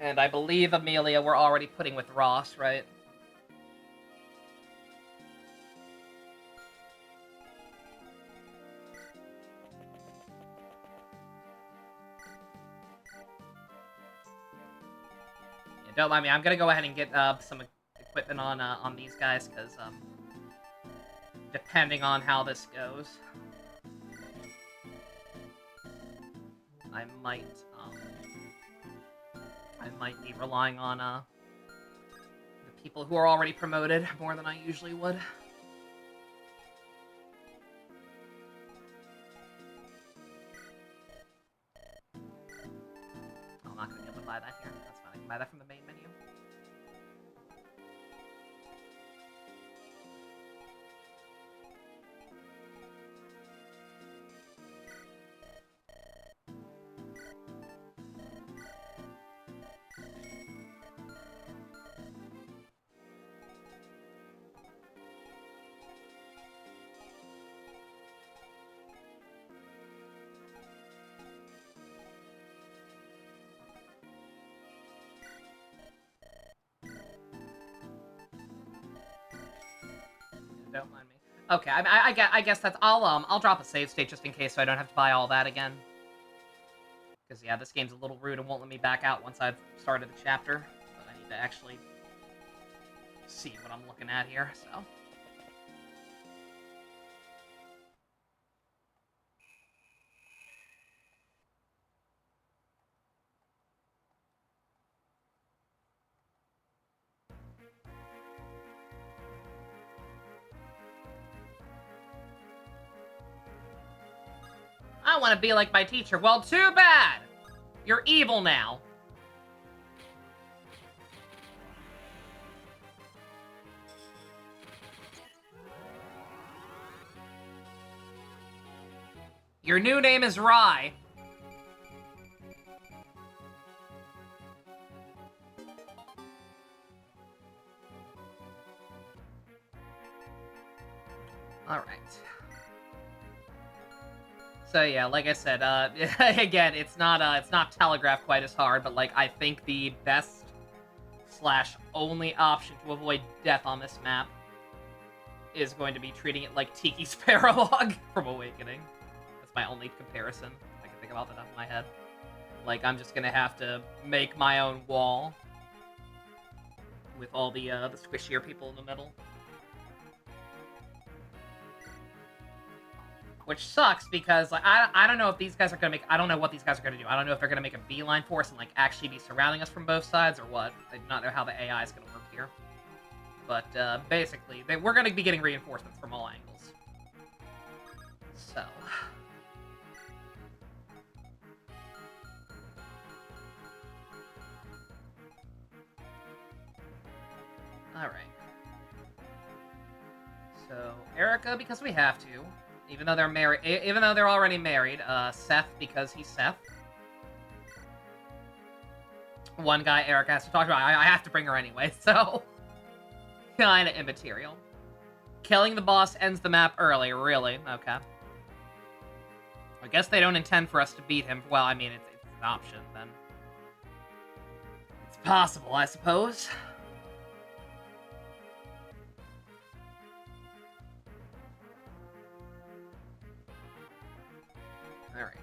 And I believe Amelia we're already putting with Ross, right? don't mind me. I'm gonna go ahead and get some equipment on these guys, because depending on how this goes, I might be relying on the people who are already promoted more than I usually would. I'm not gonna be able to buy that here. That's fine. I can buy that from the main menu. Don't mind me. Okay, I guess that's... I'll drop a save state just in case so I don't have to buy all that again. Because, yeah, this game's a little rude and won't let me back out once I've started the chapter. But I need to actually see what I'm looking at here, so... I want to be like my teacher. Well, too bad! You're evil now. Your new name is Rye. Alright. So yeah, like I said, again, it's not telegraphed quite as hard, but like I think the best / only option to avoid death on this map is going to be treating it like Tiki's Paralog from Awakening. That's my only comparison I can think about the top of my head. Like, I'm just gonna have to make my own wall with all the squishier people in the middle. Which sucks because like I don't know if these guys are gonna make... I don't know what these guys are gonna do. I don't know if they're gonna make a beeline for us and like actually be surrounding us from both sides or what. I do not know how the AI is gonna work here. But basically, we're gonna be getting reinforcements from all angles. So... Alright. So, Erica, because we have to. Even though they're married, even though they're already married, Seth because he's Seth. One guy Erica has to talk to. I have to bring her anyway, so kinda immaterial. Killing the boss ends the map early, really? Okay. I guess they don't intend for us to beat him. Well, I mean, it's an option, then. It's possible, I suppose. Alright.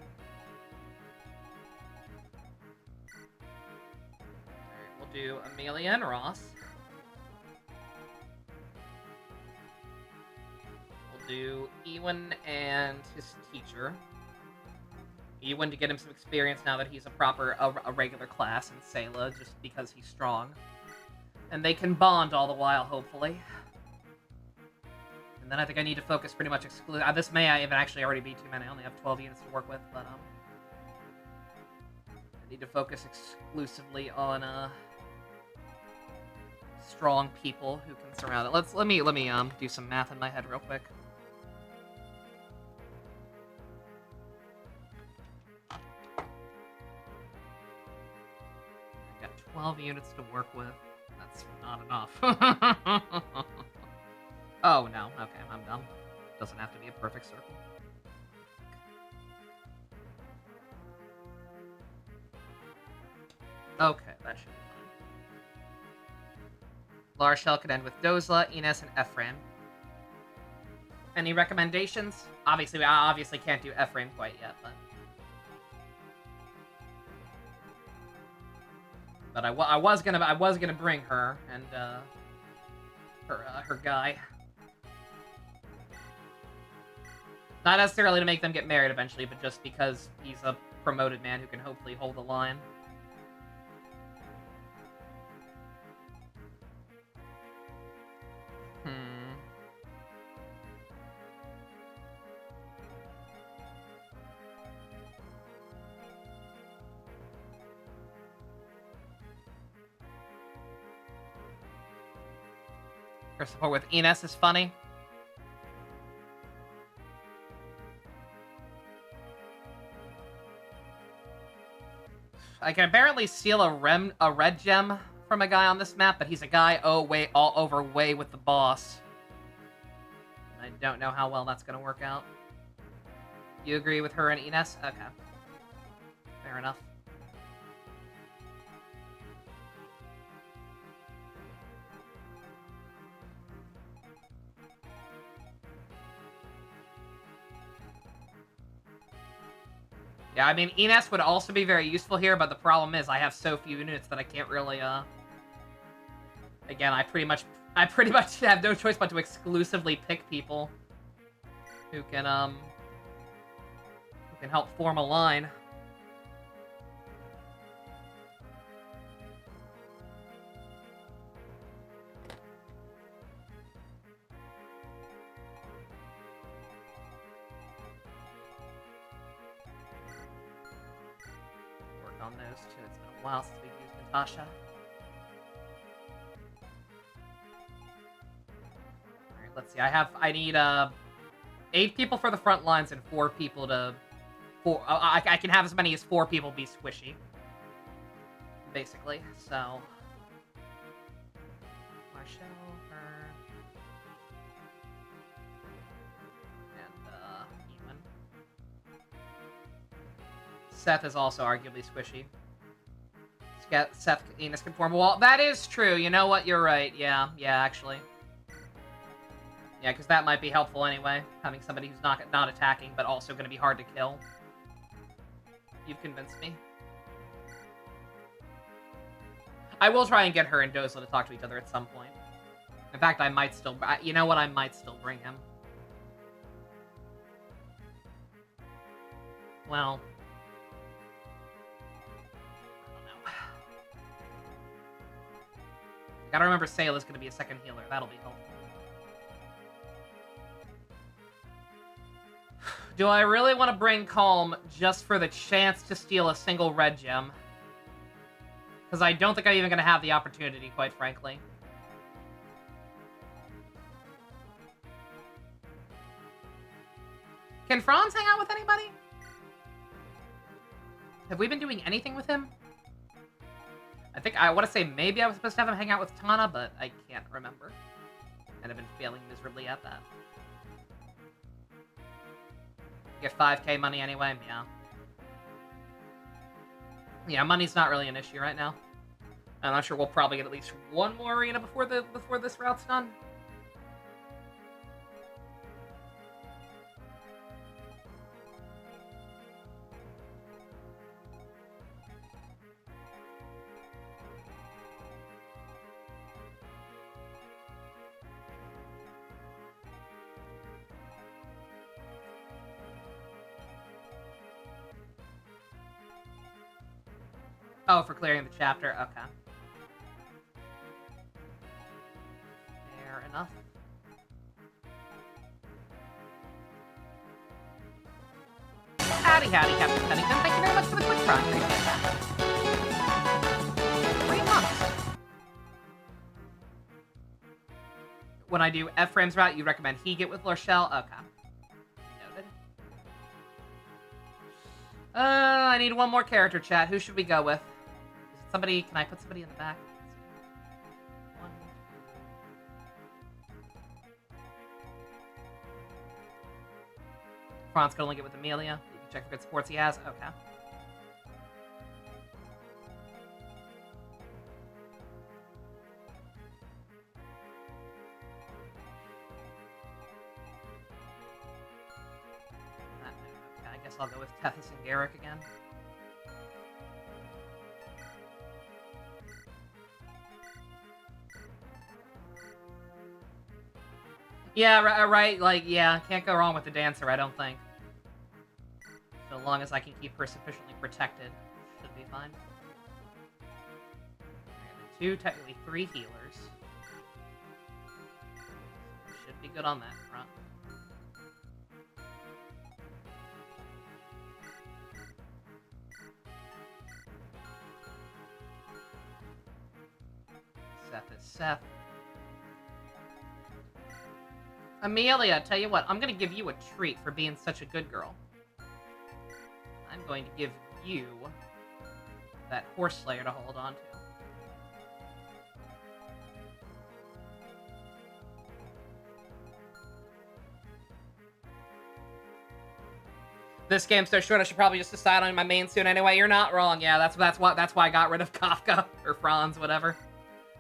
We'll do Amelia and Ross. We'll do Ewan and his teacher. Ewan to get him some experience now that he's a regular class, and Sayla just because he's strong. And they can bond all the while, hopefully. And then I think I need to focus pretty much exclusively... this may even actually already be too many. I only have 12 units to work with, but, I need to focus exclusively on, strong people who can surround it. Let me, do some math in my head real quick. I got 12 units to work with. That's not enough. Oh, no. Okay, I'm dumb. Doesn't have to be a perfect circle. Okay, that should be fine. Larshell could end with Dozla, Ines, and Ephraim. Any recommendations? Obviously, I obviously can't do Ephraim quite yet, but... But I was gonna bring her and her guy. Not necessarily to make them get married eventually, but just because he's a promoted man who can hopefully hold the line. Her support with Ines is funny. I can apparently steal a red gem from a guy on this map, but he's a guy way with the boss. I don't know how well that's gonna work out. You agree with her and Ines? Okay. Fair enough. Yeah, I mean, Ines would also be very useful here, but the problem is I have so few units that I can't really, Again, I pretty much have no choice but to exclusively pick people who can help form a line. On those two. It's been a while since we've used Natasha. Alright, let's see. I need 8 people for the front lines and 4 people to I can have as many as 4 people be squishy. Basically. So Marshall, her, and Ewan. Seth is also arguably squishy. Seth Enos can form a wall. That is true. You know what? You're right. Yeah, actually. Yeah, because that might be helpful anyway. Having somebody who's not attacking, but also going to be hard to kill. You've convinced me. I will try and get her and Dozla to talk to each other at some point. In fact, I might still... You know what? I might still bring him. Well... Gotta remember Sayla's gonna be a second healer. That'll be helpful. Do I really want to bring Calm just for the chance to steal a single red gem? Because I don't think I'm even gonna have the opportunity, quite frankly. Can Franz hang out with anybody? Have we been doing anything with him? I want to say maybe I was supposed to have him hang out with Tana, but I can't remember. And I've been failing miserably at that. Get 5k money anyway, yeah. Yeah, money's not really an issue right now. I'm not sure we'll probably get at least one more arena before this route's done. Oh, for clearing the chapter. Okay. Fair enough. Howdy, Captain Pennington. Thank you very much for the quick run. Appreciate that. 3 months. When I do Ephraim's route, you recommend he get with Lorchelle? Okay. Noted. I need one more character, chat. Who should we go with? Somebody, can I put somebody in the back? One, two. Franz can only get with Amelia. You can check for good sports he has. Okay. Okay, I guess I'll go with Tethys and Garrick again. Yeah, right, like, yeah, can't go wrong with the dancer, I don't think. So long as I can keep her sufficiently protected, should be fine. And then 2, technically 3 healers. Should be good on that front. Seth is Seth. Amelia, tell you what, I'm gonna give you a treat for being such a good girl. I'm going to give you that horse slayer to hold on to. This game's so short, I should probably just decide on my main soon anyway. You're not wrong. Yeah, that's why I got rid of Kafka or Franz, whatever.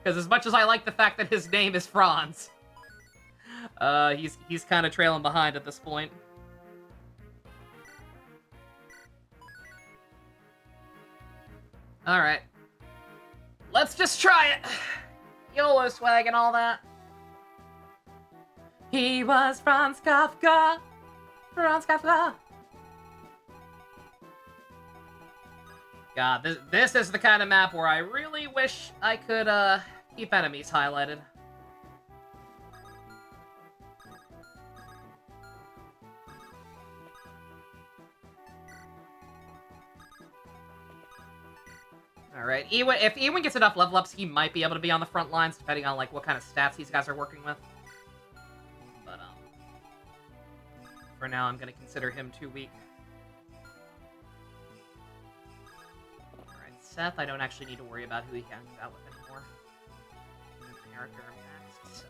Because as much as I like the fact that his name is Franz, he's kind of trailing behind at this point. All right, let's just try it. YOLO swag and all that. He was Franz Kafka. Franz Kafka. God, this is the kind of map where I really wish I could, keep enemies highlighted. Alright, if Ewan gets enough level ups, he might be able to be on the front lines, depending on, like, what kind of stats these guys are working with. But, for now, I'm gonna consider him too weak. Seth, I don't actually need to worry about who he hangs out with anymore. Character maxed, so.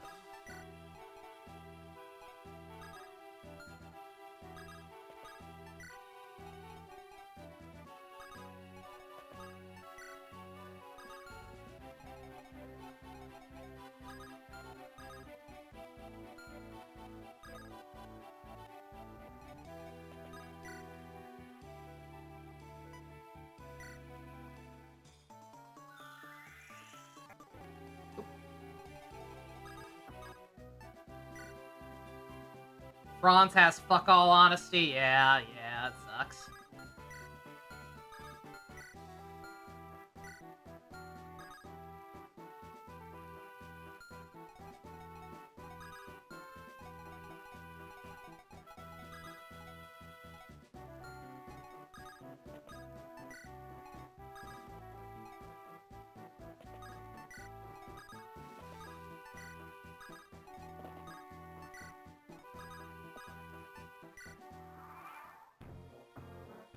Franz has fuck all honesty. Yeah, it sucks.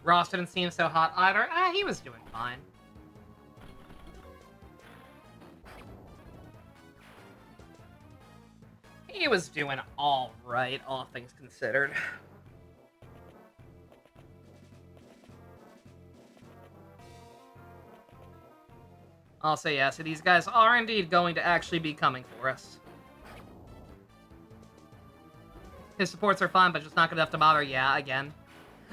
Ross didn't seem so hot either. He was doing fine. He was doing alright, all things considered. Also, yeah, so these guys are indeed going to actually be coming for us. His supports are fine, but just not good enough to bother. Yeah, again.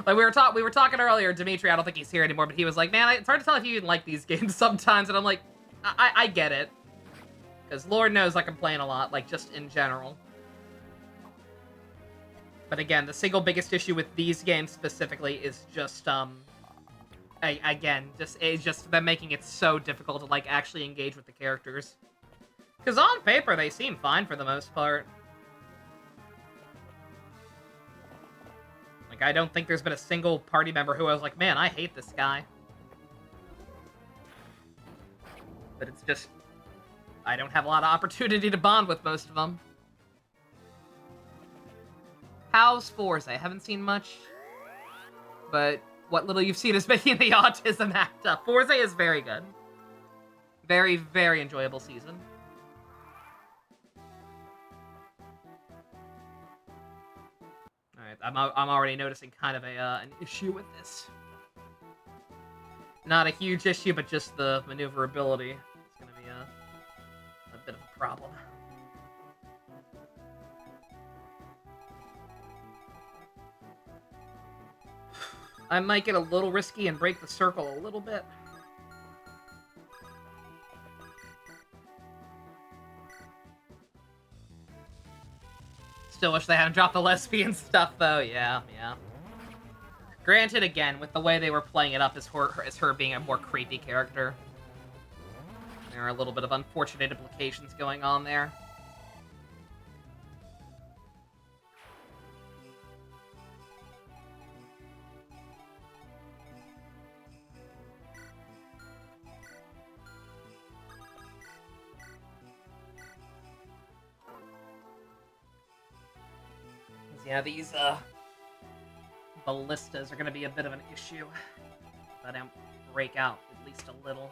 Like, we were talking earlier, Dimitri, I don't think he's here anymore, but he was like, man, it's hard to tell if you even like these games sometimes, and I'm like, I get it. Because Lord knows I complain a lot, like, just in general. But again, the single biggest issue with these games specifically is just, it's just them making it so difficult to, like, actually engage with the characters. Because on paper, they seem fine for the most part. Like, I don't think there's been a single party member who I was like, man, I hate this guy. But it's just, I don't have a lot of opportunity to bond with most of them. How's Forza? I haven't seen much. But what little you've seen is making the autism act up. Forza is very good. Very, very enjoyable season. Alright, I'm already noticing kind of an issue with this. Not a huge issue, but just the maneuverability. It's gonna be a bit of a problem. I might get a little risky and break the circle a little bit. still wish they hadn't dropped the lesbian stuff, though. Yeah, yeah. Granted, again, with the way they were playing it up as her being a more creepy character, there are a little bit of unfortunate implications going on there. Yeah, these ballistas are going to be a bit of an issue. Let them break out at least a little.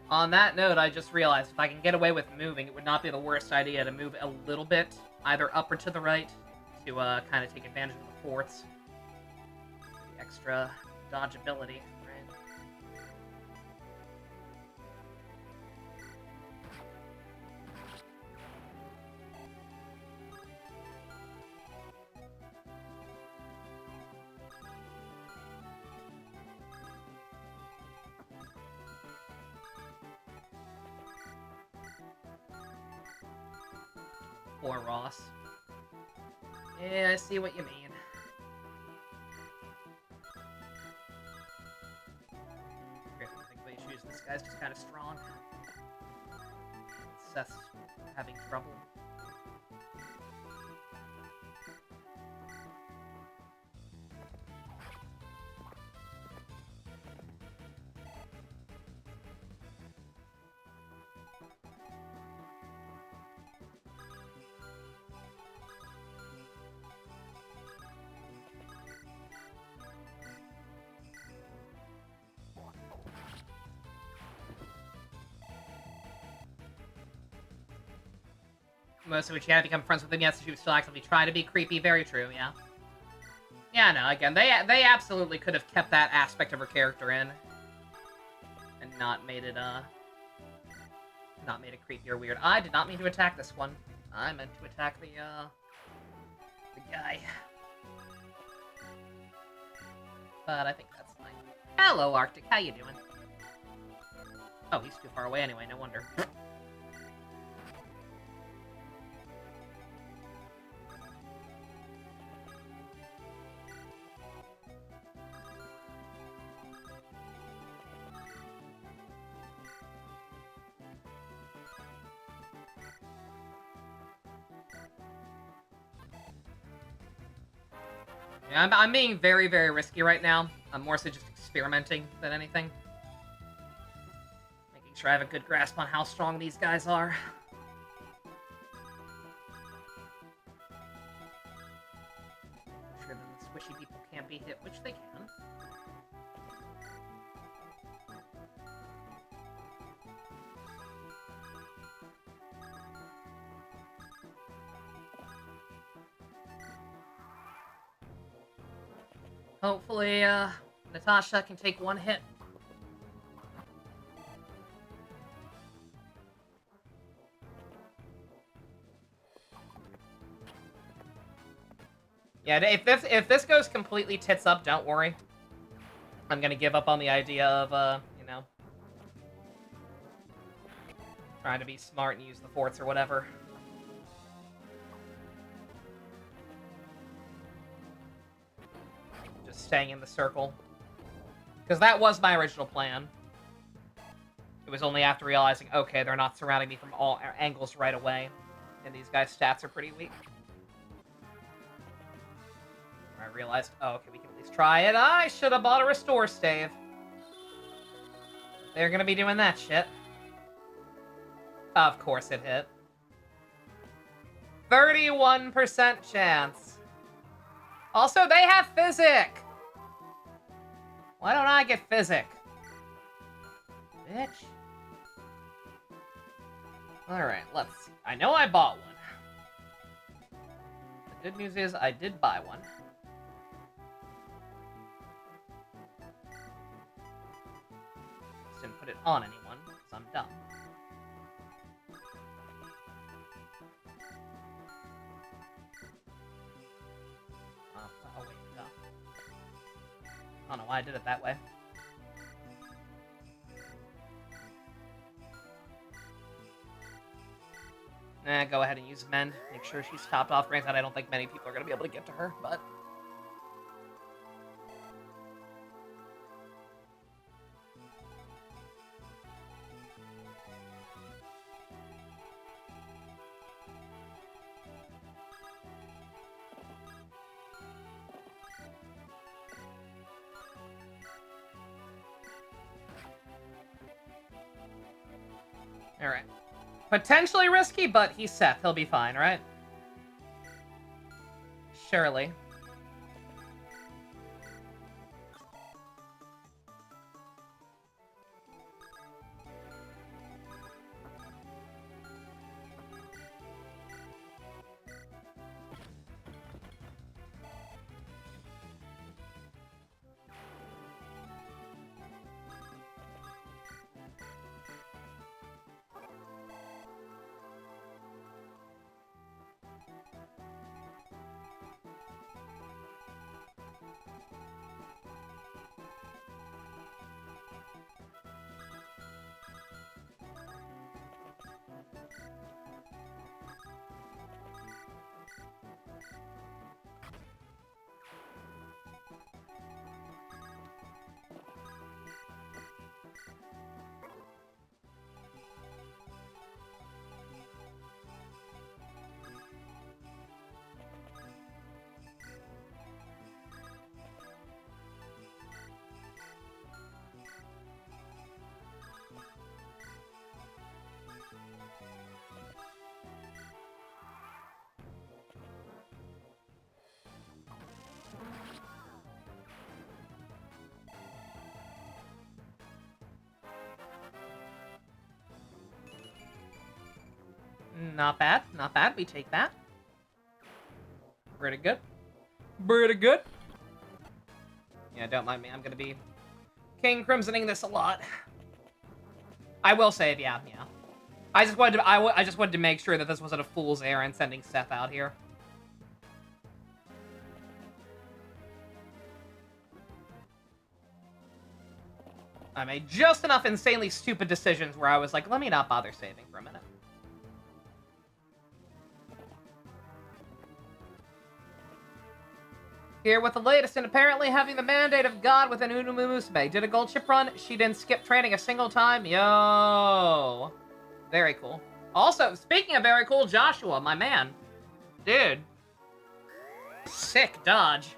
On that note, I just realized if I can get away with moving, it would not be the worst idea to move a little bit, either up or to the right, to kind of take advantage of the forts. The extra dodgeability. Poor Ross. Yeah, I see what you mean. I think the issues. This guy's just kind of strong. Seth's having trouble. Most of which you had to become friends with him, yes, she would still actively try to be creepy. Very true, yeah. Yeah, no, again, they absolutely could have kept that aspect of her character in. And not made it creepy or weird. I did not mean to attack this one. I meant to attack the guy. But I think that's fine. Hello, Arctic, how you doing? Oh, he's too far away anyway, no wonder. Yeah, I'm being very, very risky right now. I'm more so just experimenting than anything. Making sure I have a good grasp on how strong these guys are. Sure that the squishy people can't be hit, which they can. Hopefully, Natasha can take one hit. Yeah, if this goes completely tits up, don't worry. I'm gonna give up on the idea of, you know, trying to be smart and use the forts or whatever. Just staying in the circle. Because that was my original plan. It was only after realizing, okay, they're not surrounding me from all angles right away. And these guys' stats are pretty weak. I realized, oh, okay, we can at least try it. I should have bought a restore stave. They're gonna be doing that shit. Of course it hit. 31% chance. Also, they have Physic! Why don't I get Physic? Bitch. Alright, let's see. I know I bought one. The good news is I did buy one. Just didn't put it on anyone, because I'm dumb. Oh, wait, no. I don't know why I did it that way. Go ahead and use Mend. Make sure she's topped off. Granted, I don't think many people are going to be able to get to her, but... Alright. Potentially risky, but he's Seth. He'll be fine, right? Surely. Not bad. Not bad. We take that. Pretty good. Pretty good. Yeah, don't mind me. I'm gonna be King Crimsoning this a lot. I will save, yeah. I just wanted to, I just wanted to make sure that this wasn't a fool's errand sending Seth out here. I made just enough insanely stupid decisions where I was like, let me not bother saving for a minute. Here with the latest, and apparently having the mandate of God within Unumumusube. Did a gold chip run. She didn't skip training a single time. Yo. Very cool. Also, speaking of very cool, Joshua, my man. Dude. Sick dodge.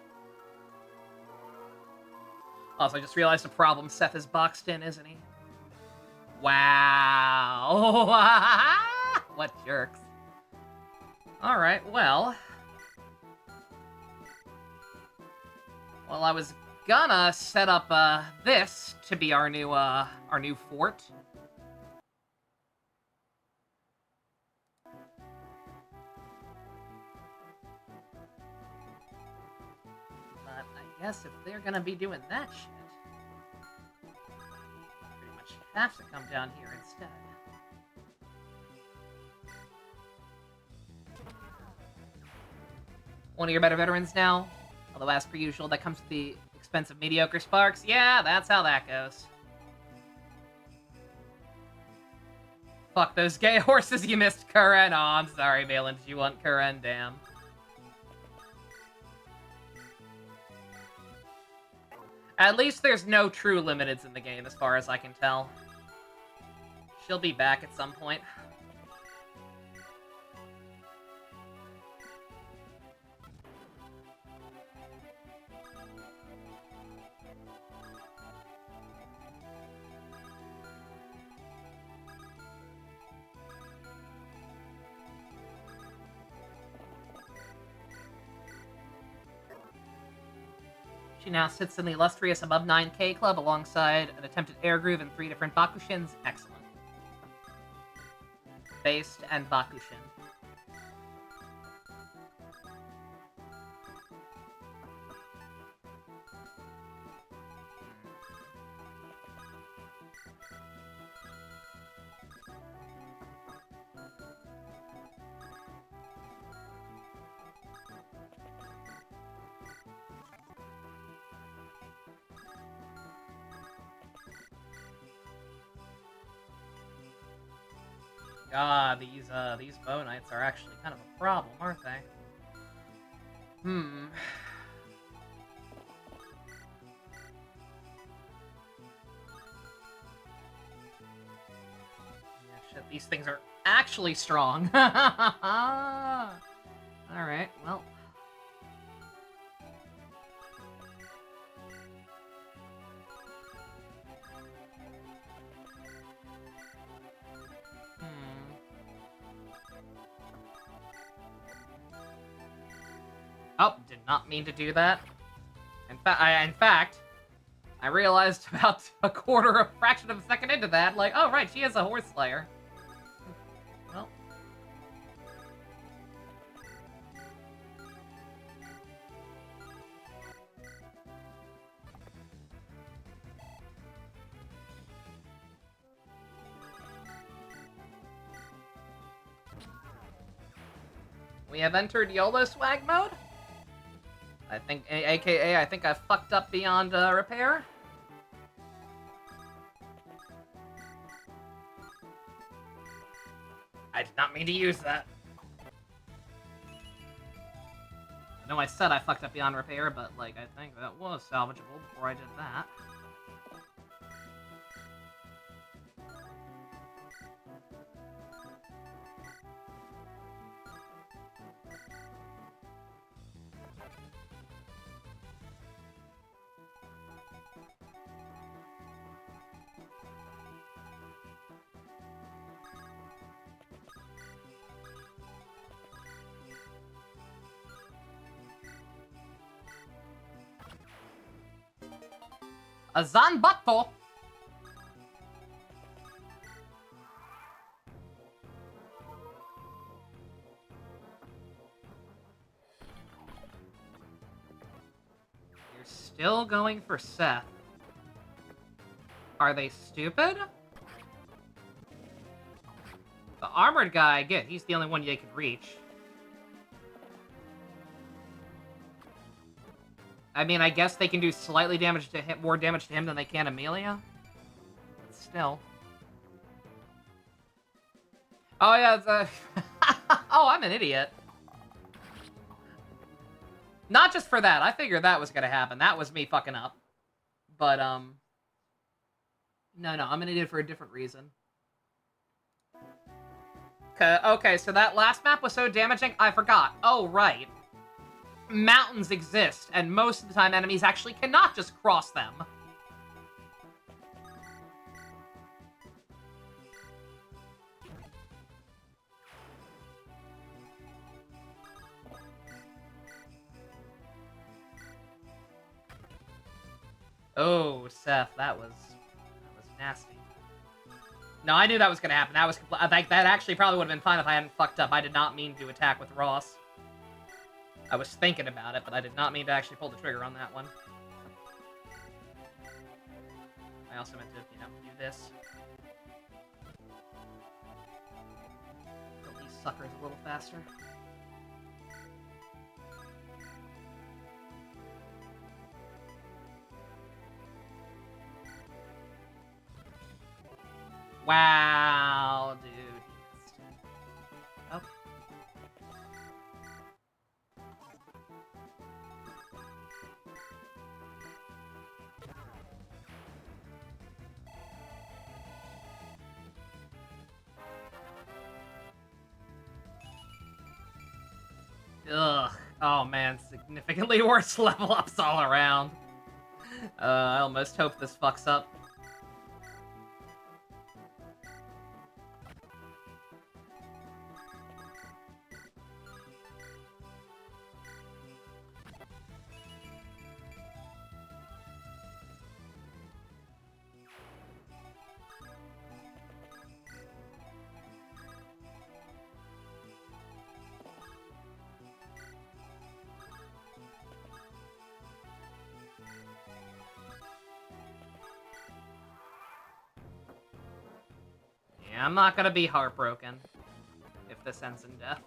Also, I just realized the problem. Seth is boxed in, isn't he? Wow. What jerks. Alright, well... Well, I was gonna set up, this to be our new fort. But I guess if they're gonna be doing that shit, pretty much have to come down here instead. One of your better veterans now. Although, as per usual, that comes at the expense of mediocre sparks. Yeah, that's how that goes. Fuck those gay horses you missed, Curran. Oh, I'm sorry, Balin. Did you want Curran? Damn. At least there's no true limiteds in the game, as far as I can tell. She'll be back at some point. She now sits in the illustrious above 9K club alongside an attempted air groove and 3 different Bakushins. Excellent. Based and Bakushin. Ah, these bow knights are actually kind of a problem, aren't they? Hmm. Yeah, shit, these things are actually strong. Alright, well. Oh, did not mean to do that. In fact, I realized about a fraction of a second into that, like, oh right, she is a horse slayer. Well. We have entered YOLO swag mode. I think, aka, I think I fucked up beyond repair. I did not mean to use that. I know I said I fucked up beyond repair, but, like, I think that was salvageable before I did that. A Zanbato! You're still going for Seth. Are they stupid? The armored guy, I get, he's the only one they could reach. I mean, I guess they can do slightly damage to him, more damage to him than they can Amelia. But still. Oh yeah, it's oh, I'm an idiot. Not just for that. I figured that was gonna happen. That was me fucking up. But, no, I'm an idiot for a different reason. Okay, so that last map was so damaging, I forgot. Oh, right. Mountains exist, and most of the time enemies actually cannot just cross them. Oh, Seth, that was nasty. No, I knew that was gonna happen. That actually probably would have been fine if I hadn't fucked up. I did not mean to attack with Ross. I was thinking about it, but I did not mean to actually pull the trigger on that one. I also meant to, do this. Kill these suckers a little faster. Wow, dude. Oh. Ugh. Oh man, significantly worse level ups all around. I almost hope this fucks up. Yeah, I'm not gonna be heartbroken if this ends in death.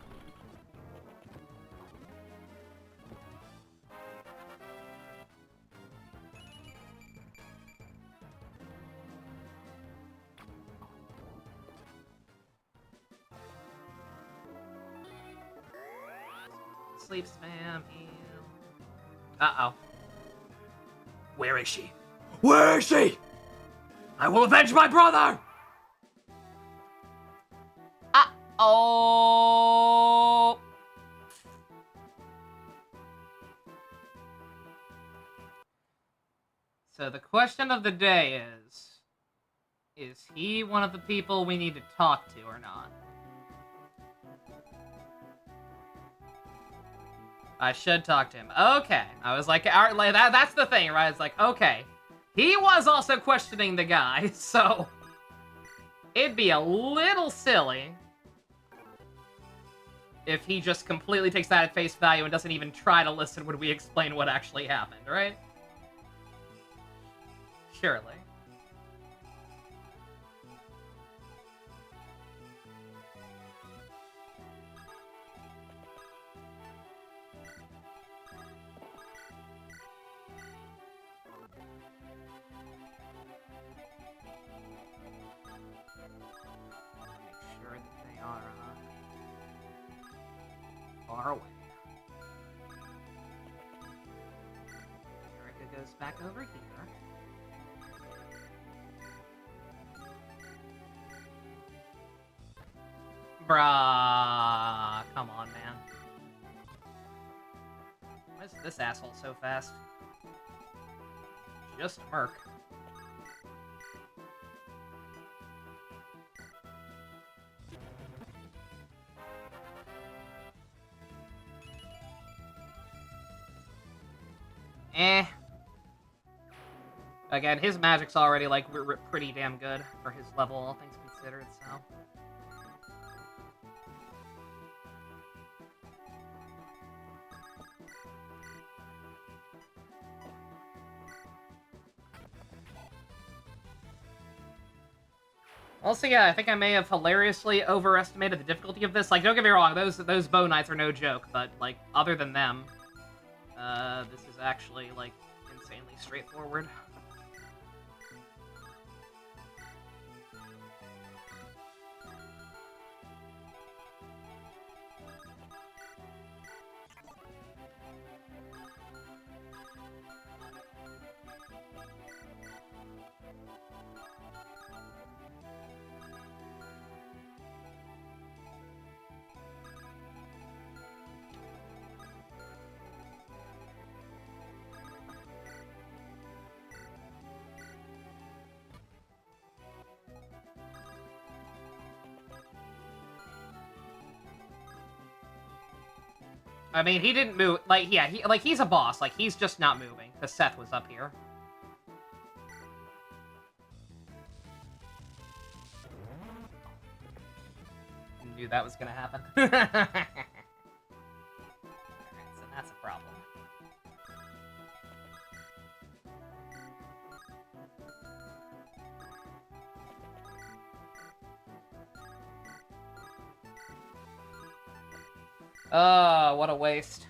Sleep spam, heal. Uh-oh. Where is she? Where is she? I will avenge my brother! Uh-oh! So the question of the day is he one of the people we need to talk to or not? I should talk to him. Okay. I was like, all right, like that's the thing, right? It's like, okay. He was also questioning the guy, so it'd be a little silly if he just completely takes that at face value and doesn't even try to listen when we explain what actually happened, right? Surely. Make sure that they are far away. Erica goes back over here. Bruh. Come on, man. Why is this asshole so fast? Just a merc. Eh. Again, his magic's already, like, pretty damn good for his level, all things considered, so... Also, yeah, I think I may have hilariously overestimated the difficulty of this. Like, don't get me wrong, those bow knights are no joke, but, like, other than them, this is actually, like, insanely straightforward. I mean, he didn't move. Like, yeah, he's a boss. Like, he's just not moving because Seth was up here. Knew that was gonna happen. Alright, so that's a problem. Oh, what a waste.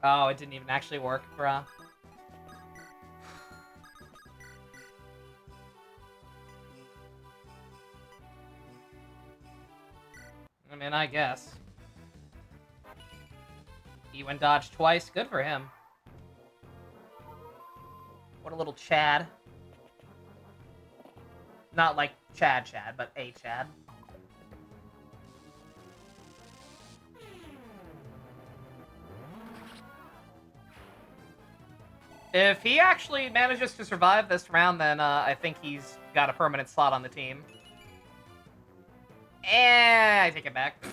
Oh, it didn't even actually work, bruh. I mean, I guess. He went dodge twice. Good for him. What a little Chad. Not like Chad, but a Chad. If he actually manages to survive this round, then I think he's got a permanent slot on the team. I take it back.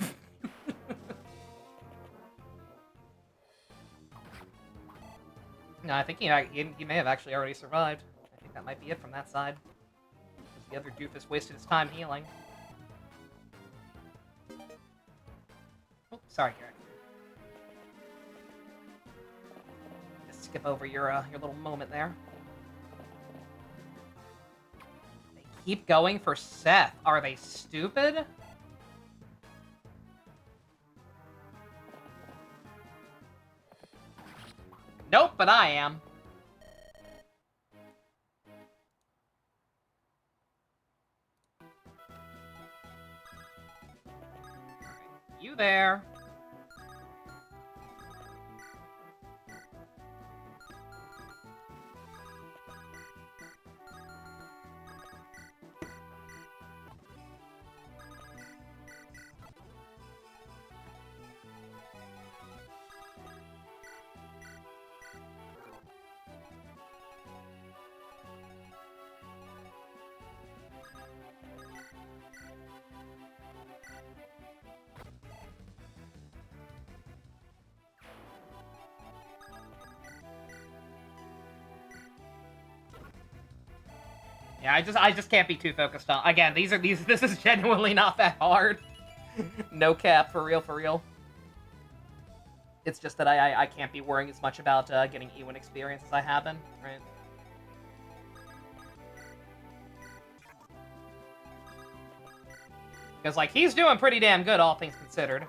No, I think he may have actually already survived. I think that might be it from that side. The other doofus wasted his time healing. Oh, sorry, Garrett. Just skip over your little moment there. They keep going for Seth. Are they stupid? Nope, but I am. You there. Yeah, I just can't be too focused on. Again, this is genuinely not that hard. No cap, for real, for real. It's just that I can't be worrying as much about getting Ewan experience as I have been, right? Because, like, he's doing pretty damn good, all things considered.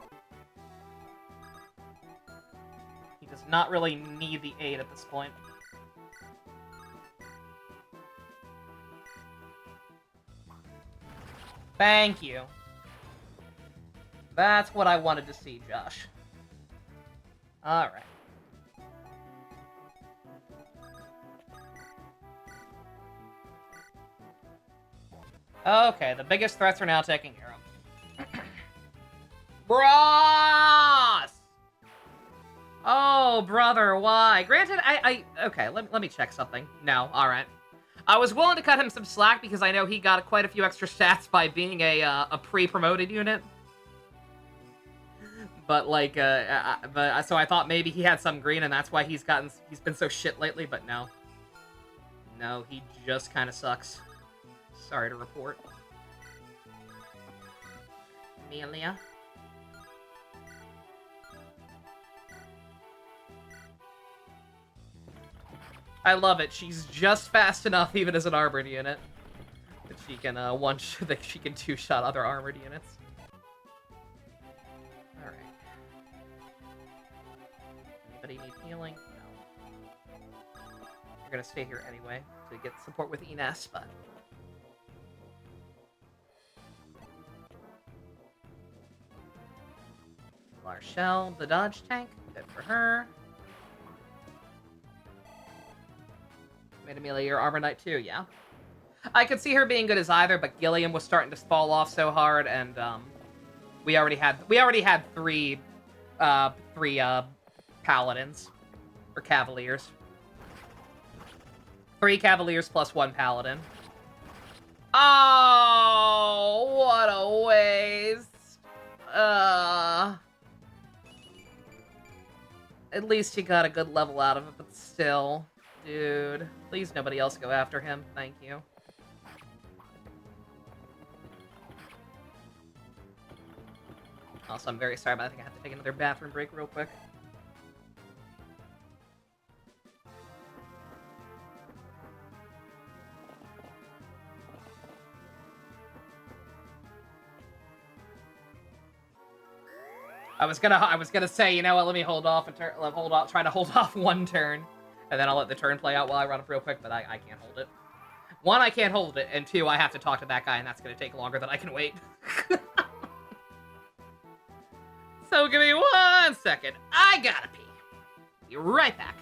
He does not really need the aid at this point. Thank you. That's what I wanted to see, Josh. Alright. Okay, the biggest threats are now taken care of. Bros! Oh, brother, why? Granted, okay, let me check something. No, alright. I was willing to cut him some slack because I know he got quite a few extra stats by being a pre-promoted unit. But, like, so I thought maybe he had some green and that's why he's been so shit lately, but no. No, he just kind of sucks. Sorry to report. Amelia? I love it. She's just fast enough, even as an armored unit, that she can that she can two-shot other armored units. All right. Anybody need healing? No. You're gonna stay here anyway to get support with Ines, but. Larshell, the dodge tank, good for her. Made Amelia your armor knight too, yeah. I could see her being good as either, but Gilliam was starting to fall off so hard, and we already had three paladins or cavaliers. 3 cavaliers plus 1 paladin. Oh, what a waste. At least he got a good level out of it, but still. Dude, please nobody else go after him. Thank you. Also, I'm very sorry, but I think I have to take another bathroom break real quick. I was gonna say, you know what? Let me hold off and try to hold off one turn, and then I'll let the turn play out while I run up real quick. But I can't hold it. 1, I can't hold it, and 2, I have to talk to that guy, and that's gonna take longer than I can wait. So give me 1 second. I gotta pee. Be right back.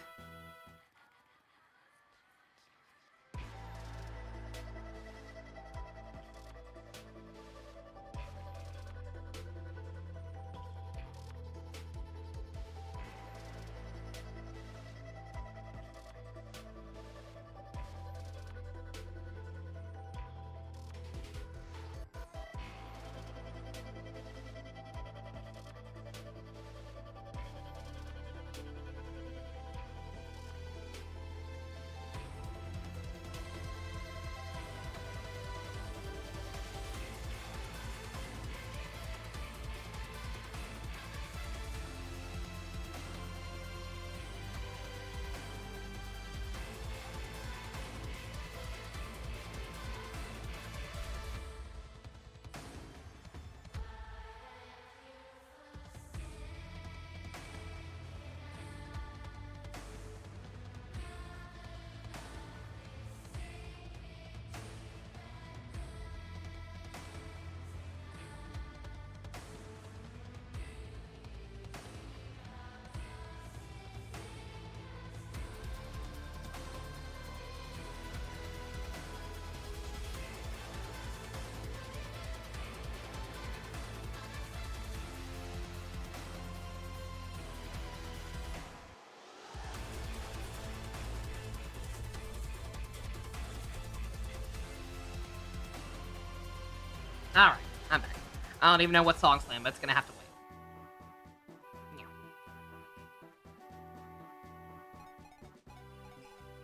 Alright, I'm back. I don't even know what song's playing, but it's gonna have to wait.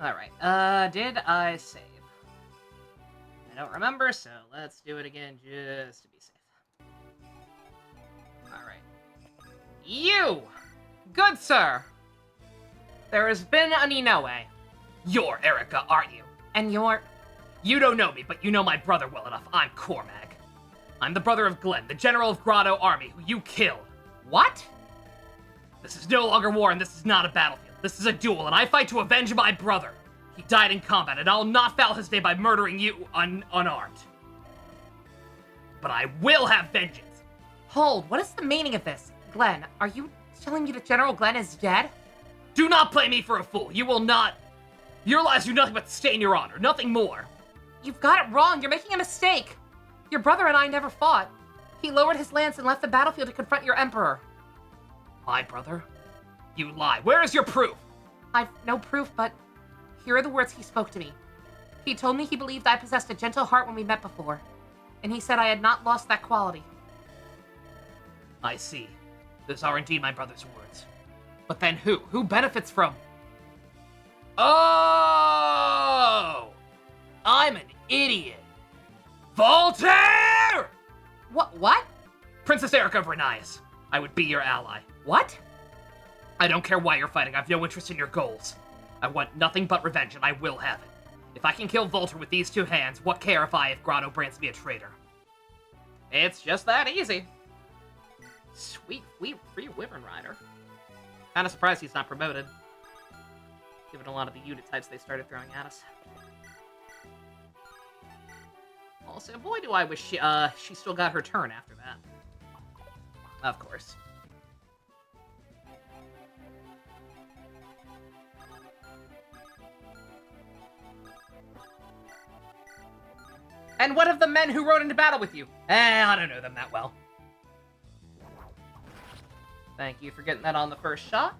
Alright, did I save? I don't remember, so let's do it again just to be safe. Alright. You! Good sir! There has been an Inoue. You're Erica, aren't you? And you're... You don't know me, but you know my brother well enough. I'm Cormag. I'm the brother of Glenn, the general of Grotto Army, who you killed. What? This is no longer war, and this is not a battlefield. This is a duel, and I fight to avenge my brother. He died in combat, and I'll not foul his day by murdering you unarmed. But I will have vengeance. Hold, what is the meaning of this? Glenn, are you telling me that General Glenn is dead? Do not play me for a fool. You will not... Your lies do nothing but stain your honor, nothing more. You've got it wrong. You're making a mistake. Your brother and I never fought. He lowered his lance and left the battlefield to confront your emperor. My brother? You lie. Where is your proof? I've no proof, but here are the words he spoke to me. He told me he believed I possessed a gentle heart when we met before, and he said I had not lost that quality. I see. Those are indeed my brother's words. But then who? Who benefits from... Oh! I'm an idiot. Voltaire! What? Princess Erica of Renias. I would be your ally. What? I don't care why you're fighting. I have no interest in your goals. I want nothing but revenge, and I will have it. If I can kill Voltaire with these two hands, what care if Grotto brands me a traitor? It's just that easy. Sweet, free Wyvern Rider. Kinda surprised he's not promoted, given a lot of the unit types they started throwing at us. Also, boy, do I wish she still got her turn after that. Of course. And what of the men who rode into battle with you? I don't know them that well. Thank you for getting that on the first shot.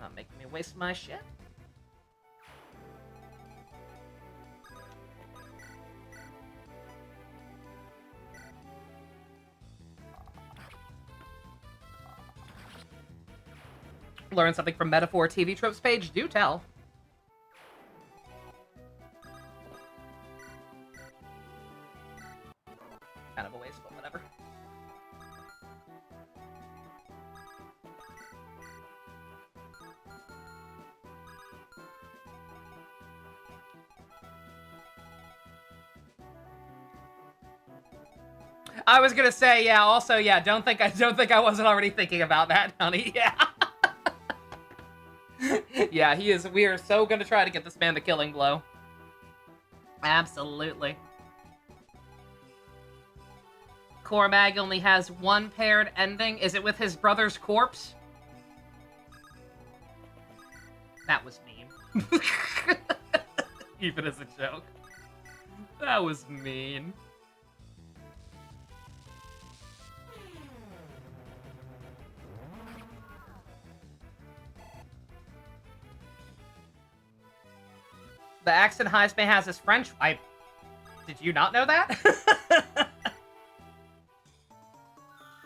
Not making me waste my shit. Learn something from Metaphor TV Tropes page? Do tell. Kind of a waste, but whatever. I was gonna say, yeah, also, yeah, don't think I wasn't already thinking about that, honey. Yeah. Yeah, we are so gonna try to get this man the killing blow. Absolutely. Cormag only has one paired ending. Is it with his brother's corpse? That was mean. Even as a joke. That was mean. The accent Heisman has his French. Did you not know that?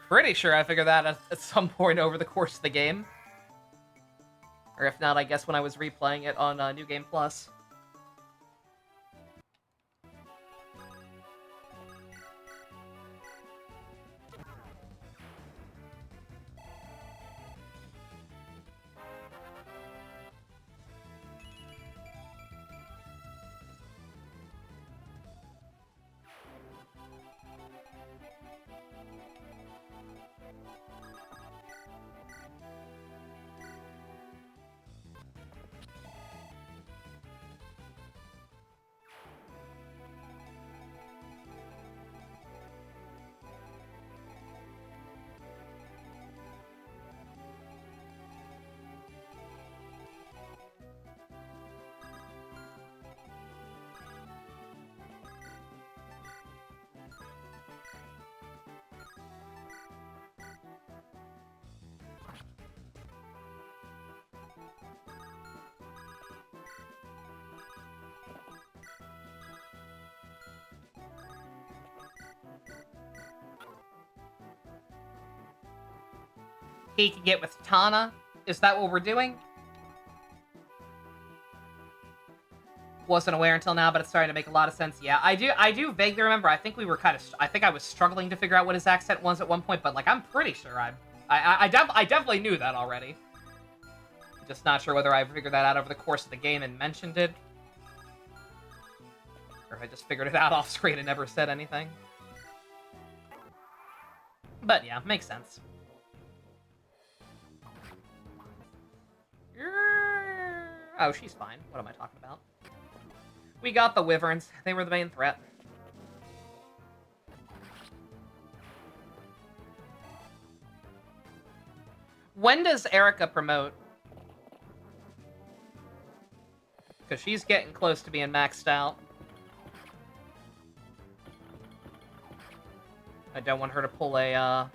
Pretty sure I figured that at some point over the course of the game. Or if not, I guess when I was replaying it on New Game Plus. He can get with Tana? Is that what we're doing? wasn't aware until now, but it's starting to make a lot of sense. Yeah, I do vaguely remember. I think we were I think I was struggling to figure out what his accent was at one point, but like I'm pretty sure I definitely knew that already. Just not sure whether I figured that out over the course of the game and mentioned it, or if I just figured it out off screen and never said anything. But yeah, makes sense. Oh, she's fine. What am I talking about? We got the wyverns. They were the main threat. When does Erica promote? Because she's getting close to being maxed out. I don't want her to pull a,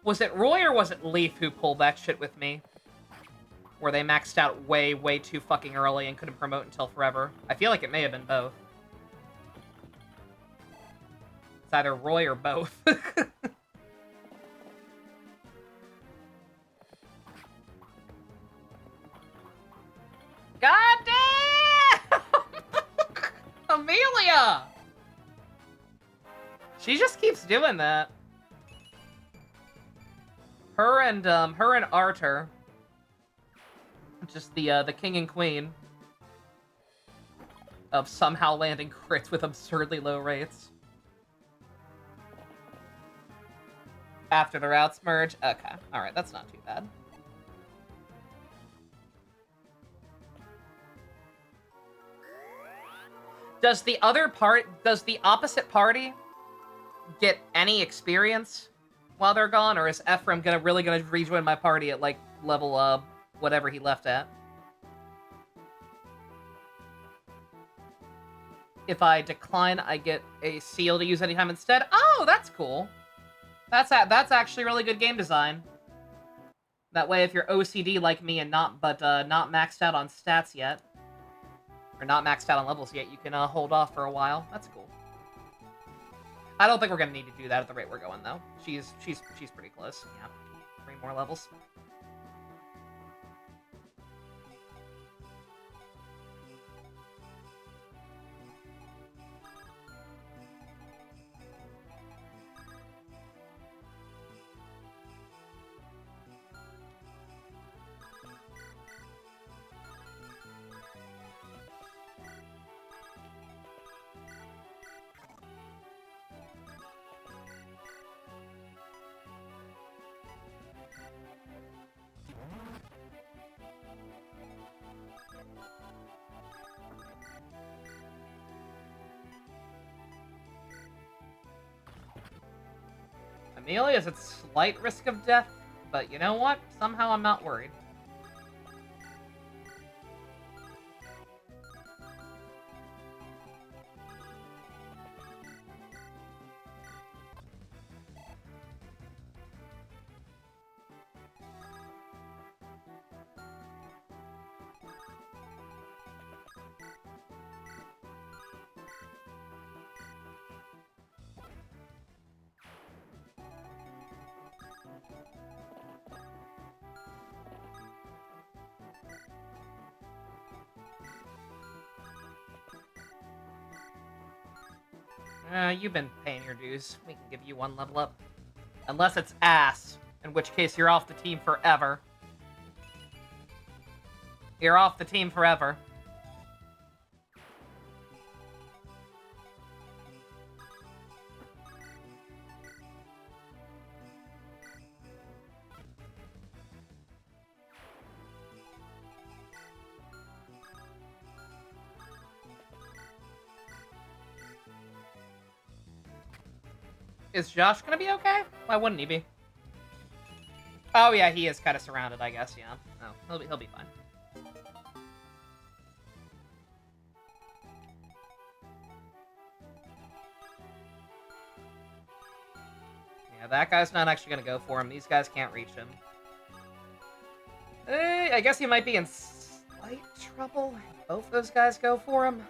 Was it Roy or was it Leaf who pulled that shit with me? Where they maxed out way, way too fucking early and couldn't promote until forever. I feel like it may have been both. It's either Roy or both. God damn! Amelia! She just keeps doing that. Her and Arthur. Just the king and queen of somehow landing crits with absurdly low rates. After the routes merge? Okay. Alright, that's not too bad. Does the opposite party get any experience while they're gone, or is Ephraim really gonna rejoin my party at like level whatever he left at? If I decline, I get a seal to use anytime instead. Oh, that's cool. That's actually really good game design. That way, if you're OCD like me and not maxed out on stats yet, or not maxed out on levels yet, you can hold off for a while. That's cool. I don't think we're gonna need to do that at the rate we're going though. She's pretty close. Yeah, 3 more levels. Amelia's at slight risk of death, but you know what? Somehow I'm not worried. You've been paying your dues. We can give you 1 level up. Unless it's ass, in which case you're off the team forever. You're off the team forever. Is Josh gonna be okay? Why wouldn't he be? Oh yeah, he is kind of surrounded, I guess. Yeah. Oh, he'll be fine. Yeah, that guy's not actually gonna go for him. These guys can't reach him. I guess he might be in slight trouble. Both those guys go for him.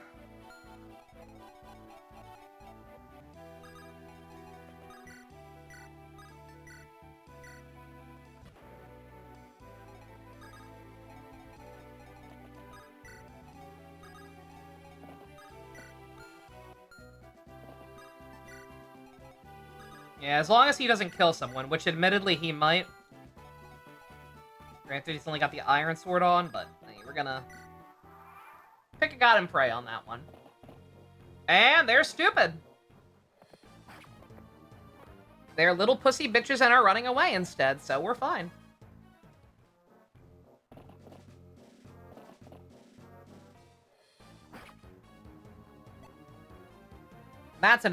Yeah, as long as he doesn't kill someone, which admittedly he might. Granted, he's only got the Iron Sword on, but hey, we're gonna pick a God and pray on that one. And they're stupid. They're little pussy bitches and are running away instead, so we're fine. That's a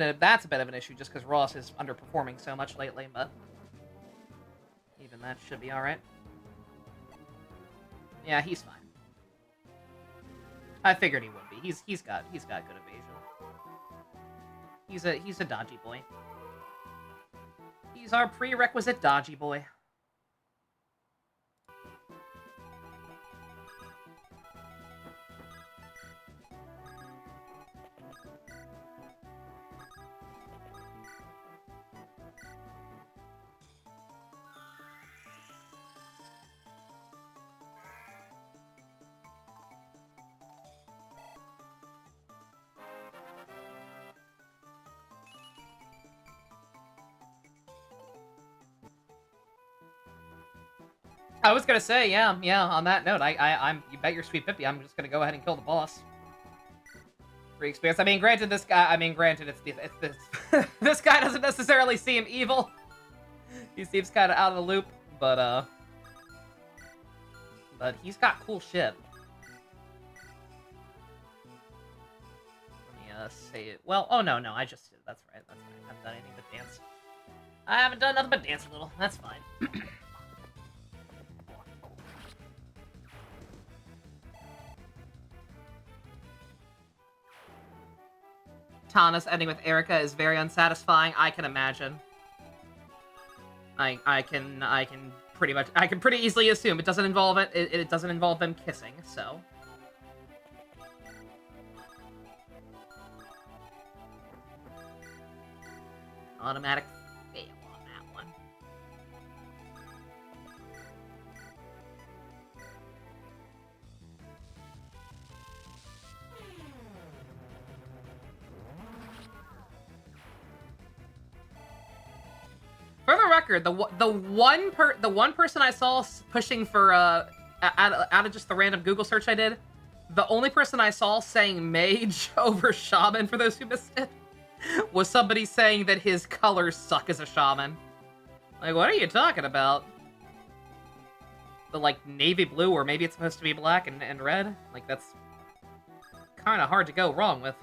bit of an issue just because Ross is underperforming so much lately, but even that should be all right. Yeah, he's fine. I figured he would be. He's got good evasion. He's a dodgy boy. He's our prerequisite dodgy boy. I was gonna say, yeah. On that note, I'm. You bet your sweet Pippi, I'm just gonna go ahead and kill the boss. Free experience. I mean, granted, this guy. I mean, granted, it's this. This guy doesn't necessarily seem evil. He seems kind of out of the loop, but he's got cool shit. Let me say it. Well, oh no, I just did. That's right. I haven't done anything but dance. I haven't done nothing but dance a little. That's fine. Tana's ending with Erica is very unsatisfying. I can imagine. I can pretty easily assume it doesn't involve it doesn't involve them kissing, so. Automatic fail on that one. For the record, the one person I saw pushing for out of just the random Google search I did, the only person I saw saying mage over shaman, for those who missed it, was somebody saying that his colors suck as a shaman. Like, what are you talking about? The like navy blue, or maybe it's supposed to be black and red? Like, that's kind of hard to go wrong with.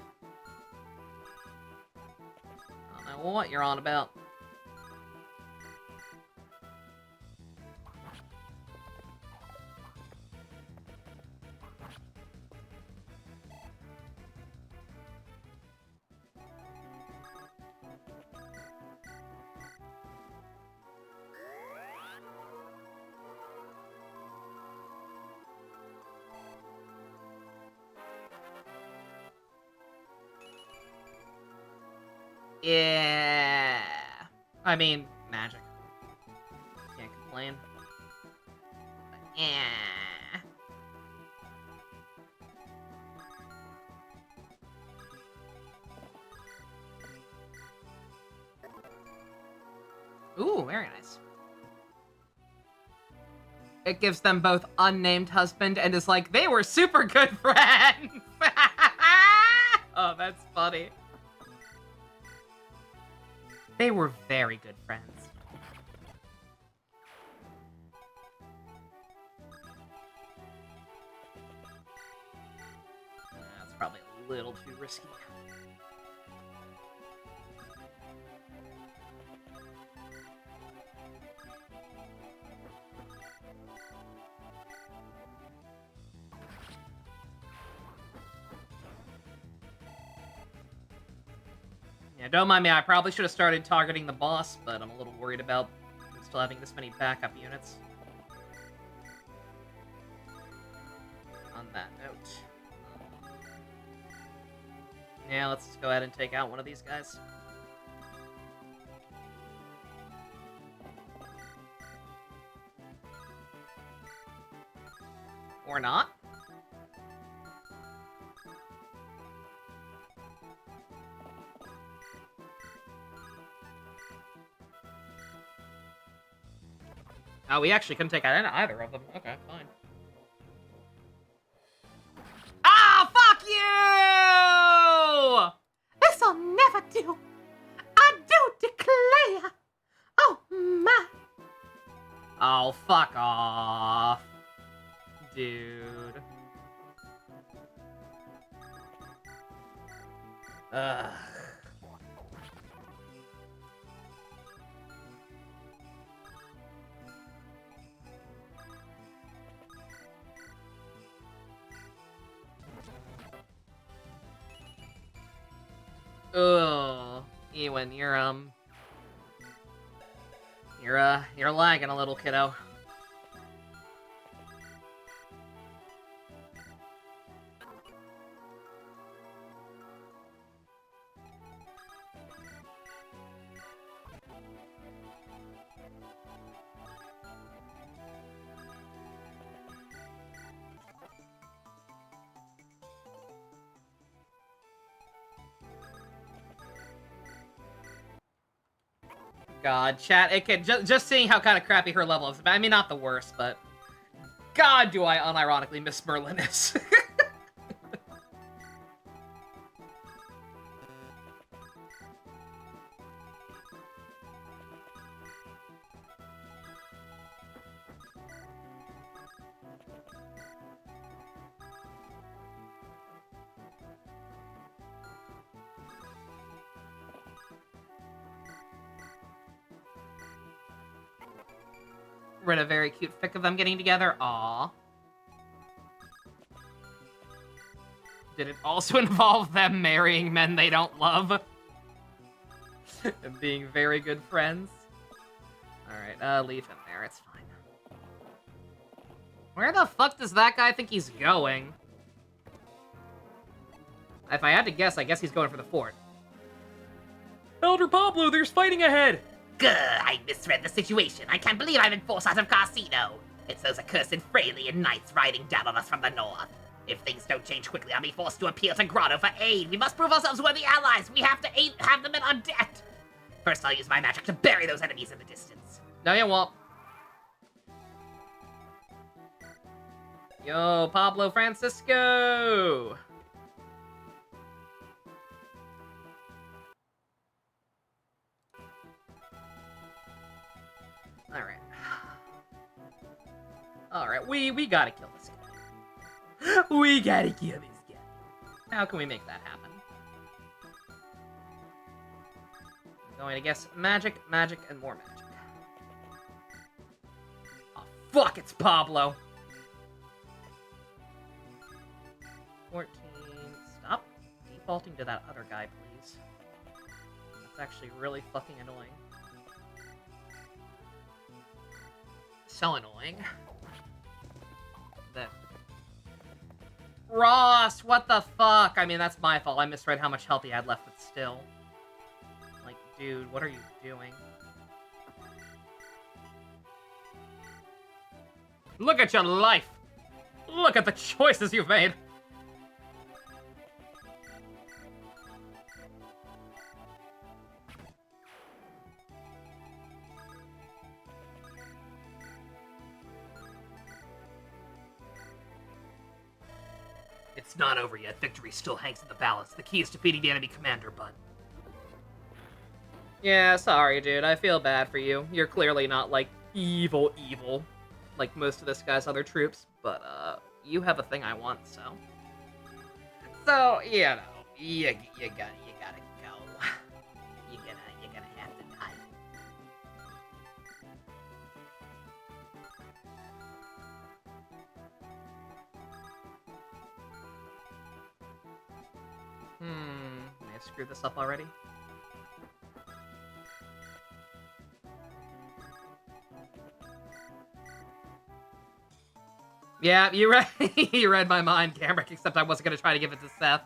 I don't know what you're on about. Yeah. I mean, magic. Can't complain. But yeah. Ooh, very nice. It gives them both unnamed husband and is like, they were super good friends! Oh, that's funny. They were very good friends. That's probably a little too risky. Yeah, don't mind me, I probably should have started targeting the boss, but I'm a little worried about still having this many backup units. On that note. Yeah, let's just go ahead and take out one of these guys. Or not. Oh, we actually couldn't take out either of them. Okay, fine. Ah, fuck you! This'll never do. I do declare. Oh my. Oh, fuck off. Dude. Ugh. Ugh. Ewan, you're lagging a little, kiddo. God, chat, it can just seeing how kind of crappy her level is. I mean, not the worst, but God, do I unironically miss Merlinus. Read a very cute fic of them getting together. Aww. Did it also involve them marrying men they don't love? And being very good friends? Alright, leave him there, it's fine. Where the fuck does that guy think he's going? If I had to guess, I guess he's going for the fort. Elder Pablo, there's fighting ahead! Gah, I misread the situation. I can't believe I'm in foresight of Carcino. It's those accursed Fralian knights riding down on us from the north. If things don't change quickly, I'll be forced to appeal to Grotto for aid. We must prove ourselves worthy allies. We have to have them in our debt. First, I'll use my magic to bury those enemies in the distance. No, you won't. Yo, Pablo Francisco! Alright. Alright, we gotta kill this guy. We gotta kill this guy. How can we make that happen? I'm going to guess magic, magic, and more magic. Oh, fuck, it's Pablo! 14. Stop defaulting to that other guy, please. That's actually really fucking annoying. So annoying. That Ross, what the fuck? I mean, that's my fault. I misread how much health he had left, but still. Like, dude, what are you doing? Look at your life! Look at the choices you've made! It's not over yet. Victory still hangs in the balance. The key is defeating the enemy commander, but... Yeah, sorry, dude. I feel bad for you. You're clearly not, like, evil, like most of this guy's other troops, but, you have a thing I want, so... So, you know, you gotta go. You're gonna have to die. May I screw this up already? Yeah, you read you read my mind, Camric, except I wasn't gonna try to give it to Seth.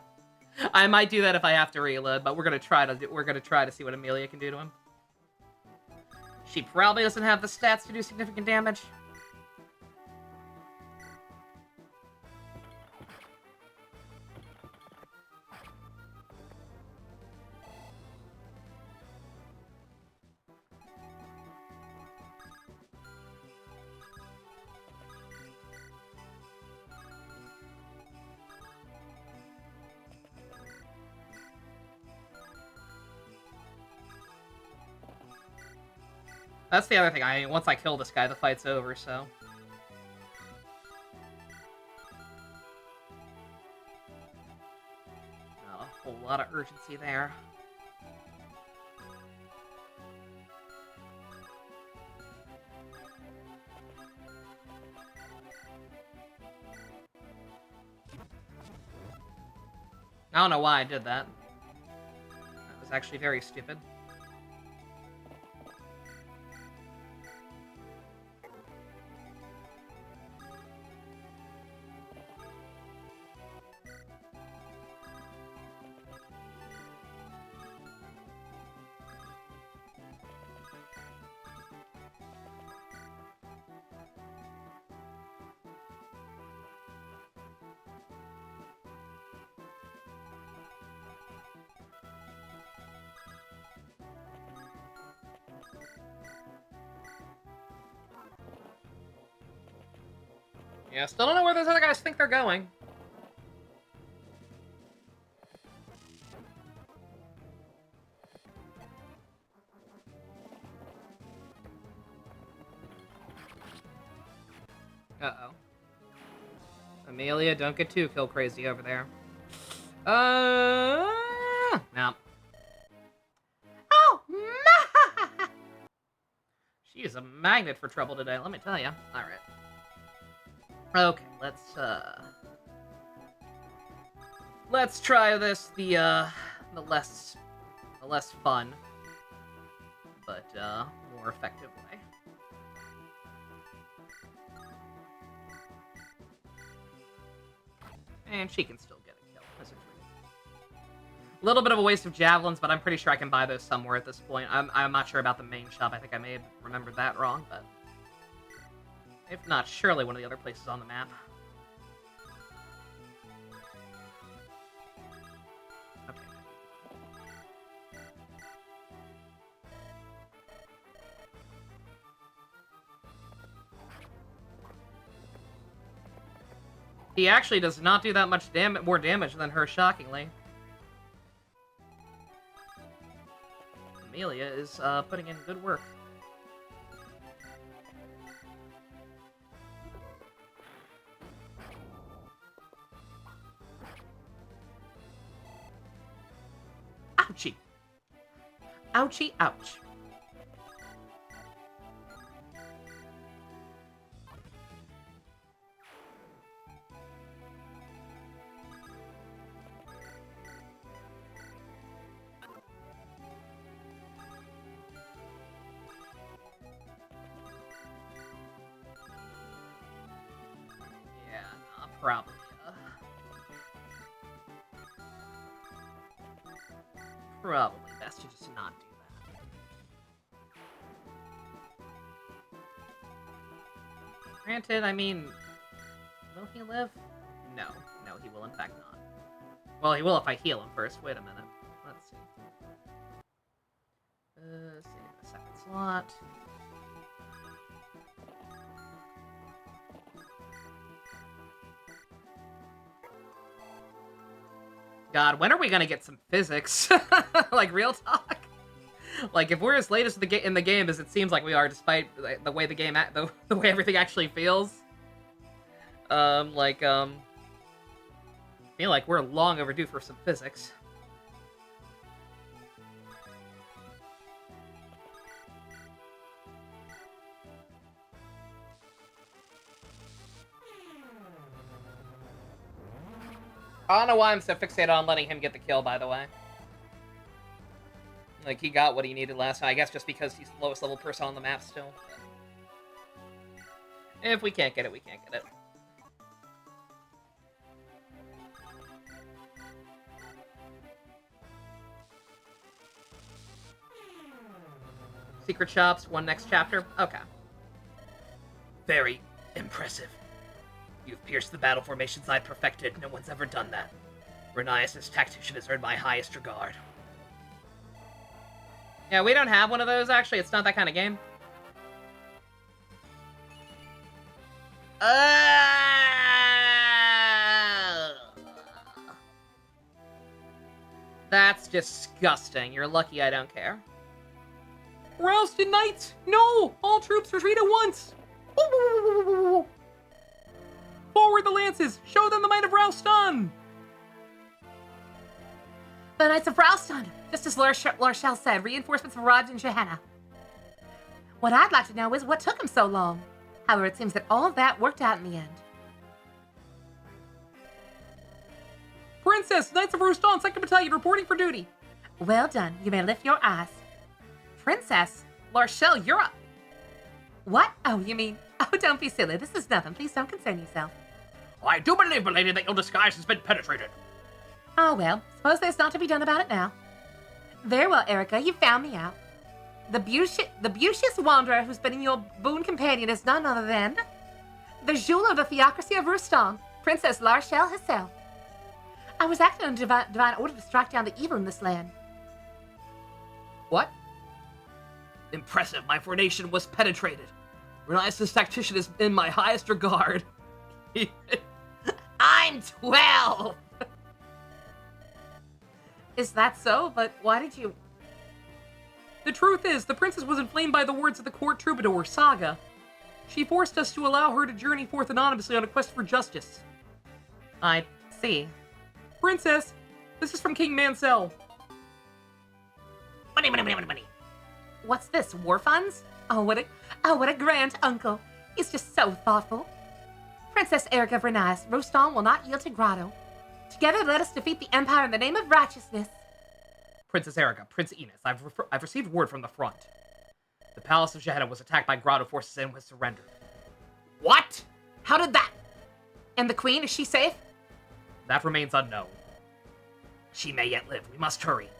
I might do that if I have to reload, but we're gonna try to see what Amelia can do to him. She probably doesn't have the stats to do significant damage. That's the other thing. Once I kill this guy, the fight's over, so... Not a whole lot of urgency there. I don't know why I did that. That was actually very stupid. Yeah, still don't know where those other guys think they're going. Uh-oh. Amelia, don't get too kill crazy over there. No. Oh, She is a magnet for trouble today, let me tell you. Alright. Okay, let's try this the less fun, but more effective way. And she can still get a kill as a treat. A little bit of a waste of javelins, but I'm pretty sure I can buy those somewhere at this point. I'm not sure about the main shop. I think I may have remembered that wrong, but if not, surely one of the other places on the map. Okay. He actually does not do that much more damage than her, shockingly. Amelia is putting in good work. Ouchie. Ouchie, ouch. Yeah, probably. Probably best to just not do that. Granted, I mean, will he live? No. No, he will in fact not. Well, he will if I heal him first. Wait a minute. Let's see. Save the second slot. God, when are we gonna get some physics? Like, real talk? Like, if we're as late as in the game as it seems like we are, despite the way the game, the way everything actually feels, I feel like we're long overdue for some physics. I don't know why I'm so fixated on letting him get the kill, by the way. Like, he got what he needed last time. I guess just because he's the lowest level person on the map still. But if we can't get it, we can't get it. Secret shops, one next chapter? Okay. Very impressive. You've pierced the battle formations I perfected. No one's ever done that. Renias' tactician has earned my highest regard. Yeah, we don't have one of those, actually. It's not that kind of game. That's disgusting. You're lucky I don't care. Ralston Knights! No! All troops retreat at once! Forward the lances! Show them the might of Ralston! The Knights of Ralston! Just as Lorshel said, reinforcements arrived in Gehenna. What I'd like to know is what took him so long. However, it seems that all of that worked out in the end. Princess, Knights of Ralston, 2nd Battalion, reporting for duty. Well done. You may lift your eyes. Princess? Lorshel, you're up. What? Oh, you mean... Oh, don't be silly. This is nothing. Please don't concern yourself. I do believe, milady, that your disguise has been penetrated. Oh, well. Suppose there's not to be done about it now. Very well, Erica. You found me out. The beauteous wanderer who's been your boon companion is none other than... the jewel of the theocracy of Ruston, Princess Lorshel herself. I was acting on divine order to strike down the evil in this land. What? Impressive. My formation was penetrated. Renice's tactician is in my highest regard. I'm 12! Is that so? But why did you... The truth is, the princess was inflamed by the words of the court troubadour, Saga. She forced us to allow her to journey forth anonymously on a quest for justice. I see. Princess, this is from King Mansell. Money, money, money, money, money. What's this? War funds? Oh, what a grand uncle. He's just so thoughtful. Princess Erica of Renice, Ruston will not yield to Grotto. Together, let us defeat the Empire in the name of righteousness. Princess Erica, Prince Enos, I've received word from the front. The Palace of Gehenna was attacked by Grotto forces and was surrendered. What? How did that? And the Queen, is she safe? That remains unknown. She may yet live. We must hurry.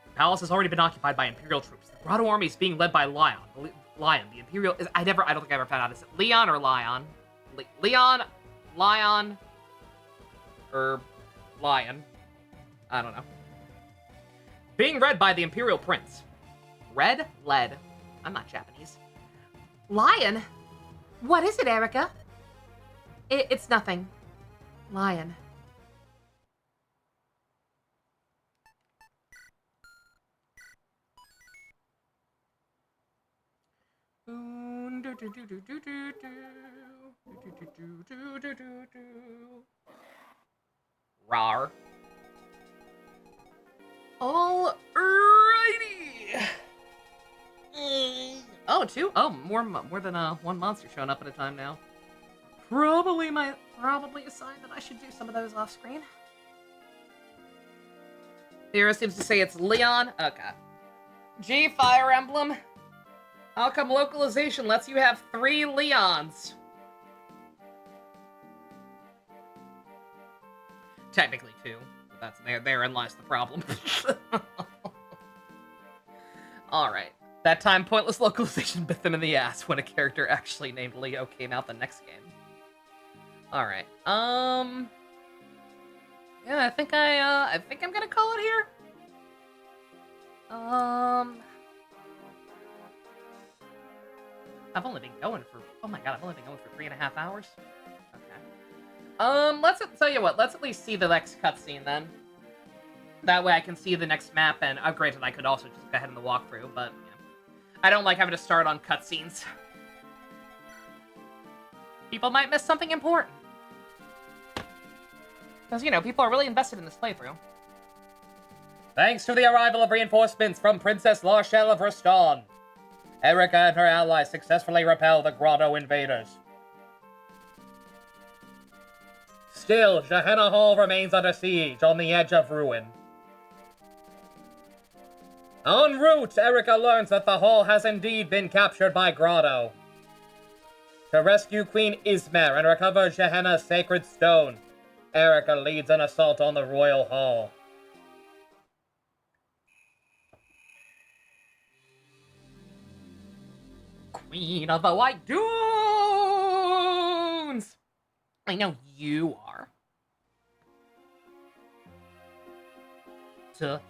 The palace has already been occupied by Imperial troops. The Grotto army is being led by Lion. The Imperial is... I don't think I ever found out. Is it Leon or Lion? Lion, or Lion. I don't know. Being read by the Imperial Prince. Led? I'm not Japanese. Lion? What is it, Erica? It's nothing. Lion. Rar. Alrighty. Oh, two? Oh, more than one monster showing up at a time now. Probably a sign that I should do some of those off screen. Hero seems to say it's Leon. Okay. G, Fire Emblem. How come localization lets you have 3 Leons? Technically 2. But that's therein lies the problem. Alright. That time pointless localization bit them in the ass when a character actually named Leo came out the next game. Alright. Yeah, I think I'm gonna call it here. I've only been going for, oh my god, I've only been going for 3.5 hours? Okay. Let's tell you what, let's at least see the next cutscene then. That way I can see the next map, and granted, I could also just go ahead in the walkthrough, but, yeah. I don't like having to start on cutscenes. People might miss something important. Because, people are really invested in this playthrough. Thanks to the arrival of reinforcements from Princess Lorshel of Ruston, Erica and her allies successfully repel the Grotto invaders. Still, Gehenna Hall remains under siege on the edge of ruin. En route, Erica learns that the hall has indeed been captured by Grotto. To rescue Queen Ismer and recover Gehenna's sacred stone, Erica leads an assault on the royal hall. Queen of the White Dunes! I know you are.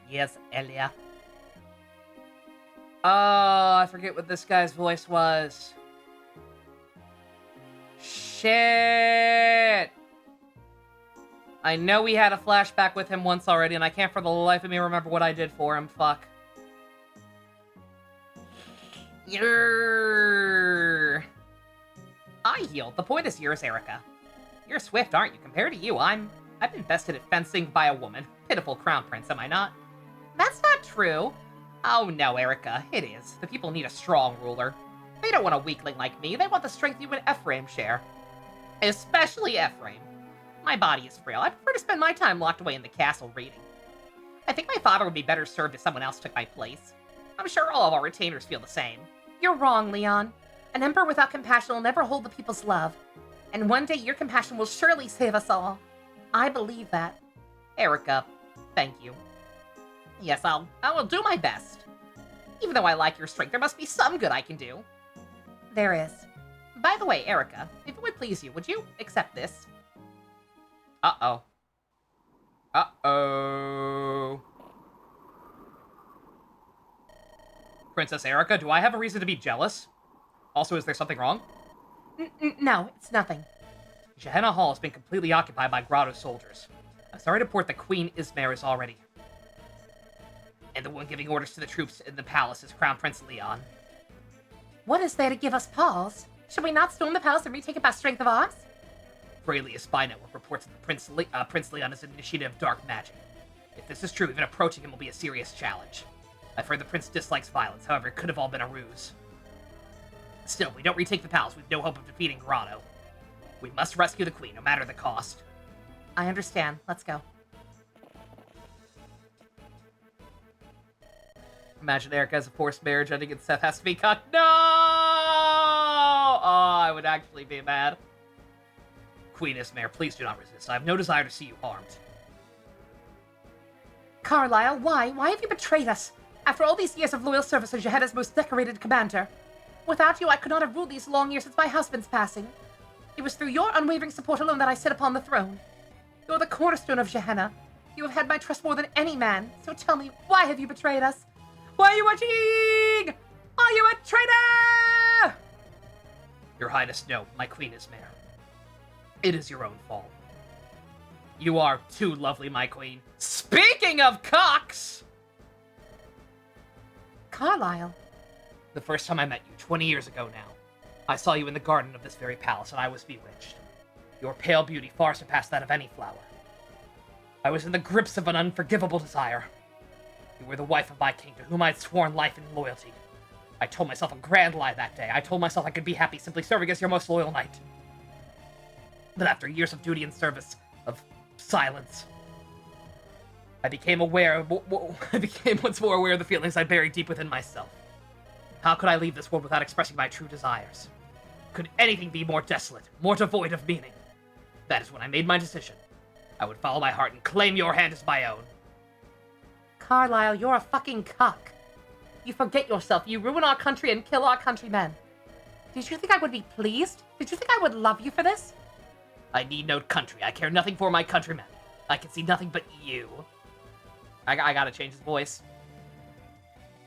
Yes, Elia. Oh, I forget what this guy's voice was. Shit! I know we had a flashback with him once already, and I can't for the life of me remember what I did for him. Fuck. You're... I healed. The point is yours, Erica. You're swift, aren't you? Compared to you, I've been bested at fencing by a woman. Pitiful crown prince, am I not? That's not true. Oh no, Erica, it is. The people need a strong ruler. They don't want a weakling like me. They want the strength you and Ephraim share. Especially Ephraim. My body is frail. I prefer to spend my time locked away in the castle reading. I think my father would be better served if someone else took my place. I'm sure all of our retainers feel the same. You're wrong, Leon. An emperor without compassion will never hold the people's love. And one day your compassion will surely save us all. I believe that. Erica, thank you. Yes, I will do my best. Even though I like your strength, there must be some good I can do. There is. By the way, Erica, if it would please you, would you accept this? Uh-oh. Uh-oh. Princess Erica, do I have a reason to be jealous? Also, is there something wrong? No, it's nothing. Gehenna Hall has been completely occupied by Grotto soldiers. I'm sorry to report that Queen Ismare is already... And the one giving orders to the troops in the palace is Crown Prince Leon. What is there to give us pause? Should we not storm the palace and retake it by strength of arms? Freely, spy network reports that Prince Leon is an initiative of dark magic. If this is true, even approaching him will be a serious challenge. I've heard the prince dislikes violence, however, it could have all been a ruse. Still, we don't retake the palace, we've no hope of defeating Grotto. We must rescue the queen, no matter the cost. I understand. Let's go. Imagine Erica as a forced marriage ending and Seth has to be cut. No! Oh, I would actually be mad. Queen Ismare, please do not resist. I have no desire to see you harmed. Carlisle, why? Why have you betrayed us? After all these years of loyal service as Gehenna's most decorated commander. Without you, I could not have ruled these long years since my husband's passing. It was through your unwavering support alone that I sit upon the throne. You're the cornerstone of Gehenna. You have had my trust more than any man. So tell me, why have you betrayed us? Why are you watching? Are you a traitor? Your Highness, no, my Queen Ismare. It is your own fault. You are too lovely, my queen. Speaking of cocks! Carlisle. The first time I met you, 20 years ago now, I saw you in the garden of this very palace, and I was bewitched. Your pale beauty far surpassed that of any flower. I was in the grips of an unforgivable desire. You were the wife of my king, to whom I had sworn life and loyalty. I told myself a grand lie that day. I told myself I could be happy simply serving as your most loyal knight. But after years of duty and service, of silence, I became once more aware of the feelings I buried deep within myself. How could I leave this world without expressing my true desires? Could anything be more desolate, more devoid of meaning? That is when I made my decision. I would follow my heart and claim your hand as my own. Carlisle, you're a fucking cuck. You forget yourself. You ruin our country and kill our countrymen. Did you think I would be pleased? Did you think I would love you for this? I need no country. I care nothing for my countrymen. I can see nothing but you. I gotta change his voice.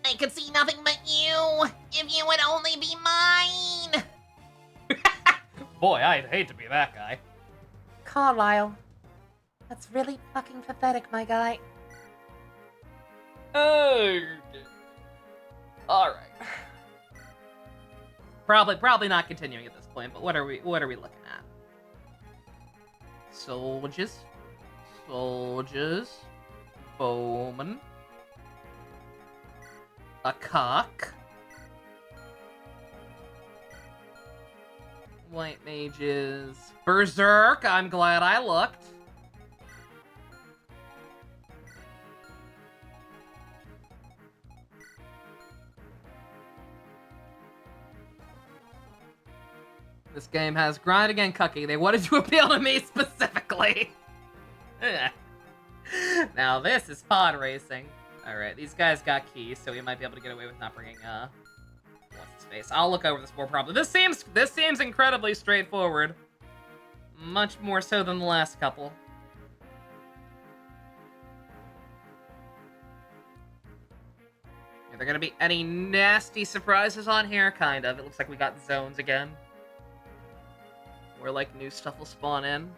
I could see nothing but you, if you would only be mine. Boy, I'd hate to be that guy. Carlisle. That's really fucking pathetic, my guy. Oh. All right. Probably not continuing at this point. But what are we looking at? Soldiers, bowman, a cock, white mages, berserk. I'm glad I looked. This game has grind again, cucky. They wanted to appeal to me specifically. Now this is pod racing. All right, these guys got keys, so we might be able to get away with not bringing what's his face. I'll look over this more probably. This seems incredibly straightforward, much more so than the last couple. Are there gonna be any nasty surprises on here? Kind of. It looks like we got zones again, where like new stuff will spawn in.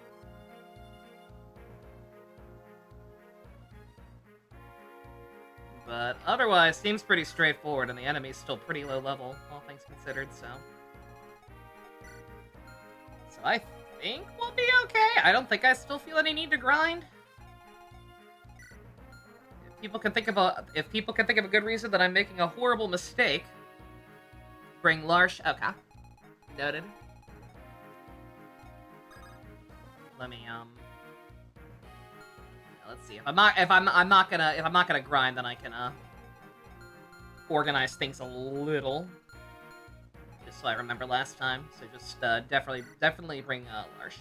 but otherwise seems pretty straightforward, and the enemy's still pretty low level, all things considered, so... So I think we'll be okay. I don't think I still feel any need to grind. If people can think of a good reason that I'm making a horrible mistake, bring Larsh. Okay, noted. Let me let's see. If I'm not gonna grind, then I can organize things a little. Just so I remember last time. So just definitely bring Larsh.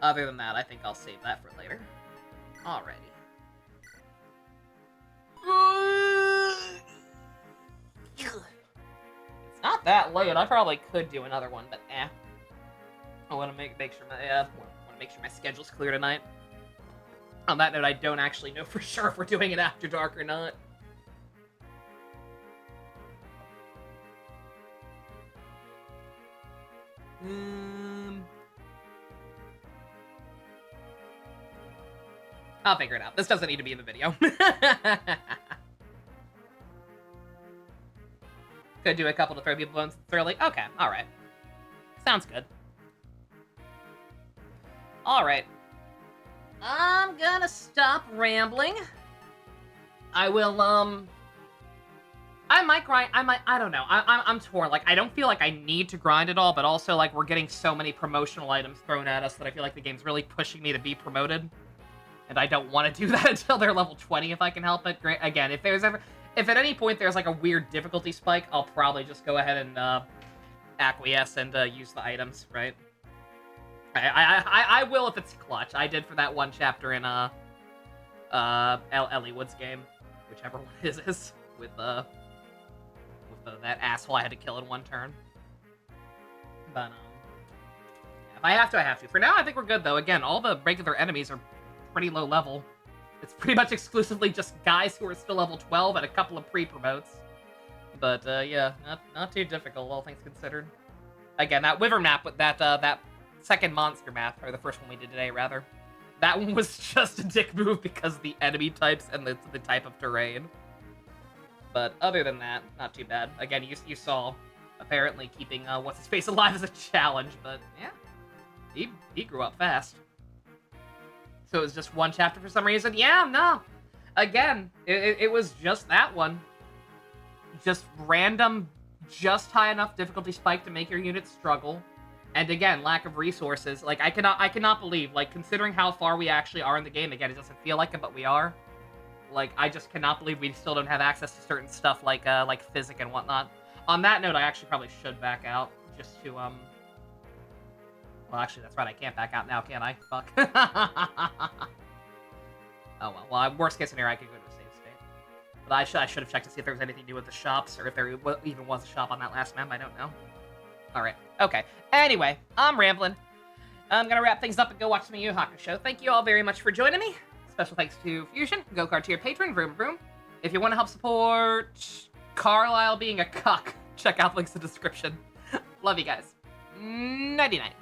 Other than that, I think I'll save that for later. Alrighty. It's not that late. I probably could do another one, but eh. I want to make sure my schedule's clear tonight. On that note, I don't actually know for sure if we're doing it after dark or not. I'll figure it out. This doesn't need to be in the video. Could do a couple to throw people bones thoroughly. Okay, alright. Sounds good. Alright. I'm gonna stop rambling. I will, I might grind, I don't know. I'm torn. Like, I don't feel like I need to grind at all, but also, like, we're getting so many promotional items thrown at us that I feel like the game's really pushing me to be promoted. And I don't want to do that until they're level 20 if I can help it. Again, if at any point there's, like, a weird difficulty spike, I'll probably just go ahead and, acquiesce and, use the items, right? I will if it's clutch. I did for that one chapter in, Ellie Wood's game. Whichever one it is. With that asshole I had to kill in one turn. But, if I have to, I have to. For now, I think we're good, though. Again, all the regular enemies are pretty low level. It's pretty much exclusively just guys who are still level 12 and a couple of pre-promotes. But, yeah, not too difficult, all things considered. Again, that Wyvern map, that second monster map, or the first one we did today, rather. That one was just a dick move because of the enemy types and the type of terrain. But other than that, not too bad. Again, you saw, apparently keeping What's-His-Face alive is a challenge, but yeah, he grew up fast. So it was just one chapter for some reason? Yeah, no. Again, it was just that one. Just random, just high enough difficulty spike to make your units struggle. And again, lack of resources. Like, I cannot believe, like, considering how far we actually are in the game, again, it doesn't feel like it, but we are. Like, I just cannot believe we still don't have access to certain stuff like physic and whatnot. On that note, I actually probably should back out, just to, well, actually, that's right, I can't back out now, can I? Fuck. Oh, well, worst case scenario, I could go to a save state. But I should have checked to see if there was anything new with the shops, or if there even was a shop on that last map, I don't know. Alright, okay. Anyway, I'm rambling. I'm gonna wrap things up and go watch some Yu Yu Hakusho. Thank you all very much for joining me. Special thanks to Fusion, Go-Kart tier patron, Vroom Vroom. If you want to help support Carlisle being a cuck, check out links in the description. Love you guys. Nighty-night.